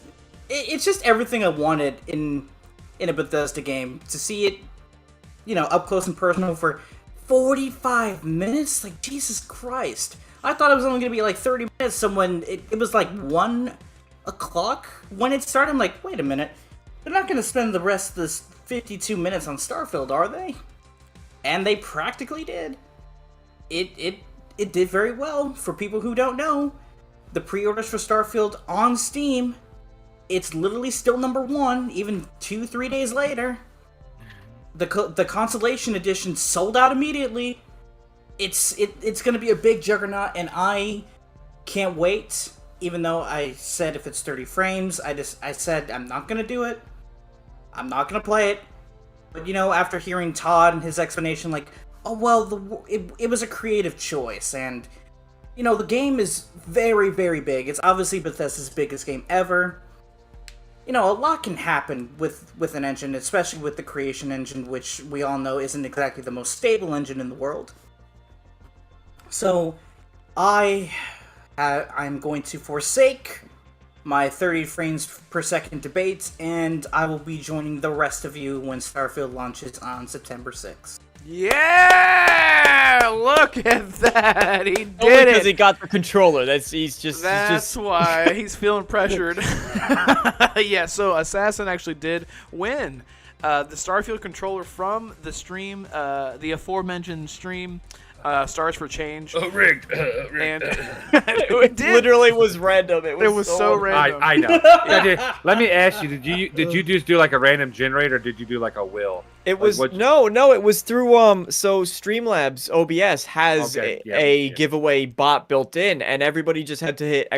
everything I wanted in a Bethesda game. To see it, you know, up close and personal for 45 minutes? Like, Jesus Christ. I thought it was only going to be like 30 minutes. It was like 1 o'clock when it started. I'm like, wait a minute. They're not going to spend the rest of this 52 minutes on Starfield, are they? And they practically did. It did very well. For people who don't know, the pre-orders for Starfield on Steam, it's literally still #1, even 2-3 days later. The Consolation Edition sold out immediately. It's going to be a big juggernaut, and I can't wait. Even though I said if it's 30 frames, I said I'm not going to do it. I'm not going to play it. But, you know, after hearing Todd and his explanation, like, oh, well, it was a creative choice, and, you know, the game is very, very big. It's obviously Bethesda's biggest game ever. You know, a lot can happen with an engine, especially with the Creation Engine, which we all know isn't exactly the most stable engine in the world. So, I'm going to forsake my 30 frames per second debates, and I will be joining the rest of you when Starfield launches on September 6th. Yeah! Look at that! He did Only it! because he got the controller. That's That's why he's feeling pressured. Yeah, so Assassin actually did win the Starfield controller from the stream, the aforementioned stream, Stars for Change. Rigged. And it literally was random. It was so random. I know. Let me ask you: Did you just do like a random generator, or did you do like a will? It was no. It was through so Streamlabs OBS has a giveaway bot built in, and everybody just had to hit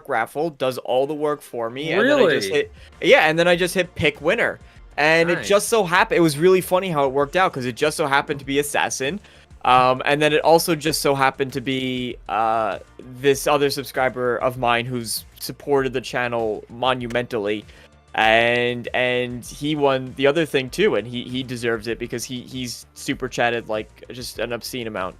!raffle, does all the work for me, and then I just hit and then I just hit pick winner, and it just so happened. It was really funny how it worked out because it just so happened to be Assassin. And then it also just so happened to be this other subscriber of mine who's supported the channel monumentally, and he won the other thing too, and he deserves it because he's super chatted like just an obscene amount,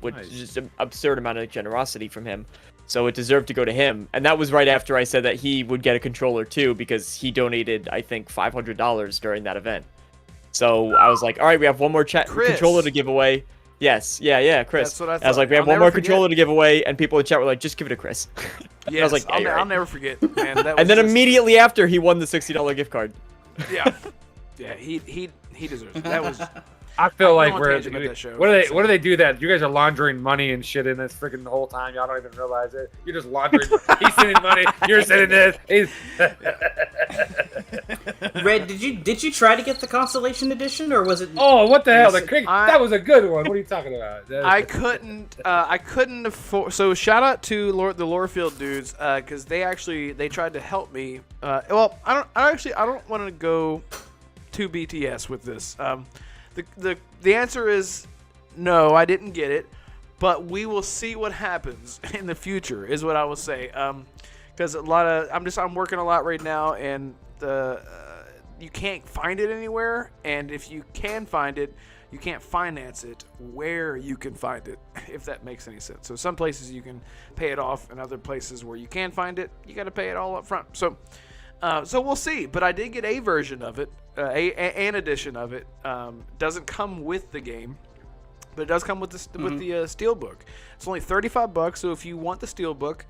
which is just an absurd amount of generosity from him. So it deserved to go to him, and that was right after I said that he would get a controller too because he donated I think $500 during that event. So I was like, all right, we have one more controller to give away. Yes, yeah, Chris. That's what I thought. I was like, we have one more controller to give away, and people in chat were like, just give it to Chris. Yes, I was like, I'll never forget, man. That was and then immediately after, he won the $60 gift card. Yeah, he deserves it. That was. I feel like what do they do that? You guys are laundering money and shit in this freaking the whole time. Y'all don't even realize it. You're just laundering. He's sending money. You're sending this. Red, did you try to get the Constellation Edition, or was it? Oh, what the hell? That was a good one. What are you talking about? I couldn't afford. So shout out to the Lorefield dudes because they tried to help me. Well, I don't want to go to BTS with this. The answer is no, I didn't get it, but we will see what happens in the future is what I will say. Because I'm working a lot right now, and you can't find it anywhere, and if you can find it, you can't finance it where you can find it, if that makes any sense. So some places you can pay it off, and other places where you can find it, you got to pay it all up front. So we'll see. But I did get a version of it, an edition of it. Doesn't come with the game, but it does come with the Steelbook. It's only $35. So if you want the Steelbook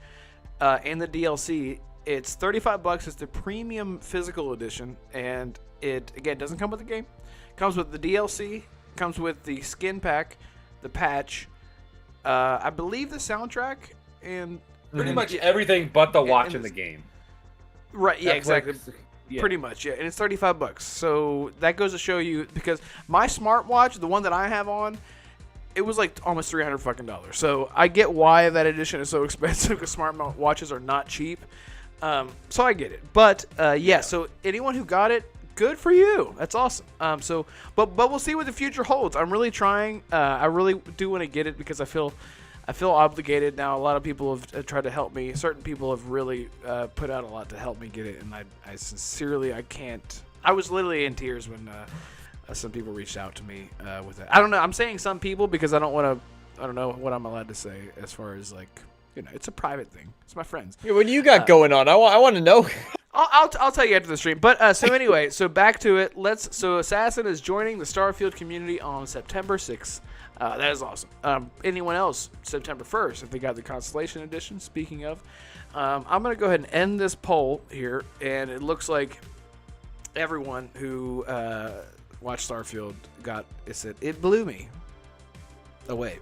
and the DLC, it's $35. It's the premium physical edition, and it again doesn't come with the game. It comes with the DLC. Comes with the skin pack, the patch. I believe the soundtrack and pretty much everything but the watch in the game. Right, yeah, That's exactly. Yeah. Pretty much, yeah. And it's $35. So that goes to show you, because my smartwatch, the one that I have on, it was like almost $300 fucking dollars. So I get why that edition is so expensive, because smartwatches are not cheap. So I get it. But yeah, so anyone who got it, good for you. That's awesome. But we'll see what the future holds. I'm really trying. I really do want to get it because I feel obligated now. A lot of people have tried to help me. Certain people have really put out a lot to help me get it, and I sincerely, I can't. I was literally in tears when some people reached out to me with it. I don't know. I'm saying some people because I don't know what I'm allowed to say as far as like, you know, it's a private thing. It's my friends. Yeah, what do you got going on? I want to know. I'll tell you after the stream. But so anyway, so back to it. So Assassin is joining the Starfield community on September 6th. That is awesome. Anyone else, September 1st, if they got the Constellation Edition, speaking of. I'm going to go ahead and end this poll here, and it looks like everyone who watched Starfield got it blew me away.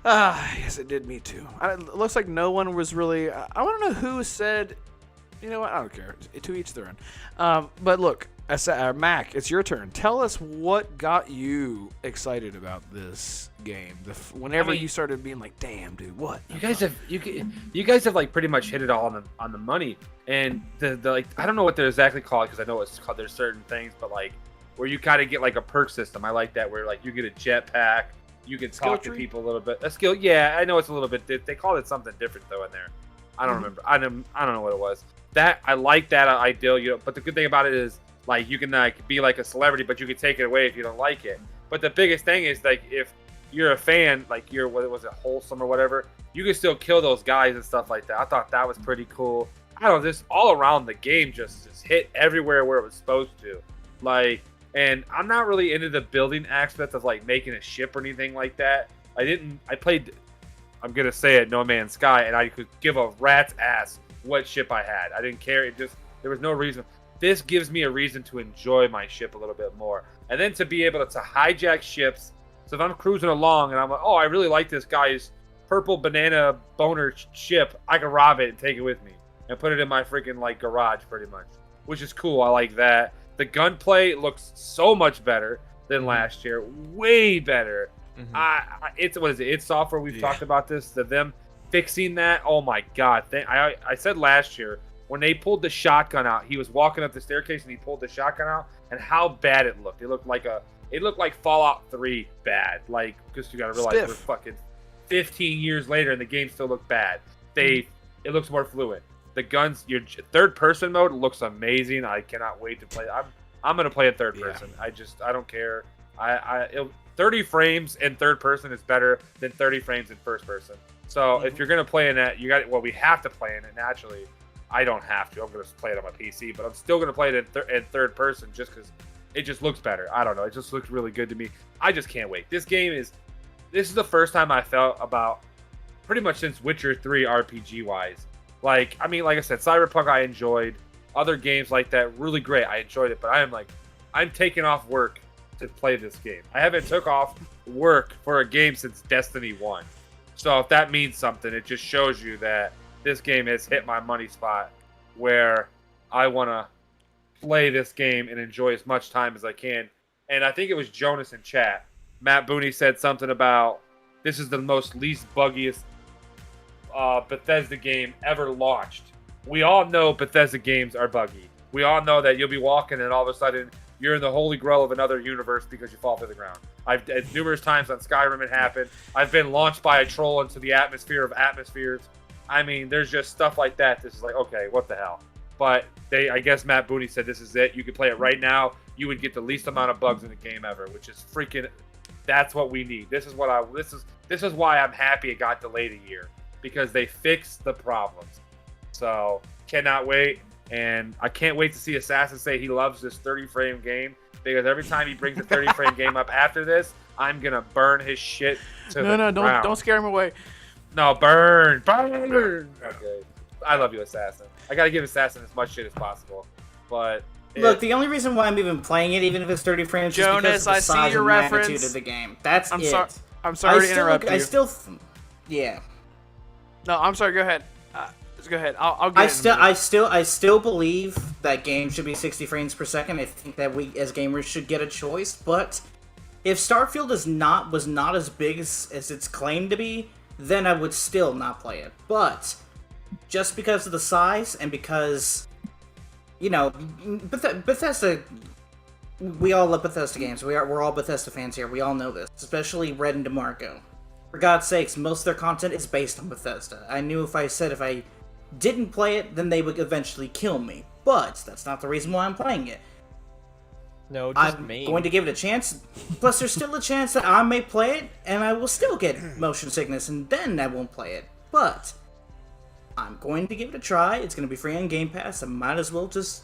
Yes, it did me too. It looks like no one was really... I want to know who said... You know what? I don't care. To each their own. But look, Mac, it's your turn. Tell us what got you excited about this game. Whenever you started being like, "Damn, dude, what?" You guys have like pretty much hit it all on the money. And the like, I don't know what they're exactly called because I know it's called. There's certain things, but like where you kind of get like a perk system. I like that where like you get a jetpack, you can talk to people a little bit. A skill, yeah, I know it's a little bit. They called it something different though in there. I don't remember. I don't know what it was. That I like that ideal, you know. But the good thing about it is, like, you can like be like a celebrity, but you can take it away if you don't like it. But the biggest thing is like if you're a fan, like what was it, Wholesome or whatever, you can still kill those guys and stuff like that. I thought that was pretty cool. I don't know, just all around the game just hit everywhere where it was supposed to. Like, and I'm not really into the building aspect of like making a ship or anything like that. I played, I'm gonna say it, No Man's Sky, and I could give a rat's ass what ship I had. I didn't care. There was no reason. This gives me a reason to enjoy my ship a little bit more, and then to be able to hijack ships. So if I'm cruising along and I'm like, oh, I really like this guy's purple banana boner ship, I can rob it and take it with me and put it in my freaking like garage, pretty much, which is cool. I like that. The gunplay looks so much better than last year, way better. It's what is it? It's software. We've talked about this. Them fixing that. Oh my god! I said last year when they pulled the shotgun out, he was walking up the staircase and he pulled the shotgun out, and how bad it looked. It looked like Fallout 3 bad. Like, because you gotta realize we're fucking 15 years later and the game still looked bad. It looks more fluid. The guns, your third person mode looks amazing. I cannot wait to play. I'm gonna play in third person. I don't care. 30 frames in third person is better than 30 frames in first person. So if you're gonna play in that, we have to play in it naturally. I don't have to. I'm gonna play it on my PC, but I'm still gonna play it in third person just because it just looks better. I don't know. It just looks really good to me. I just can't wait. This is the first time I felt about pretty much since Witcher 3 RPG wise. Like I said, Cyberpunk I enjoyed. Other games like that, really great. I enjoyed it, but I'm taking off work to play this game. I haven't took off work for a game since Destiny 1. So if that means something, it just shows you that this game has hit my money spot where I want to play this game and enjoy as much time as I can. And I think it was Jonas in chat. Matt Booney said something about this is the least buggiest Bethesda game ever launched. We all know Bethesda games are buggy. We all know that you'll be walking and all of a sudden you're in the holy grail of another universe because you fall to the ground. Numerous times on Skyrim it happened. I've been launched by a troll into the atmosphere of atmospheres. I mean, there's just stuff like that. This is like, okay, what the hell? But I guess Matt Booney said this is it. You could play it right now. You would get the least amount of bugs in the game ever, which is freaking. That's what we need. This is why I'm happy it got delayed a year, because they fixed the problems. So cannot wait, and I can't wait to see Assassin say he loves this 30-frame game, because every time he brings a 30-frame game up after this, I'm gonna burn his shit to the ground. Don't scare him away. No, burn. Okay, I love you, Assassin. I gotta give Assassin as much shit as possible, but. Look, the only reason why I'm even playing it, even if it's 30 frames, is because of the size and magnitude of the game. That's it. I'm sorry to interrupt you. Yeah. No, I'm sorry. Go ahead. Just go ahead. I'll get I still believe that games should be 60 frames per second. I think that we as gamers should get a choice. But if Starfield was not as big as it's claimed to be, then I would still not play it. But just because of the size and because, you know, Bethesda, we all love Bethesda games. We're all Bethesda fans here. We all know this, especially Red and DeMarco. For God's sakes, most of their content is based on Bethesda. I knew if I didn't play it, then they would eventually kill me. But that's not the reason why I'm playing it. No, I'm going to give it a chance. Plus, there's still a chance that I may play it, and I will still get motion sickness, and then I won't play it. But I'm going to give it a try. It's going to be free on Game Pass. I might as well just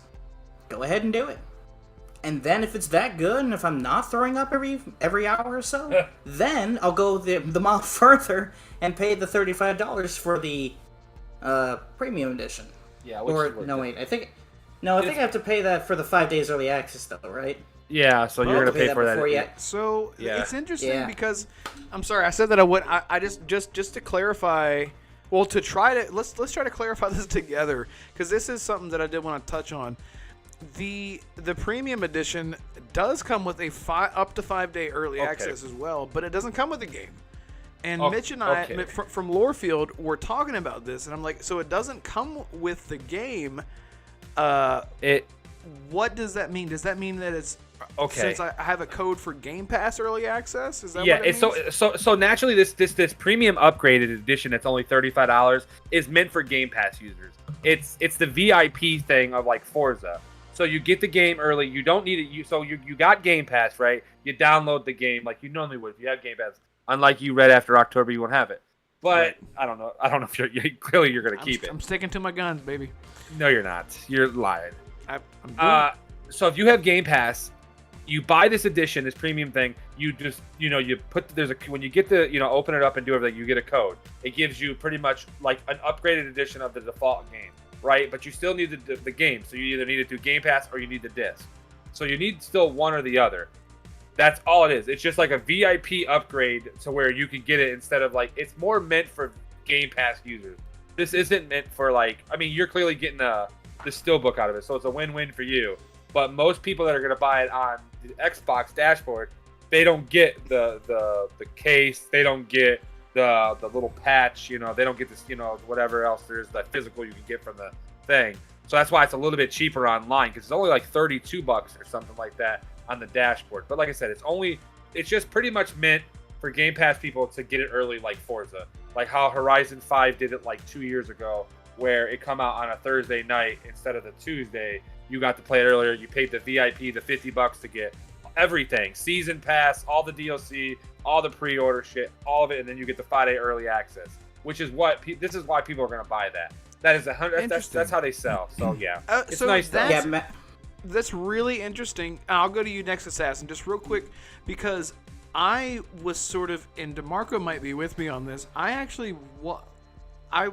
go ahead and do it. And then if it's that good, and if I'm not throwing up every hour or so, then I'll go the mile further and pay the $35 for the premium edition. Yeah. I think I have to pay that for the 5 days early access, though, right? Yeah. So you're gonna pay for that. So it's interesting because I'm sorry I said that I would. I just to clarify. Well, let's try to clarify this together, because this is something that I did want to touch on. The premium edition does come with a up to 5 day early access as well, but it doesn't come with the game. And Mitch and I from Lorefield were talking about this, and I'm like, so it doesn't come with the game. What does that mean? Does that mean that it's since I have a code for Game Pass early access? Is that what it means? So naturally this premium upgraded edition that's only $35 is meant for Game Pass users. It's the VIP thing of like Forza. So you get the game early. You don't need it. You got Game Pass, right? You download the game like you normally would if you have Game Pass. Unlike you, right after October, you won't have it. But Right. I don't know. I don't know if clearly you're gonna keep it. I'm sticking to my guns, baby. No, you're not. You're lying. I'm doing it. So if you have Game Pass, you buy this edition, this premium thing. You just, you put when you get the, open it up and do everything, you get a code. It gives you pretty much like an upgraded edition of the default game, right? But you still need the game, so you either need it through Game Pass or you need the disc. So you need still one or the other. That's all it is. It's just like a VIP upgrade to where you can get it instead of like, it's more meant for Game Pass users. This isn't meant for like, I mean, you're clearly getting the steelbook out of it, so it's a win-win for you. But most people that are going to buy it on the Xbox dashboard, they don't get the case, they don't get the little patch, they don't get this, whatever else there's, the physical you can get from the thing. So that's why it's a little bit cheaper online, because it's only like $32 or something like that on the dashboard. But like I said, it's just pretty much meant for Game Pass people to get it early, like Forza, like how Horizon 5 did it like 2 years ago, where it come out on a Thursday night instead of the Tuesday. You got to play it earlier. You paid the VIP the $50 to get everything, season pass, all the DLC, all the pre-order shit, all of it, and then you get the 5-day early access, which is this is why people are going to buy that. That is that's how they sell. So yeah, it's so nice. That's really interesting. I'll go to you next, Assassin, just real quick, because I was sort of, and DeMarco might be with me on this. I actually, I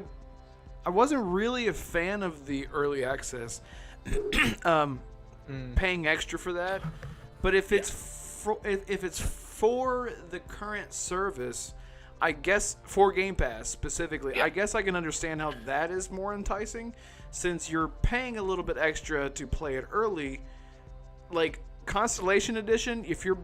wasn't really a fan of the early access, paying extra for that. But if it's for the current service, I guess for Game Pass specifically, I guess I can understand how that is more enticing, since you're paying a little bit extra to play it early. Like Constellation Edition, if you're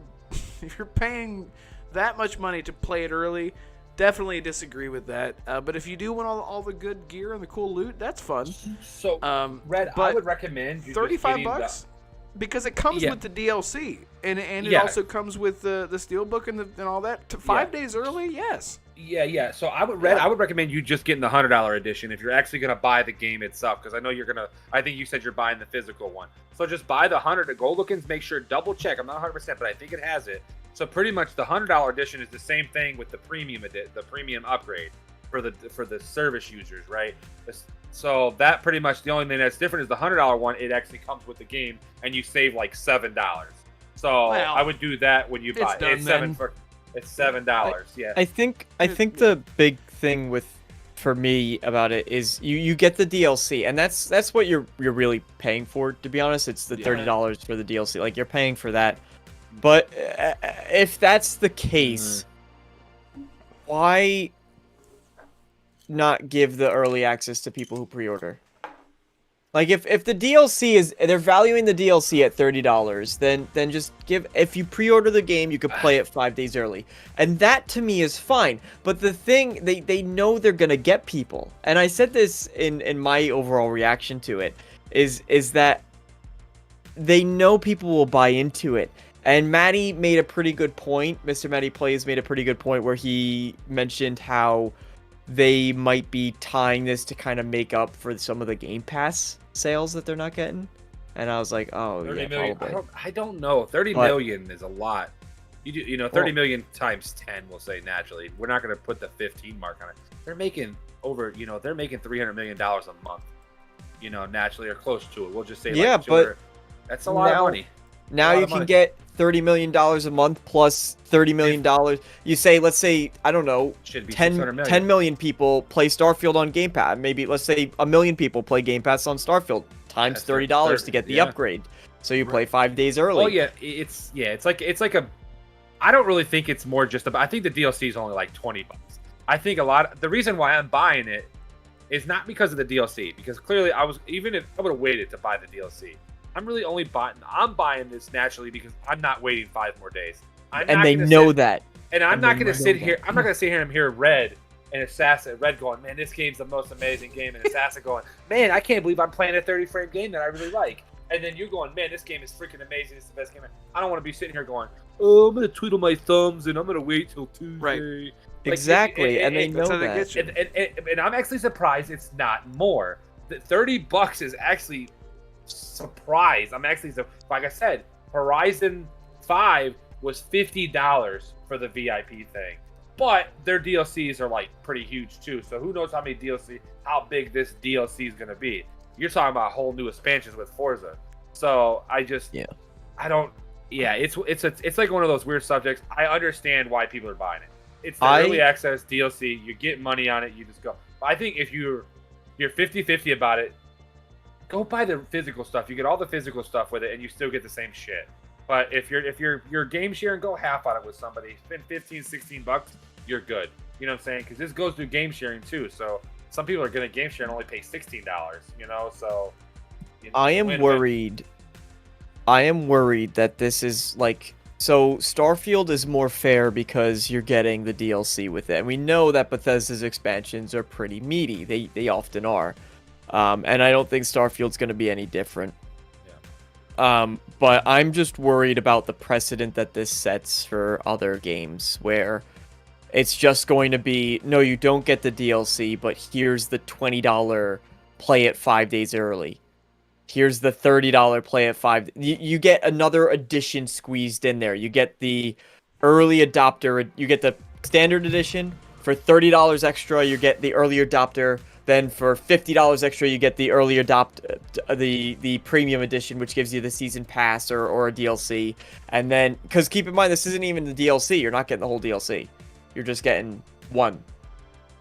paying that much money to play it early, definitely disagree with that. But if you do want all the good gear and the cool loot, that's fun. So Red, I would recommend you $35 because it comes with the DLC and it also comes with the steelbook and all that. 5 days early, yes. Yeah. So I would recommend you just getting the $100 edition if you're actually gonna buy the game itself, because I know I think you said you're buying the physical one. So just buy the $100. Go look and make sure, double check. I'm not 100%, but I think it has it. So pretty much the $100 edition is the same thing with the premium upgrade for the service users, right? So that pretty much, the only thing that's different is the $100 one. It actually comes with the game, and you save like $7. So I would do that when you buy it. It's $7. Yeah. I think the big thing for me about it is you get the DLC, and that's what you're really paying for. To be honest, it's the $30 for the DLC. Like, you're paying for that. But if that's the case, why not give the early access to people who pre-order? Like, if the DLC they're valuing the DLC at $30, then just if you pre-order the game, you could play it 5 days early. And that to me is fine. But the thing, they know they're gonna get people. And I said this in my overall reaction to it, is that they know people will buy into it. And Matty made a pretty good point. Mr. Matty Plays made a pretty good point where he mentioned how they might be tying this to kind of make up for some of the Game Pass sales that they're not getting. And I was like, oh, 30 yeah, million. probably. I don't know. 30 million is a lot. 30 million times 10, we'll say naturally. We're not going to put the 15 mark on it. They're making they're making $300 million a month, naturally, or close to it. We'll just say, but that's a lot of money. Now you can get $30 million a month plus $30 million. You say, let's say, I don't know, 10 million people play Starfield on Game Pass. Maybe, let's say, 1 million people play Game Pass on Starfield times $30 to get the upgrade. So you play 5 days early. Oh yeah, it's like a. I don't really think it's more just about. I think the DLC is only like $20. I think the reason why I'm buying it is not because of the DLC, because clearly I would have waited to buy the DLC. I'm really only buying this naturally because I'm not waiting 5 more days. And they know that. And I'm not going to sit here. I'm not going to sit here and hear Red going, man, this game's the most amazing game, and Assassin going, man, I can't believe I'm playing a 30-frame game that I really like. And then you going, man, this game is freaking amazing. It's the best game. I don't want to be sitting here going, oh, I'm going to twiddle my thumbs and I'm going to wait till Tuesday. Right. Exactly, and they know that. And I'm actually surprised it's not more. The $30 is actually surprised. I'm actually, like I said, Horizon 5 was $50 for the VIP thing. But their DLCs are like pretty huge too. So who knows how big this DLC is gonna be? You're talking about whole new expansions with Forza. So I don't. Yeah, it's like one of those weird subjects. I understand why people are buying it. It's the early access DLC. You get money on it. You just go. But I think if you're 50-50 about it, go buy the physical stuff. You get all the physical stuff with it, and you still get the same shit. But if you're game sharing, go half on it with somebody. Spend $15-$16, you're good. You know what I'm saying? Because this goes through game sharing too. So some people are gonna game share and only pay $16. You know, so I am worried. I am worried that this is like. So Starfield is more fair because you're getting the DLC with it. And we know that Bethesda's expansions are pretty meaty. They often are. And I don't think Starfield's going to be any different. Yeah. But I'm just worried about the precedent that this sets for other games where it's just going to be, no, you don't get the DLC, but here's the $20 play it 5 days early. Here's the $30 play at 5. You get another edition squeezed in there. You get the early adopter. You get the standard edition for $30 extra. You get the early adopter. Then for $50 extra, you get the early the premium edition, which gives you the season pass or a DLC. And then, because keep in mind, this isn't even the DLC. You're not getting the whole DLC. You're just getting one.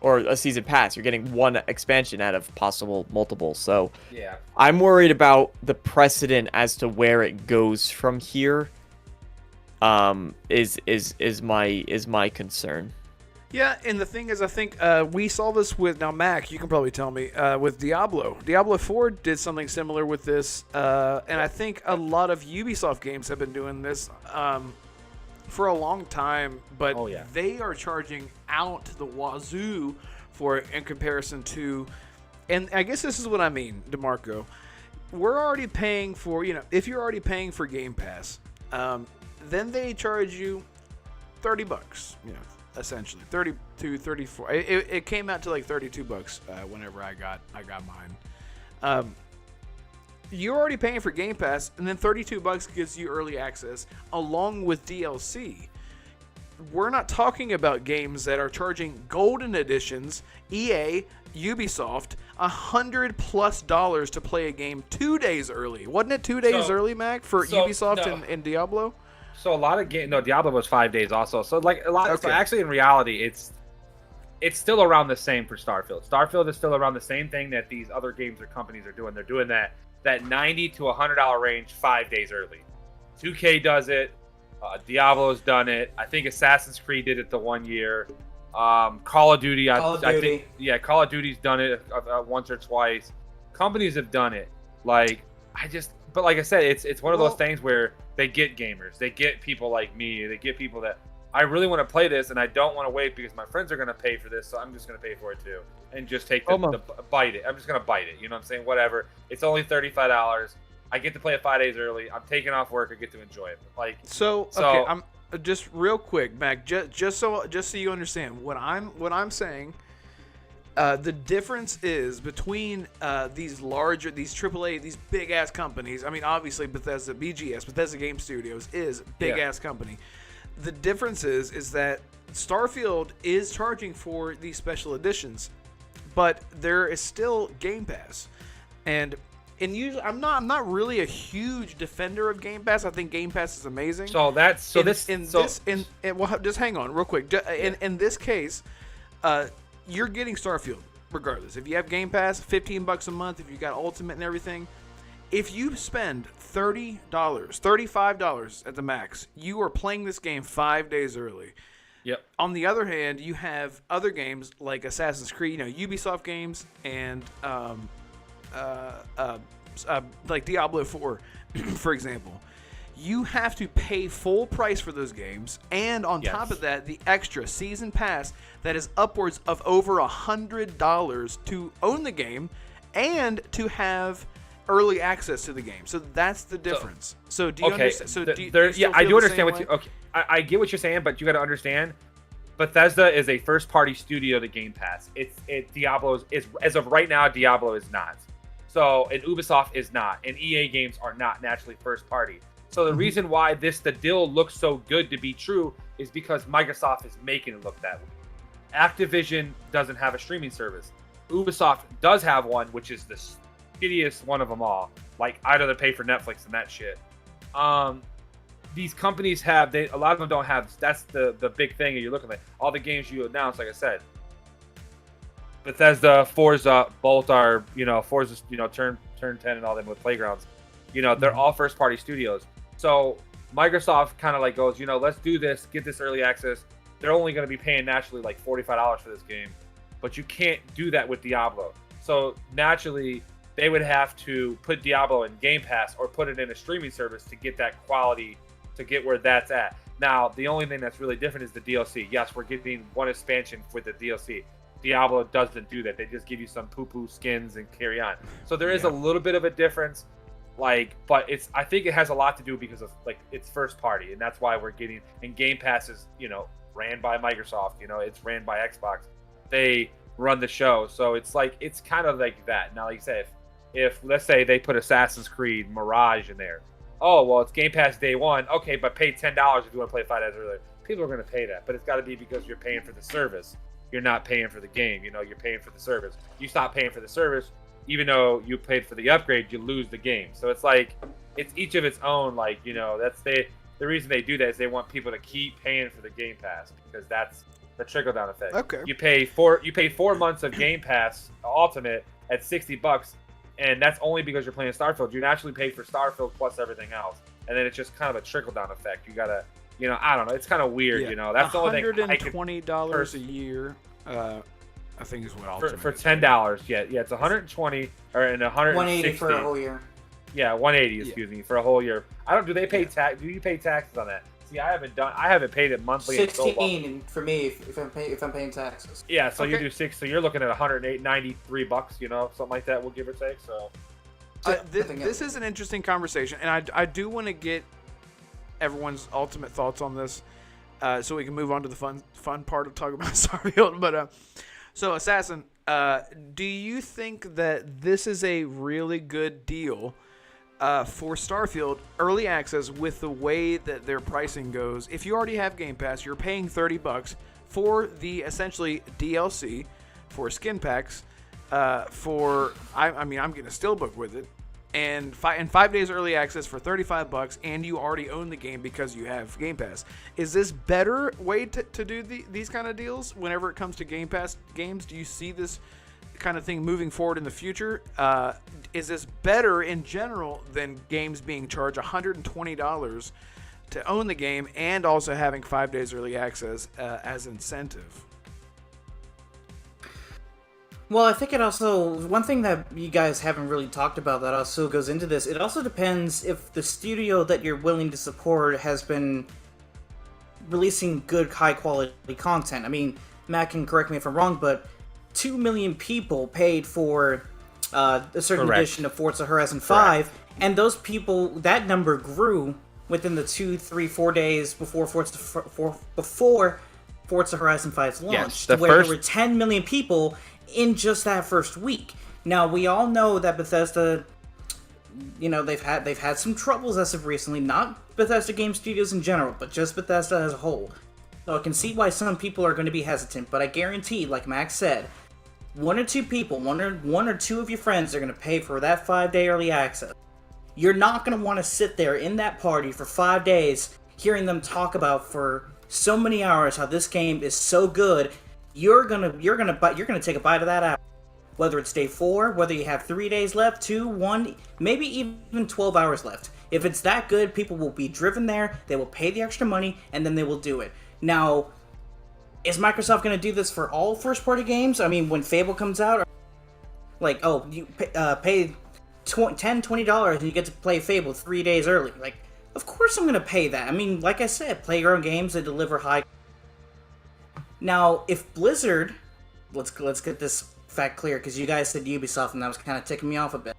Or a season pass. You're getting one expansion out of possible multiple. So yeah, I'm worried about the precedent as to where it goes from here. Is my concern. Yeah, and the thing is, I think we saw this with, now Mac, you can probably tell me, with Diablo. Diablo 4 did something similar with this, and I think a lot of Ubisoft games have been doing this for a long time, but they are charging out the wazoo for it in comparison to, and I guess this is what I mean, DeMarco. We're already paying for, if you're already paying for Game Pass, then they charge you $30, essentially 32, 34. It came out to like $32 whenever I got mine. You're already paying for Game Pass, and then $32 gives you early access along with DLC. We're not talking about games that are charging golden editions, EA, Ubisoft, $100+ to play a game 2 days early. Wasn't it 2 days early, Mac, for Ubisoft and Diablo? So a lot of games, no, Diablo was 5 days also. So like a lot. Okay. So actually, in reality, it's still around the same for Starfield. Starfield is still around the same thing that these other games or companies are doing. They're doing that $90 to $100 range 5 days early. 2K does it. Diablo's done it. I think Assassin's Creed did it the 1 year. Call of Duty. I think, Call of Duty's done it once or twice. Companies have done it. But like I said, it's one of those things where they get gamers, they get people like me, they get people that I really want to play this and I don't want to wait because my friends are going to pay for this, so I'm just going to pay for it too and just take the bite it. I'm just going to bite it. You know what I'm saying? Whatever. It's only $35. I get to play it 5 days early. I'm taking off work. I get to enjoy it. Okay. I'm just real quick, Mac. Just so you understand what I'm saying. The difference is between these AAA, these big ass companies. I mean, obviously Bethesda Game Studios is big ass company. The difference is that Starfield is charging for these special editions, but there is still Game Pass, and usually I'm not really a huge defender of Game Pass. I think Game Pass is amazing. Just hang on real quick. In this case, you're getting Starfield regardless. If you have Game Pass, $15 a month. If you got Ultimate and everything, if you spend $30, $35 at the max, you are playing this game 5 days early. Yep. On the other hand, you have other games like Assassin's Creed, Ubisoft games, and like Diablo 4, for example. You have to pay full price for those games, and on top of that, the extra season pass that is upwards of over $100 to own the game and to have early access to the game. So that's the difference. So do you understand? So I do understand what you. Okay, I get what you're saying, but you got to understand, Bethesda is a first-party studio to Game Pass. Diablo is as of right now. Diablo is not. So and Ubisoft is not, and EA games are not naturally first-party. So the reason why the deal looks so good to be true is because Microsoft is making it look that way. Activision doesn't have a streaming service. Ubisoft does have one, which is the shittiest one of them all. Like, I'd rather pay for Netflix than that shit. These companies have, a lot of them don't have. That's the big thing you're looking at. All the games you announce, like I said, Bethesda, Forza, both are, Forza, Turn 10 and all them with Playgrounds. They're all first-party studios. So Microsoft kind of like goes, let's do this, get this early access. They're only going to be paying naturally like $45 for this game, but you can't do that with Diablo. So naturally, they would have to put Diablo in Game Pass or put it in a streaming service to get that quality, to get where that's at. Now, the only thing that's really different is the DLC. Yes, we're getting one expansion with the DLC. Diablo doesn't do that. They just give you some poo-poo skins and carry on. So there is a little bit of a difference, but I think it has a lot to do because of it's first party, and that's why we're getting. And Game Pass is ran by Microsoft. It's ran by Xbox. They run the show, so it's kind of like that. Now, like you said, if let's say they put Assassin's Creed Mirage in there, oh well, it's Game Pass day one. Okay, but pay $10 if you want to play 5 days earlier. People are going to pay that, but it's got to be because you're paying for the service. You're not paying for the game. You're paying for the service. You stop paying for the service, even though you paid for the upgrade, you lose the game. So it's it's each of its own. That's the reason they do that is they want people to keep paying for the Game Pass because that's the trickle down effect. Okay. You pay 4 months of Game Pass Ultimate at $60, and that's only because you're playing Starfield. You actually pay for Starfield plus everything else, and then it's just kind of a trickle down effect. You gotta. I don't know. It's kind of weird, That's the only thing. $120 a year, I think is what Ultimate for $10. Yeah, it's 120 or in 160 180 for a whole year. Yeah, 180. Excuse me, for a whole year. I don't. Do they pay tax? Do you pay taxes on that? See, I haven't paid it monthly. 16 for me if I'm paying taxes. Yeah, so you do 6. So you're looking at $193, something like that. We'll give or take. So this is an interesting conversation, and I do want to get everyone's ultimate thoughts on this, so we can move on to the fun part of talking about Starfield. But so Assassin, do you think that this is a really good deal for Starfield early access with the way that their pricing goes? If you already have Game Pass, you're paying $30 for the essentially DLC, for skin packs, I'm getting a steelbook with it. And 5 days early access for $35, and you already own the game because you have Game Pass. Is this better way to do these kind of deals whenever it comes to Game Pass games? Do you see this kind of thing moving forward in the future? Is this better in general than games being charged $120 to own the game and also having 5 days early access as incentive? Well, I think it also, one thing that you guys haven't really talked about that also goes into this, it also depends if the studio that you're willing to support has been releasing good, high-quality content. I mean, Matt can correct me if I'm wrong, but 2 million people paid for a certain edition of Forza Horizon 5, and those people, that number grew within the 2, 3, 4 days before Forza Horizon 5's launch, yes, there were 10 million people in just that first week. Now, we all know that Bethesda, they've had some troubles as of recently, not Bethesda Game Studios in general, but just Bethesda as a whole. So I can see why some people are going to be hesitant, but I guarantee, like Max said, one or two people, one or two of your friends are going to pay for that 5-day early access. You're not going to want to sit there in that party for 5 days, hearing them talk about for so many hours how this game is so good. You're gonna take a bite of that apple. Whether it's day 4, whether you have 3 days left, 2, 1, maybe even 12 hours left. If it's that good, people will be driven there, they will pay the extra money, and then they will do it. Now, is Microsoft going to do this for all first-party games? I mean, when Fable comes out, you pay $10, $20 and you get to play Fable 3 days early. Of course I'm going to pay that. I mean, like I said, Playground games that deliver high. Now, if Blizzard, let's get this fact clear, because you guys said Ubisoft, and that was kind of ticking me off a bit.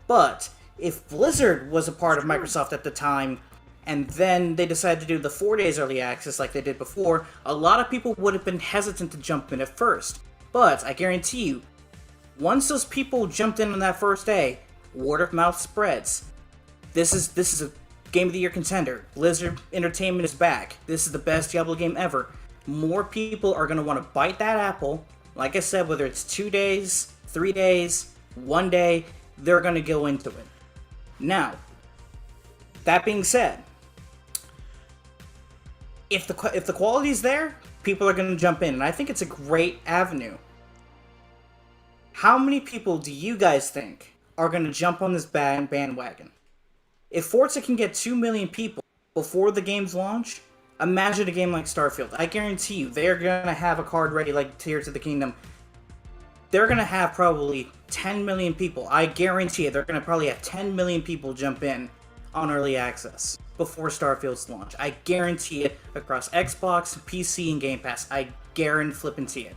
But if Blizzard was a part of Microsoft at the time, and then they decided to do the 4 days early access like they did before, a lot of people would have been hesitant to jump in at first. But I guarantee you, once those people jumped in on that first day, word of mouth spreads. This is a Game of the Year contender. Blizzard Entertainment is back. This is the best Diablo game ever. More people are going to want to bite that apple. Like I said, whether it's 2 days, 3 days, 1 day, they're going to go into it. Now, that being said, if the quality's there, people are going to jump in, and I think it's a great avenue. How many people do you guys think are going to jump on this bandwagon? If Forza can get 2 million people before the game's launch, imagine a game like Starfield. I guarantee you, they're going to have a card ready like Tears of the Kingdom. They're going to have probably 10 million people. I guarantee it. They're going to probably have 10 million people jump in on early access before Starfield's launch. I guarantee it across Xbox, PC, and Game Pass. I guarantee it.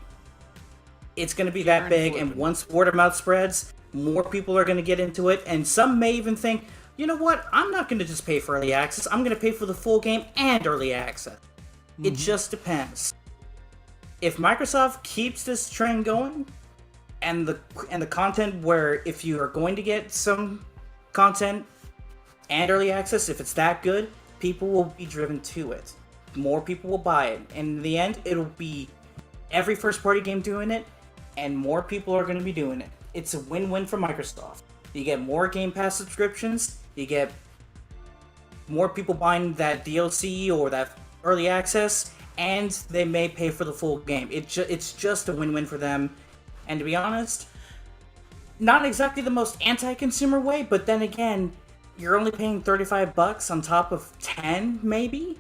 It's going to be that big, and once word of mouth spreads, more people are going to get into it, and some may even think, you know what, I'm not going to just pay for early access, I'm going to pay for the full game and early access. It just depends. If Microsoft keeps this trend going, and the content where if you are going to get some content and early access, if it's that good, people will be driven to it. More people will buy it. And in the end, it'll be every first-party game doing it, and more people are going to be doing it. It's a win-win for Microsoft. You get more Game Pass subscriptions, you get more people buying that DLC or that early access, and they may pay for the full game. It's just a win-win for them. And to be honest, not exactly the most anti-consumer way, but then again, you're only paying $35 on top of 10, maybe?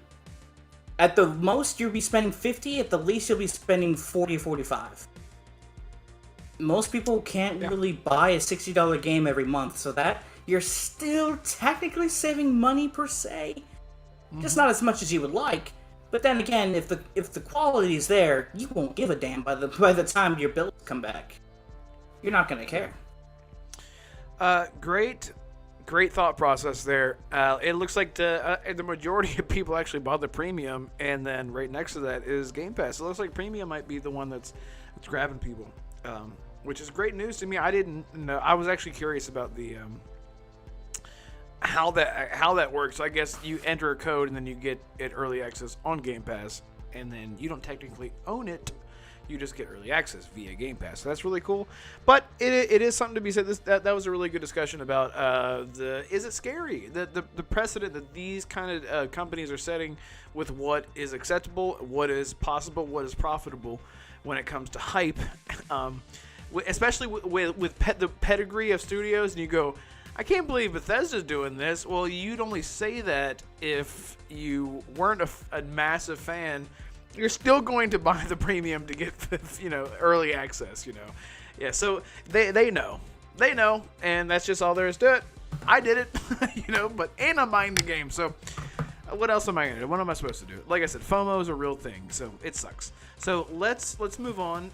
At the most, you'll be spending 50, at the least, you'll be spending 40 or 45. Most people can't really buy a $60 game every month, so that you're still technically saving money per se. Just not as much as you would like. But then again, if the quality is there, you won't give a damn by the time your bills come back. You're not gonna care. Great thought process there. It looks like the majority of people actually bought the premium, and then right next to that is Game Pass. It looks like premium might be the one that's grabbing people, which is great news to me. I didn't know. I was actually curious about the how that works. I guess you enter a code and then you get it early access on Game Pass, and then you don't technically own it. You just get early access via Game Pass. So that's really cool. But it is something to be said. That was a really good discussion about is it scary? The precedent that these kind of companies are setting with what is acceptable, what is possible, what is profitable when it comes to hype. Especially with the pedigree of studios, and you go, I can't believe Bethesda's doing this. Well, you'd only say that if you weren't a massive fan. You're still going to buy the premium to get, early access, Yeah, so they know. They know, and that's just all there is to it. I did it, and I'm buying the game. So what else am I going to do? What am I supposed to do? Like I said, FOMO is a real thing, so it sucks. So let's move on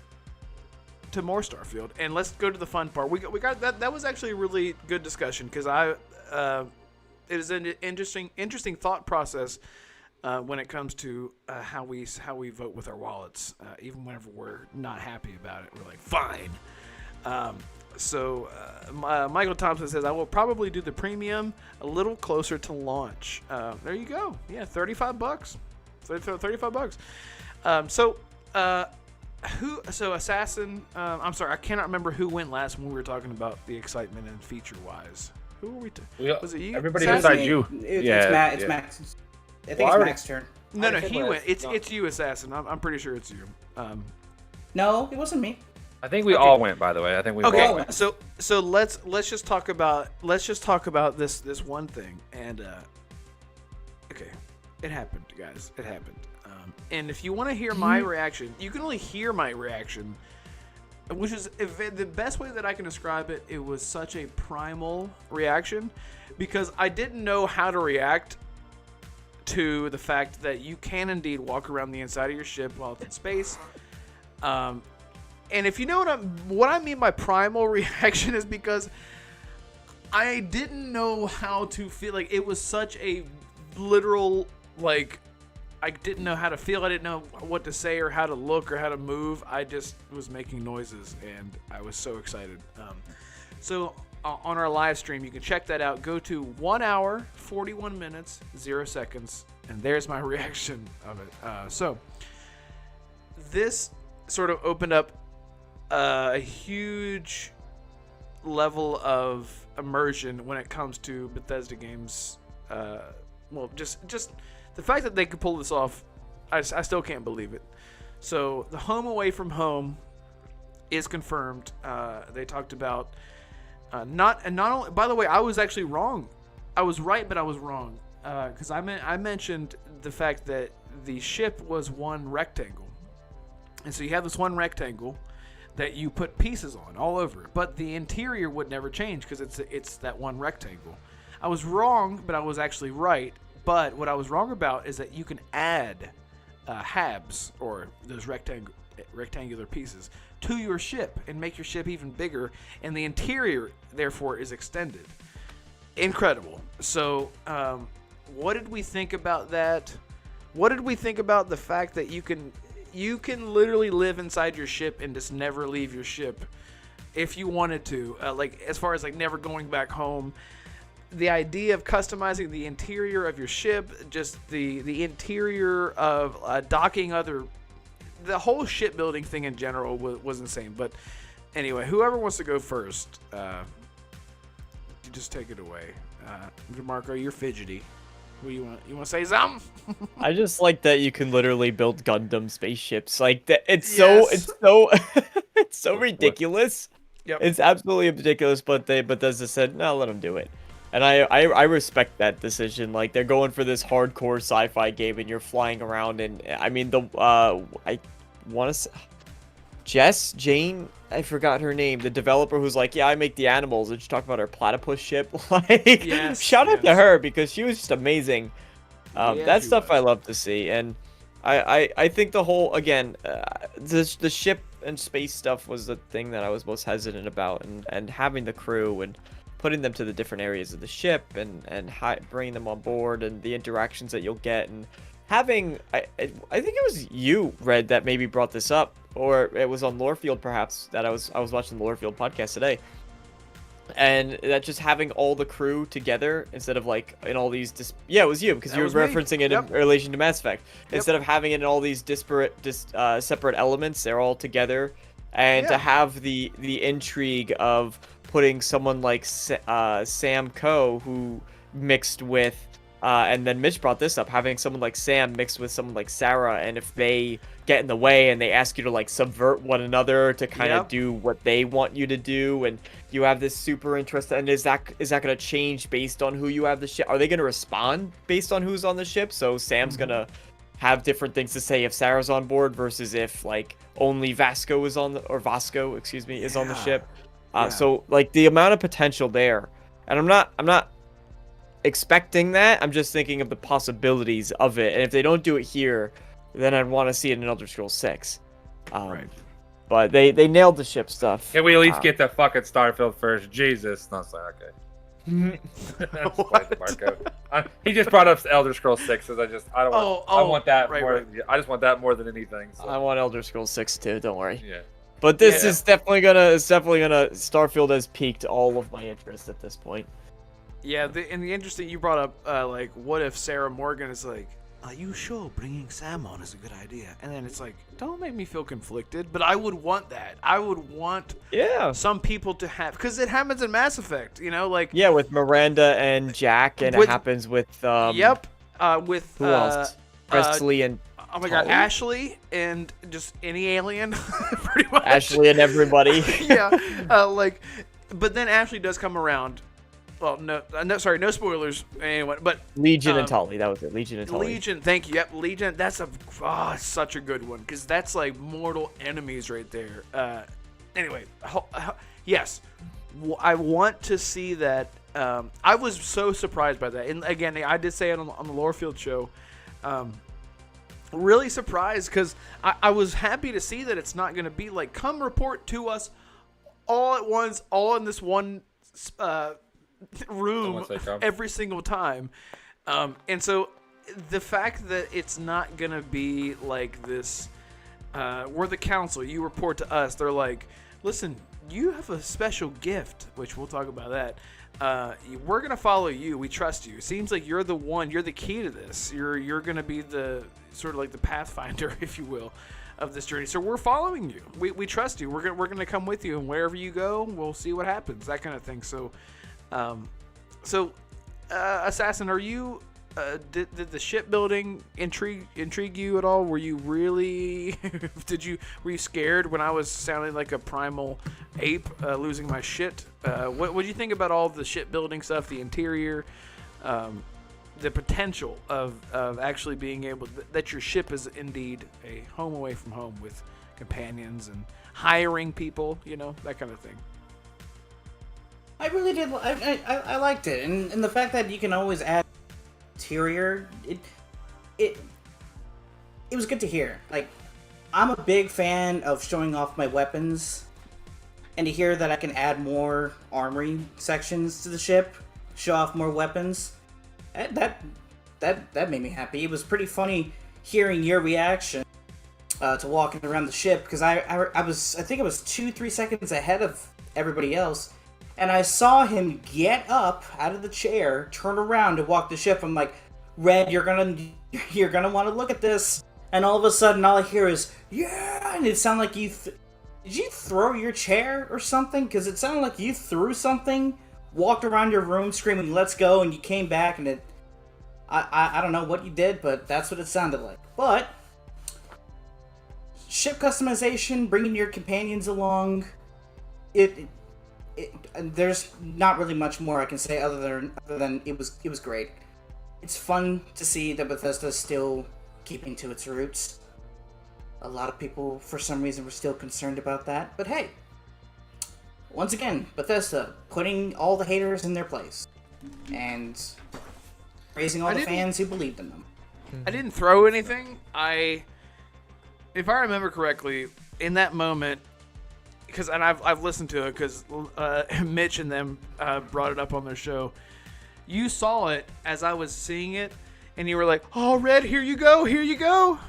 to more Starfield, and let's go to the fun part. We got that. That was actually a really good discussion because it is an interesting thought process. When it comes to how we vote with our wallets, even whenever we're not happy about it, we're like, fine. Michael Thompson says, I will probably do the premium a little closer to launch. There you go. Yeah, $35. $35. Assassin. I'm sorry, I cannot remember who went last when we were talking about the excitement and feature wise. Who were we? Was it you? Everybody Assassin? besides you. It's Max. I think it's Max's turn. No, he went. It's you, Assassin. I'm pretty sure it's you. No, it wasn't me. I think we all went. By the way, I think we all went. So let's just talk about this one thing. And okay, it happened, guys. It happened. And if you want to hear my reaction, you can only hear my reaction, which is the best way that I can describe it. It was such a primal reaction because I didn't know how to react to the fact that you can indeed walk around the inside of your ship while it's in space. And if you know what I mean by primal reaction is because I didn't know how to feel. Like, it was such a literal, like, I didn't know how to feel. I didn't know what to say or how to look or how to move. I just was making noises, and I was so excited. So on our live stream. You can check that out. Go to 1 hour, 41 minutes, 0 seconds, and there's my reaction of it. So this sort of opened up a huge level of immersion when it comes to Bethesda games. Well, just the fact that they could pull this off, I still can't believe it. So the Home Away from Home is confirmed. They talked about not only. By the way, I was actually wrong. I was right, but I was wrong because I mentioned the fact that the ship was one rectangle, and so you have this one rectangle that you put pieces on all over, but the interior would never change because it's that one rectangle. I was wrong, but I was actually right. But what I was wrong about is that you can add habs, or those rectangular pieces, to your ship and make your ship even bigger, and the interior therefore is extended. Incredible. So what did we think about that? What did we think about the fact that you can literally live inside your ship and just never leave your ship if you wanted to, like as far as like never going back home? The idea of customizing the interior of your ship, just the interior of docking the whole shipbuilding thing in general was insane. But anyway, whoever wants to go first, you just take it away. DeMarco, you're fidgety. What you want? You want to say something? I just like that you can literally build Gundam spaceships. Like that, it's Yes. it's so ridiculous. Yep. It's absolutely ridiculous. But Bethesda said, no, let them do it. And I respect that decision. Like, they're going for this hardcore sci-fi game, and you're flying around. And I mean, I want to say Jane, I forgot her name, the developer who's like, yeah, I make the animals. And she talked about her platypus ship. Like, Yes, shout out to yes. her because she was just amazing. Yeah, That she stuff was. I love to see. And I think the whole, again, the ship and space stuff was the thing that I was most hesitant about, and having the crew and putting them to the different areas of the ship and bringing them on board and the interactions that you'll get, and having I think it was you, Red, that maybe brought this up, or it was on Lorefield perhaps, that I was watching the Lorefield podcast today, and that just having all the crew together instead of like in all these it was you, because That you were was me. referencing it Yep. in relation to Mass Effect. Yep. Instead of having it in all these disparate separate elements, they're all together, and Yeah. to have the intrigue of putting someone like Sam Coe, who mixed with and then Mitch brought this up, having someone like Sam mixed with someone like Sarah, and if they get in the way and they ask you to like subvert one another to kind of Yep. do what they want you to do, and you have this super interest, and is that going to change based on who you have the ship? Are they going to respond based on who's on the ship? So Sam's going to have different things to say if Sarah's on board versus if like only Vasco is on or Vasco, excuse me, is on the Yeah. ship. Yeah. So like the amount of potential there, and I'm not expecting that. I'm just thinking of the possibilities of it, and if they don't do it here, then I'd want to see it in Elder Scrolls 6. Right. But they nailed the ship stuff. Can we at least get the fucking Starfield first? Jesus. No, sorry, okay. That's fine, Marco. He just brought up Elder Scrolls 6, because I don't want. I want that right, more. right. I just want that more than anything. So. I want Elder Scrolls 6 too. Don't worry. Yeah. But this Yeah. is definitely gonna. Starfield has piqued all of my interest at this point. Yeah, and the interesting, you brought up, like, what if Sarah Morgan is like, are you sure bringing Sam on is a good idea? And then it's like, don't make me feel conflicted, but I would want that. I would want Yeah. some people to have, because it happens in Mass Effect, you know, like, Yeah, with Miranda and Jack, and With- it happens with yep, with, who else? Presley and oh my god, Tully? Ashley, and just any alien, pretty much. Ashley and everybody. Yeah, like, but then Ashley does come around. Well, no, sorry, no spoilers. Anyway, but Legion and Tully, that was it. Legion and Tully. Legion, thank you. Yep, Legion. That's such a good one, because that's like mortal enemies right there. Anyway, yes, I want to see that. I was so surprised by that, and again, I did say it on the Lorefield show. Really surprised, because I was happy to see that it's not going to be like, come report to us all at once, all in this one room Once they come. every single time. And so the fact that it's not going to be like this, we're the council, you report to us. They're like, listen, you have a special gift, which we'll talk about that. We're gonna follow you. We trust you. It seems like you're the one. You're the key to this. You're gonna be the sort of like the pathfinder, if you will, of this journey. So we're following you. We trust you. We're gonna come with you, and wherever you go, we'll see what happens. That kind of thing. So, Assassin, are you? Did the shipbuilding intrigue you at all? Were you really? Were you scared when I was sounding like a primal ape losing my shit? What did you think about all the shipbuilding stuff, the interior, the potential of actually being able that your ship is indeed a home away from home with companions and hiring people, that kind of thing. I really did. I liked it, and the fact that you can always add interior, it was good to hear. Like, I'm a big fan of showing off my weapons, and to hear that I can add more armory sections to the ship, show off more weapons, that made me happy. It was pretty funny hearing your reaction to walking around the ship, because I think I was 2-3 seconds ahead of everybody else. And I saw him get up out of the chair, turn around, and walk the ship. I'm like, Red, you're gonna want to look at this. And all of a sudden, all I hear is, yeah! And it sounded like did you throw your chair or something? Because it sounded like you threw something, walked around your room screaming, let's go, and you came back, and I don't know what you did, but that's what it sounded like. But ship customization, bringing your companions along, there's not really much more I can say other than it was great. It's fun to see that Bethesda's still keeping to its roots. A lot of people, for some reason, were still concerned about that. But hey, once again, Bethesda putting all the haters in their place and praising all the fans who believed in them. I didn't throw anything. If I remember correctly, in that moment, and I've listened to it because Mitch and them brought it up on their show. You saw it as I was seeing it, and you were like, "Oh, Red, here you go,"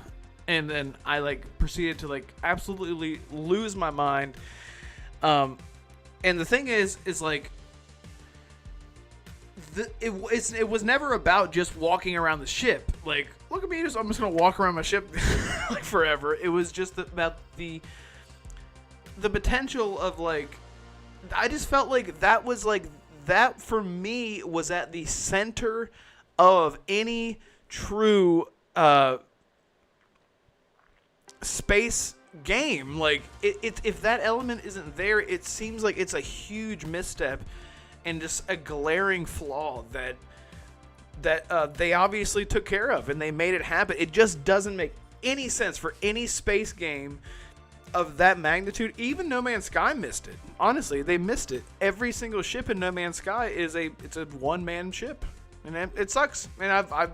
and then I proceeded to absolutely lose my mind. And the thing is it was never about just walking around the ship. Like, look at me, I'm just gonna walk around my ship forever. It was just about the potential of I just felt like that was that for me was at the center of any true space game. If that element isn't there, it seems like it's a huge misstep and just a glaring flaw that they obviously took care of and they made it happen. It just doesn't make any sense for any space game of that magnitude. Even No Man's Sky missed it. Honestly, they missed it. Every single ship in No Man's Sky it's a one-man ship, and it sucks. And I've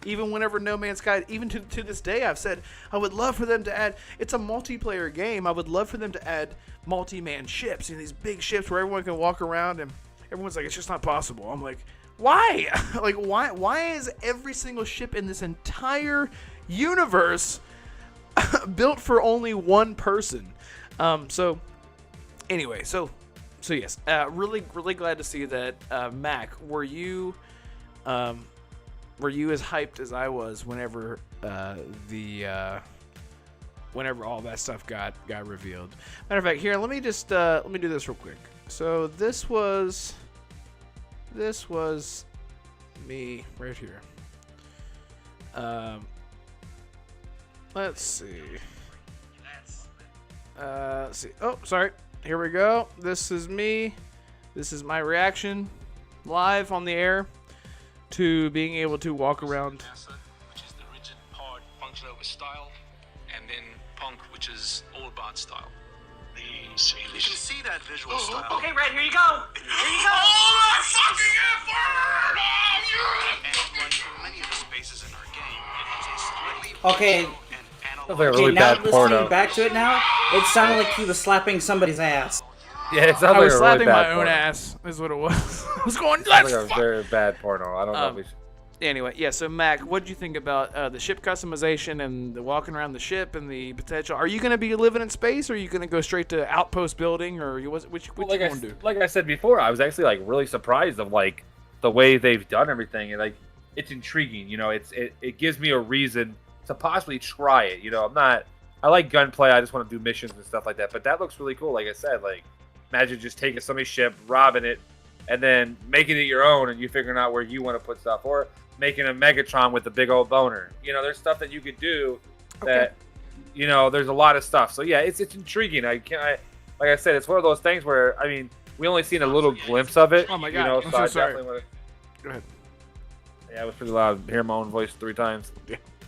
even whenever No Man's Sky, even to this day, I've said I would love for them to add. It's a multiplayer game. I would love for them to add multi-man ships, these big ships where everyone can walk around, and everyone's like, it's just not possible. I'm like, why? Why is every single ship in this entire universe built for only one person? So yes, really glad to see that. Mac, were you as hyped as I was whenever whenever all that stuff got revealed? Matter of fact, here, let me do this real quick. So this was me right here. Let's see. See. Oh, sorry. Here we go. This is me. This is my reaction live on the air to being able to walk around. Which is the rigid, hard, function over style, and then punk, which is all about style. You can see that visual style. Okay, Red, here you go. Here you go. All that fucking effort! And like many of the spaces in our game, it is a slightly Okay. Sounds like a Okay, really now bad listening porno. back to it now, it sounded like he was slapping somebody's ass. Yeah, it sounds I like was a slapping really bad my own porno. ass, is what it was. I was going, Sounds let's like a very bad porno. I don't know if we should. Anyway, yeah. So Mac, what did you think about the ship customization and the walking around the ship and the potential? Are you going to be living in space, or are you going to go straight to outpost building, or which you like want to do? Like I said before, I was actually like really surprised of like the way they've done everything, and like it's intriguing. You know, it gives me a reason to possibly try it. You know, I like gunplay. I just want to do missions and stuff like that. But that looks really cool. Like I said, like imagine just taking somebody's ship, robbing it, and then making it your own, and you figuring out where you want to put stuff, or making a Megatron with a big old boner. You know, there's stuff that you could do that, you know, there's a lot of stuff. So yeah, it's intriguing. Like I said, it's one of those things where, I mean, we only seen a little glimpse of it. Oh my God, you know, I'm so I so sorry. definitely want Go ahead. Yeah, it was pretty loud. Hear my own voice 3 times.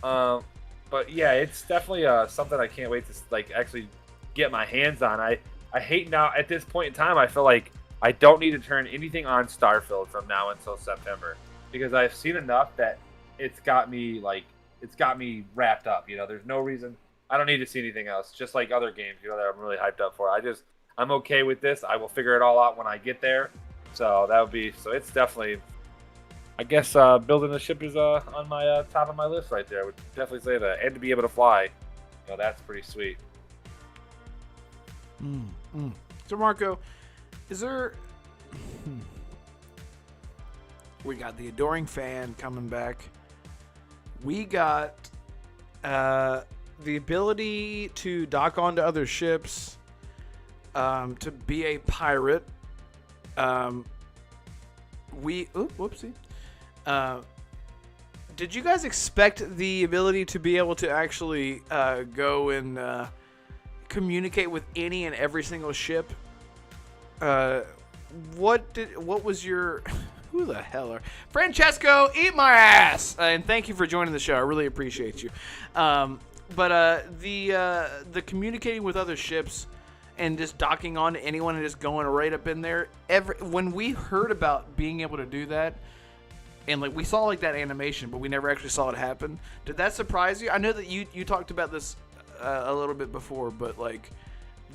But yeah, it's definitely something I can't wait to like actually get my hands on. I hate now at this point in time. I feel like I don't need to turn anything on Starfield from now until September, because I've seen enough that it's got me wrapped up. You know, there's no reason. I don't need to see anything else. Just like other games, you know, that I'm really hyped up for. I'm okay with this. I will figure it all out when I get there. So it's definitely. I guess building a ship is on my top of my list right there. I would definitely say that, and to be able to fly, you know, that's pretty sweet. So Marco, is there? We got the adoring fan coming back. We got the ability to dock onto other ships, to be a pirate. Whoopsie. Did you guys expect the ability to be able to actually go and communicate with any and every single ship? What was your who the hell are Francesco? Eat my ass! And thank you for joining the show. I really appreciate you. But the communicating with other ships and just docking on to anyone and just going right up in there. When we heard about being able to do that, and like we saw like that animation, but we never actually saw it happen. Did that surprise you? I know that you talked about this a little bit before, but like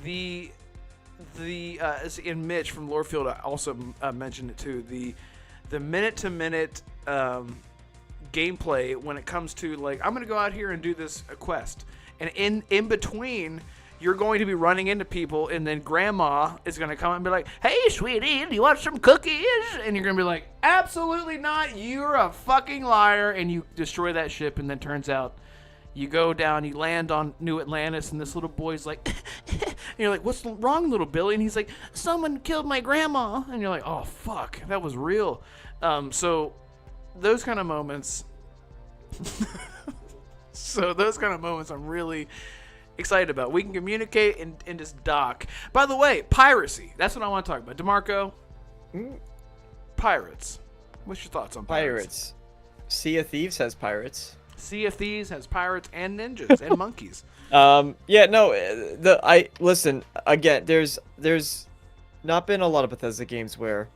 the and Mitch from Lorefield also mentioned it too. The minute to minute gameplay when it comes to like I'm gonna go out here and do this quest, and in between. You're going to be running into people, and then grandma is going to come and be like, hey, sweetie, do you want some cookies? And you're going to be like, absolutely not. You're a fucking liar. And you destroy that ship, and then turns out you go down, you land on New Atlantis, and this little boy's like, and you're like, what's wrong, little Billy? And he's like, someone killed my grandma. And you're like, oh, fuck, that was real. So those kind of moments, I'm really excited about. We can communicate and just dock. By the way, piracy. That's what I want to talk about. DeMarco, pirates. What's your thoughts on pirates? Sea of Thieves has pirates. Sea of Thieves has pirates and ninjas and monkeys. Listen, again, there's not been a lot of Bethesda games where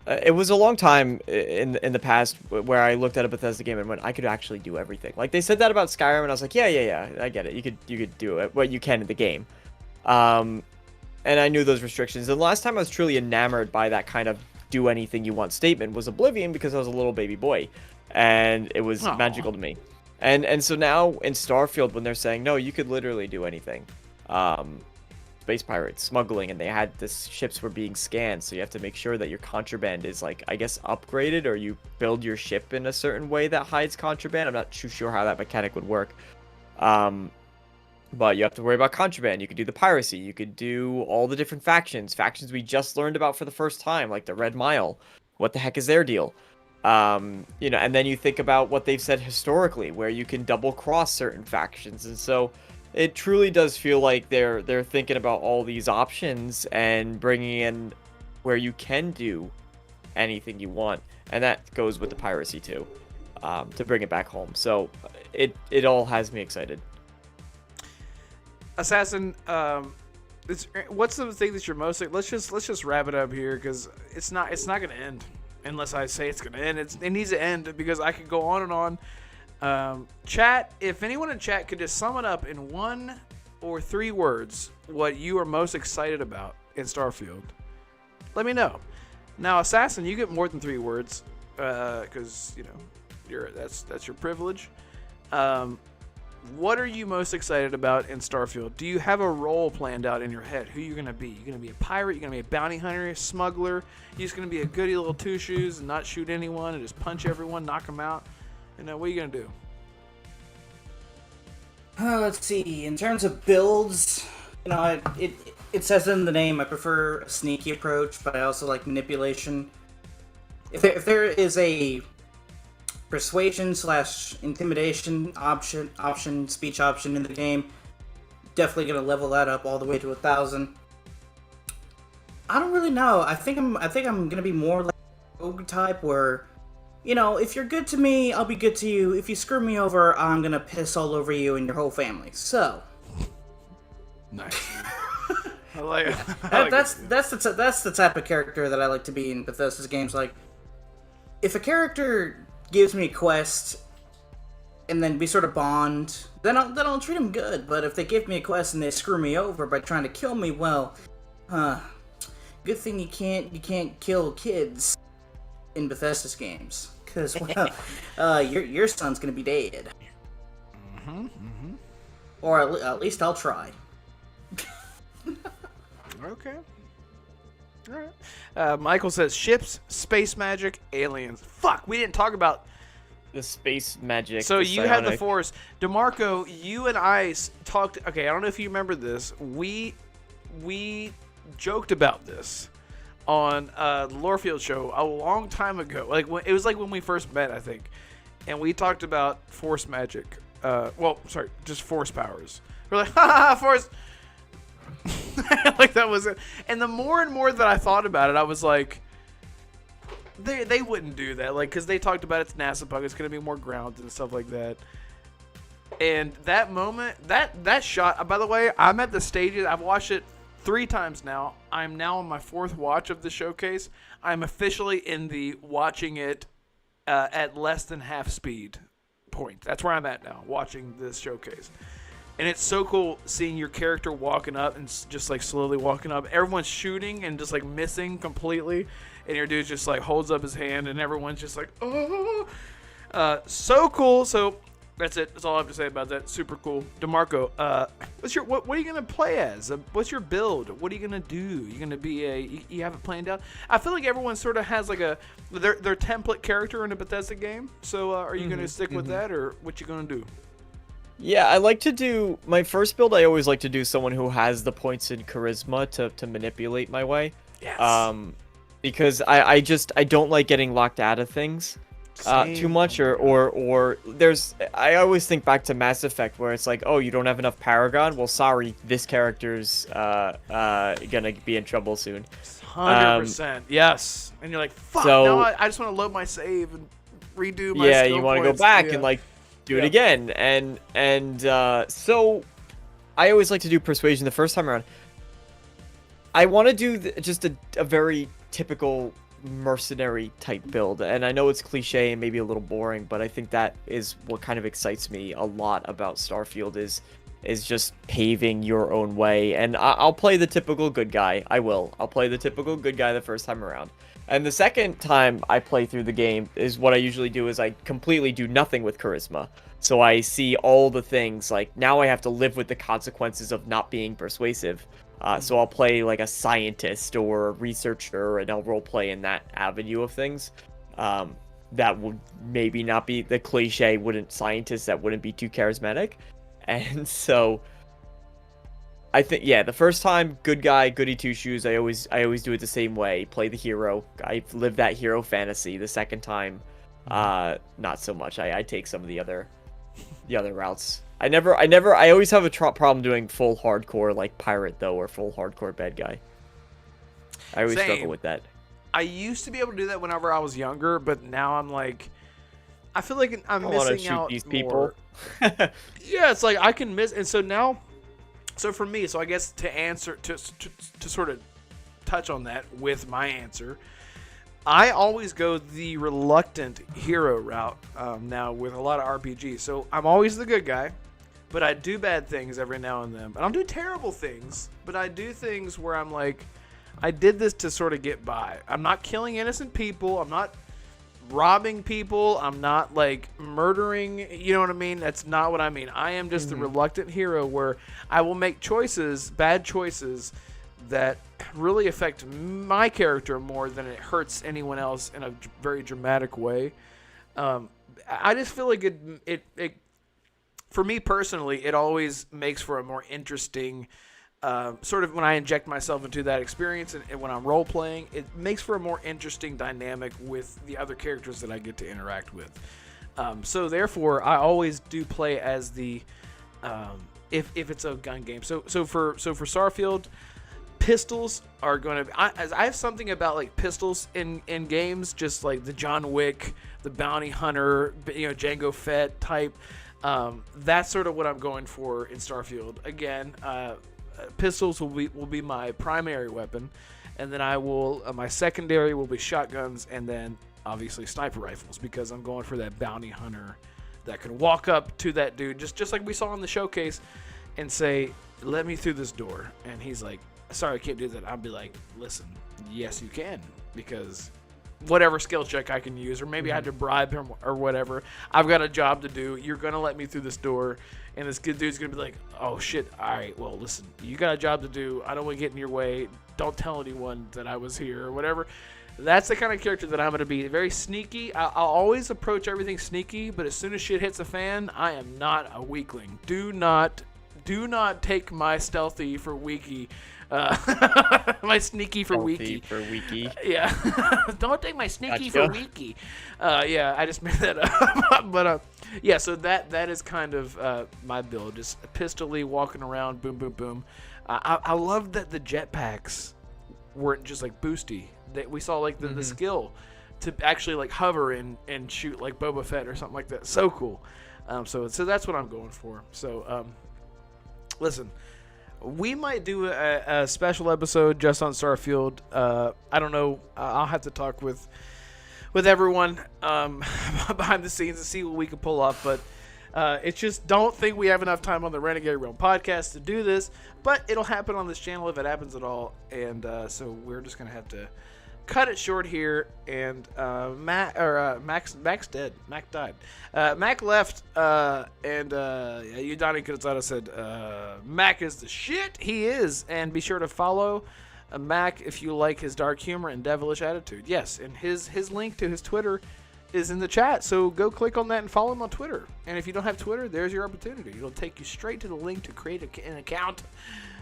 it was a long time in the past where I looked at a Bethesda game and went, I could actually do everything. Like they said that about Skyrim, and I was like, yeah, I get it. You could do it, what you can in the game. And I knew those restrictions. And the last time I was truly enamored by that kind of do anything you want statement was Oblivion, because I was a little baby boy, and it was magical to me. And so now in Starfield, when they're saying no, you could literally do anything. Space pirates, smuggling, and they had ships were being scanned, so you have to make sure that your contraband is like, I guess, upgraded, or you build your ship in a certain way that hides contraband. I'm not too sure how that mechanic would work. But you have to worry about contraband. You could do the piracy. You could do all the different factions we just learned about for the first time, like the Red Mile. What the heck is their deal? And then you think about what they've said historically, where you can double cross certain factions, and so it truly does feel like they're thinking about all these options and bringing in where you can do anything you want, and that goes with the piracy too, to bring it back home. So it all has me excited. Assassin, what's the thing that you're most like? Let's just wrap it up here, because it's not gonna end unless I say it's gonna end. It needs to end, because I could go on and on. Chat, if anyone in chat could just sum it up in 1 or 3 words what you are most excited about in Starfield, let me know. Now, Assassin, you get more than 3 words. because that's your privilege. What are you most excited about in Starfield? Do you have a role planned out in your head? Who you're gonna be? You gonna be a pirate? You gonna be a bounty hunter? A smuggler? You just gonna be a goody little two shoes and not shoot anyone and just punch everyone, knock them out? What are you gonna do? Let's see. In terms of builds, it says in the name. I prefer a sneaky approach, but I also like manipulation. If there is a persuasion / intimidation speech option in the game, definitely gonna level that up all the way to 1,000. I don't really know. I think I'm gonna be more like a rogue type where, if you're good to me, I'll be good to you. If you screw me over, I'm gonna piss all over you and your whole family. So nice. I like that's the type of character that I like to be in Bethesda's games. Like, if a character gives me a quest and then we sort of bond, then I'll treat them good. But if they give me a quest and they screw me over by trying to kill me, well, good thing you can't kill kids in Bethesda's games, because your son's gonna be dead. Or at least I'll try. Okay. All right. Michael says ships, space magic, aliens. Fuck, we didn't talk about The space magic. So the you had the psionic. Force. DeMarco, you and I talked. Okay, I don't know if you remember this. We joked about this on the Lorefield show a long time ago. It was like when we first met, I think, and we talked about Force magic. Just Force powers. We're like, ha, Force. Like that was it. And the more and more that I thought about it, I was like, they wouldn't do that, because they talked about it's NASA Punk, it's gonna be more grounded and stuff like that. And that moment, that shot. By the way, I'm at the stages. I've watched it 3 times now. I'm now on my 4th watch of the showcase. I'm officially in the watching it at less than half speed point. That's where I'm at now, watching this showcase. And it's so cool seeing your character walking up and just slowly walking up. Everyone's shooting and just missing completely. And your dude just holds up his hand and everyone's just oh. So cool. So that's it. That's all I have to say about that. Super cool. DeMarco, what are you going to play as? What's your build? What are you going to do? You going to be you have it planned out? I feel like everyone sort of has their template character in a Bethesda game. So are you going to stick with that, or what you going to do? Yeah, I like to do my first build. I always like to do someone who has the points in charisma to manipulate my way. Yes. Because I don't like getting locked out of things too much, or there's, I always think back to Mass Effect where it's like, oh, you don't have enough Paragon. Well, sorry, this character's gonna be in trouble soon. 100%. Yes. And you're like, fuck. So, now I just want to load my save and redo my. Yeah, skill you want to go points. back Yeah. and do it again, and so I always like to do persuasion the first time around. I want to do just a very typical mercenary type build, and I know it's cliche and maybe a little boring, but I think that is what kind of excites me a lot about Starfield is just paving your own way. And I'll play the typical good guy. I'll play the typical good guy the first time around. And the second time I play through the game is what I usually do is I completely do nothing with charisma. So I see all the things, now I have to live with the consequences of not being persuasive. So I'll play a scientist or a researcher, and I'll roleplay in that avenue of things. That would maybe not be the cliche scientist that wouldn't be too charismatic. And so I think, the first time, good guy, goody two shoes. I always do it the same way. Play the hero. I live that hero fantasy. The second time, not so much. I take some of the other routes. I always have a problem doing full hardcore pirate though, or full hardcore bad guy. I always struggle with that. I used to be able to do that whenever I was younger, but now I'm I feel like I'm missing out these more. people. Yeah, it's I can miss, and so now, for me, I guess to answer to sort of touch on that with my answer, I always go the reluctant hero route now with a lot of RPGs. So I'm always the good guy, but I do bad things every now and then. And I don't do terrible things, but I do things where I'm I did this to sort of get by. I'm not killing innocent people. I'm not robbing people. I'm not like murdering. You know what I mean? That's not what I mean. I am just the reluctant hero where I will make choices, bad choices, that really affect my character more than it hurts anyone else in a very dramatic way. I just feel like it for me personally, it always makes for a more interesting sort of when I inject myself into that experience and when I'm role playing, it makes for a more interesting dynamic with the other characters that I get to interact with. So therefore, I always do play as the if it's a gun game. So for Starfield, pistols are going to. I have something about like pistols in games, just like the John Wick, the Bounty Hunter, Jango Fett type. That's sort of what I'm going for in Starfield. Again, pistols will be my primary weapon, and then I will my secondary will be shotguns, and then obviously sniper rifles because I'm going for that bounty hunter that can walk up to that dude just like we saw in the showcase and say, "Let me through this door," and he's like, "Sorry, I can't do that." I'll be like, "Listen, yes you can, because whatever skill check I can use, or maybe I had to bribe him or whatever. I've got a job to do. You're going to let me through this door." And this good dude's going to be like, "Oh, shit. All right, well, listen, you got a job to do. I don't want to get in your way. Don't tell anyone that I was here," or whatever. That's the kind of character that I'm going to be. Very sneaky. I'll always approach everything sneaky, but as soon as shit hits the fan, I am not a weakling. Do not take my stealthy for weaky. My sneaky for weaky. Yeah. Don't take my sneaky for weaky. Yeah, I just made that up. But yeah, so that is kind of my build. Just pistol-y, walking around, boom, boom, boom. I love that the jetpacks weren't just like boosty. That we saw like the skill to actually like hover and shoot like Boba Fett or something like that. So cool. So that's what I'm going for. So listen. We might do a special episode just on Starfield. I don't know. I'll have to talk with everyone behind the scenes and see what we can pull off. But it's just don't think we have enough time on the Renegade Realm podcast to do this. But it'll happen on this channel if it happens at all. And so we're just going to have to cut it short here. And Mac's dead. Mac died. Mac left, and Udani Kurotada said, "Mac is the shit." He is, and be sure to follow Mac if you like his dark humor and devilish attitude. Yes, and his link to his Twitter is in the chat, so go click on that and follow him on Twitter. And if you don't have Twitter, there's your opportunity. It'll take you straight to the link to create an account.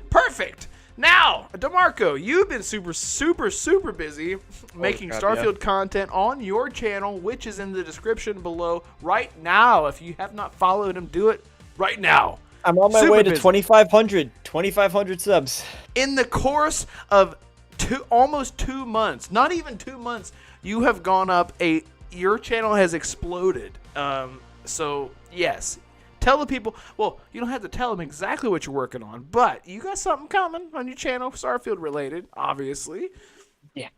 Perfect. Now, DeMarco, you've been super, super, super busy making Starfield content on your channel, which is in the description below right now. If you have not followed him, do it right now. I'm on my way to 2,500 subs. In the course of almost 2 months, not even 2 months, you have gone up your channel has exploded. So, yes. Tell the people, well, you don't have to tell them exactly what you're working on, but you got something coming on your channel, Starfield related, obviously. Yeah.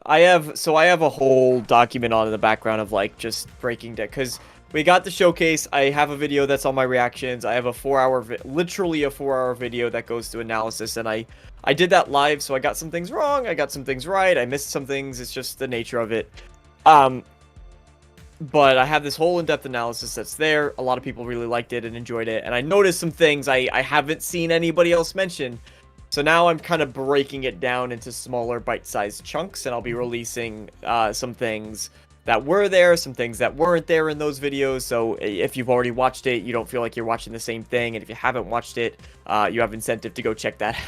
I have a whole document on in the background of like just breaking down, because we got the showcase. I have a video that's on my reactions. I have a 4-hour, literally a 4-hour video that goes to analysis, and I did that live, so I got some things wrong, I got some things right, I missed some things. It's just the nature of it. But I have this whole in-depth analysis that's there. A lot of people really liked it and enjoyed it. And I noticed some things I haven't seen anybody else mention. So now I'm kind of breaking it down into smaller bite-sized chunks. And I'll be releasing some things that were there, some things that weren't there in those videos. So if you've already watched it, you don't feel like you're watching the same thing. And if you haven't watched it, you have incentive to go check that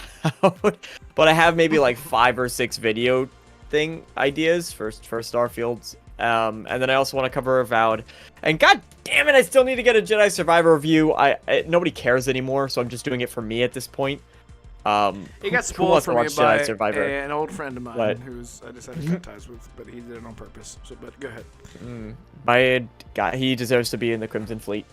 out. But I have maybe like 5 or 6 video thing ideas for Starfield. And then I also want to cover Avowed. And god damn it, I still need to get a Jedi Survivor review. Nobody cares anymore, so I'm just doing it for me at this point. He got spoiled for me by Survivor? an old friend of mine who's I decided to cut ties with, but he did it on purpose. So, but go ahead. He deserves to be in the Crimson Fleet.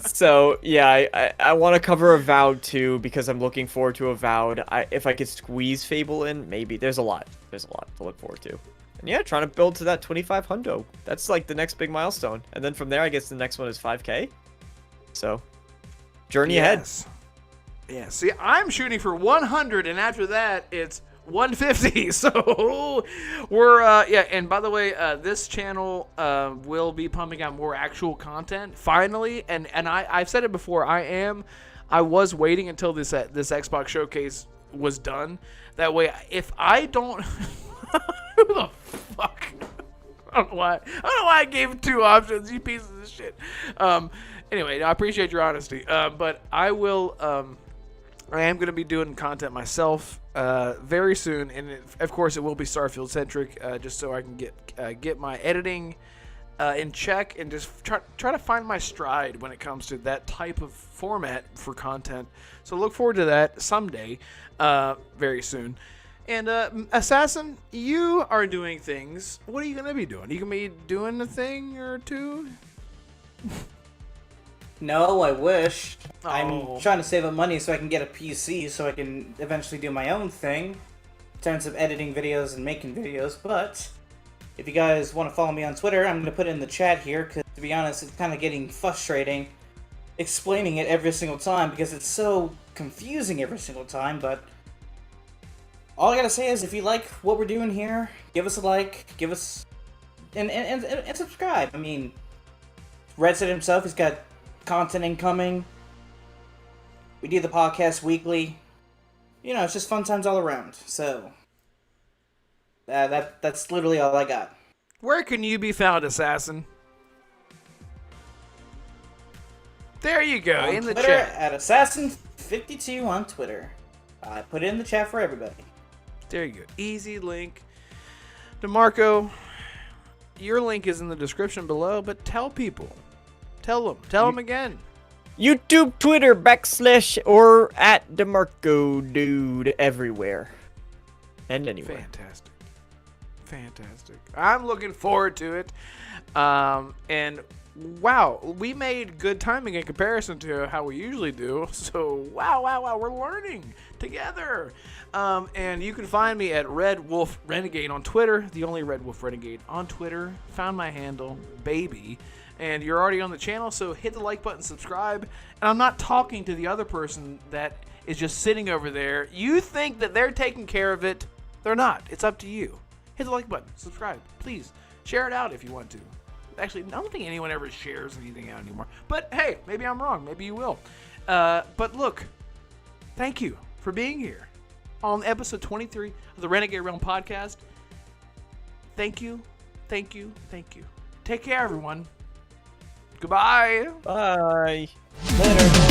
So yeah, I want to cover Avowed too because I'm looking forward to Avowed. If I could squeeze Fable in, maybe. There's a lot to look forward to. And yeah, trying to build to that 2,500. That's like the next big milestone. And then from there, I guess the next one is 5K. So, journey ahead. Yeah, see, I'm shooting for 100, and after that, it's 150. So we're yeah. And by the way, this channel will be pumping out more actual content finally. And I've said it before. I was waiting until this Xbox showcase was done. That way, if I don't, who the fuck? I don't know why I gave him 2 options. You pieces of shit. Anyway, I appreciate your honesty. But I will. I am going to be doing content myself very soon, and of course it will be Starfield centric, just so I can get my editing in check and just try to find my stride when it comes to that type of format for content. So look forward to that someday, very soon. And Assassin, you are doing things. What are you going to be doing? Are you going to be doing a thing or two? No, I wish. Oh. I'm trying to save up money so I can get a PC so I can eventually do my own thing in terms of editing videos and making videos. But if you guys want to follow me on Twitter, I'm going to put it in the chat here because, to be honest, it's kind of getting frustrating explaining it every single time because it's so confusing every single time. But all I got to say is if you like what we're doing here, give us a like, give us... and subscribe. I mean, Red said himself, he's got content incoming. We do the podcast weekly. You know, it's just fun times all around. So that's literally all I got. Where can you be found, Assassin? There you go, On in the Twitter, chat. at Assassin52 on Twitter. I put it in the chat for everybody. There you go. Easy link. DeMarco, your link is in the description below, but tell people. Tell them again. YouTube, Twitter, / or at DeMarco Dude everywhere. And anywhere. Fantastic. I'm looking forward to it. And wow, we made good timing in comparison to how we usually do. So wow, we're learning together. And you can find me at Red Wolf Renegade on Twitter, the only Red Wolf Renegade on Twitter. Found my handle, baby. And you're already on the channel, so hit the like button, subscribe. And I'm not talking to the other person that is just sitting over there. You think that they're taking care of it. They're not. It's up to you. Hit the like button, subscribe. Please, share it out if you want to. Actually, I don't think anyone ever shares anything out anymore. But hey, maybe I'm wrong. Maybe you will. But look, thank you for being here on episode 23 of the Renegade Realm podcast. Thank you. Take care, everyone. Goodbye. Bye. Later.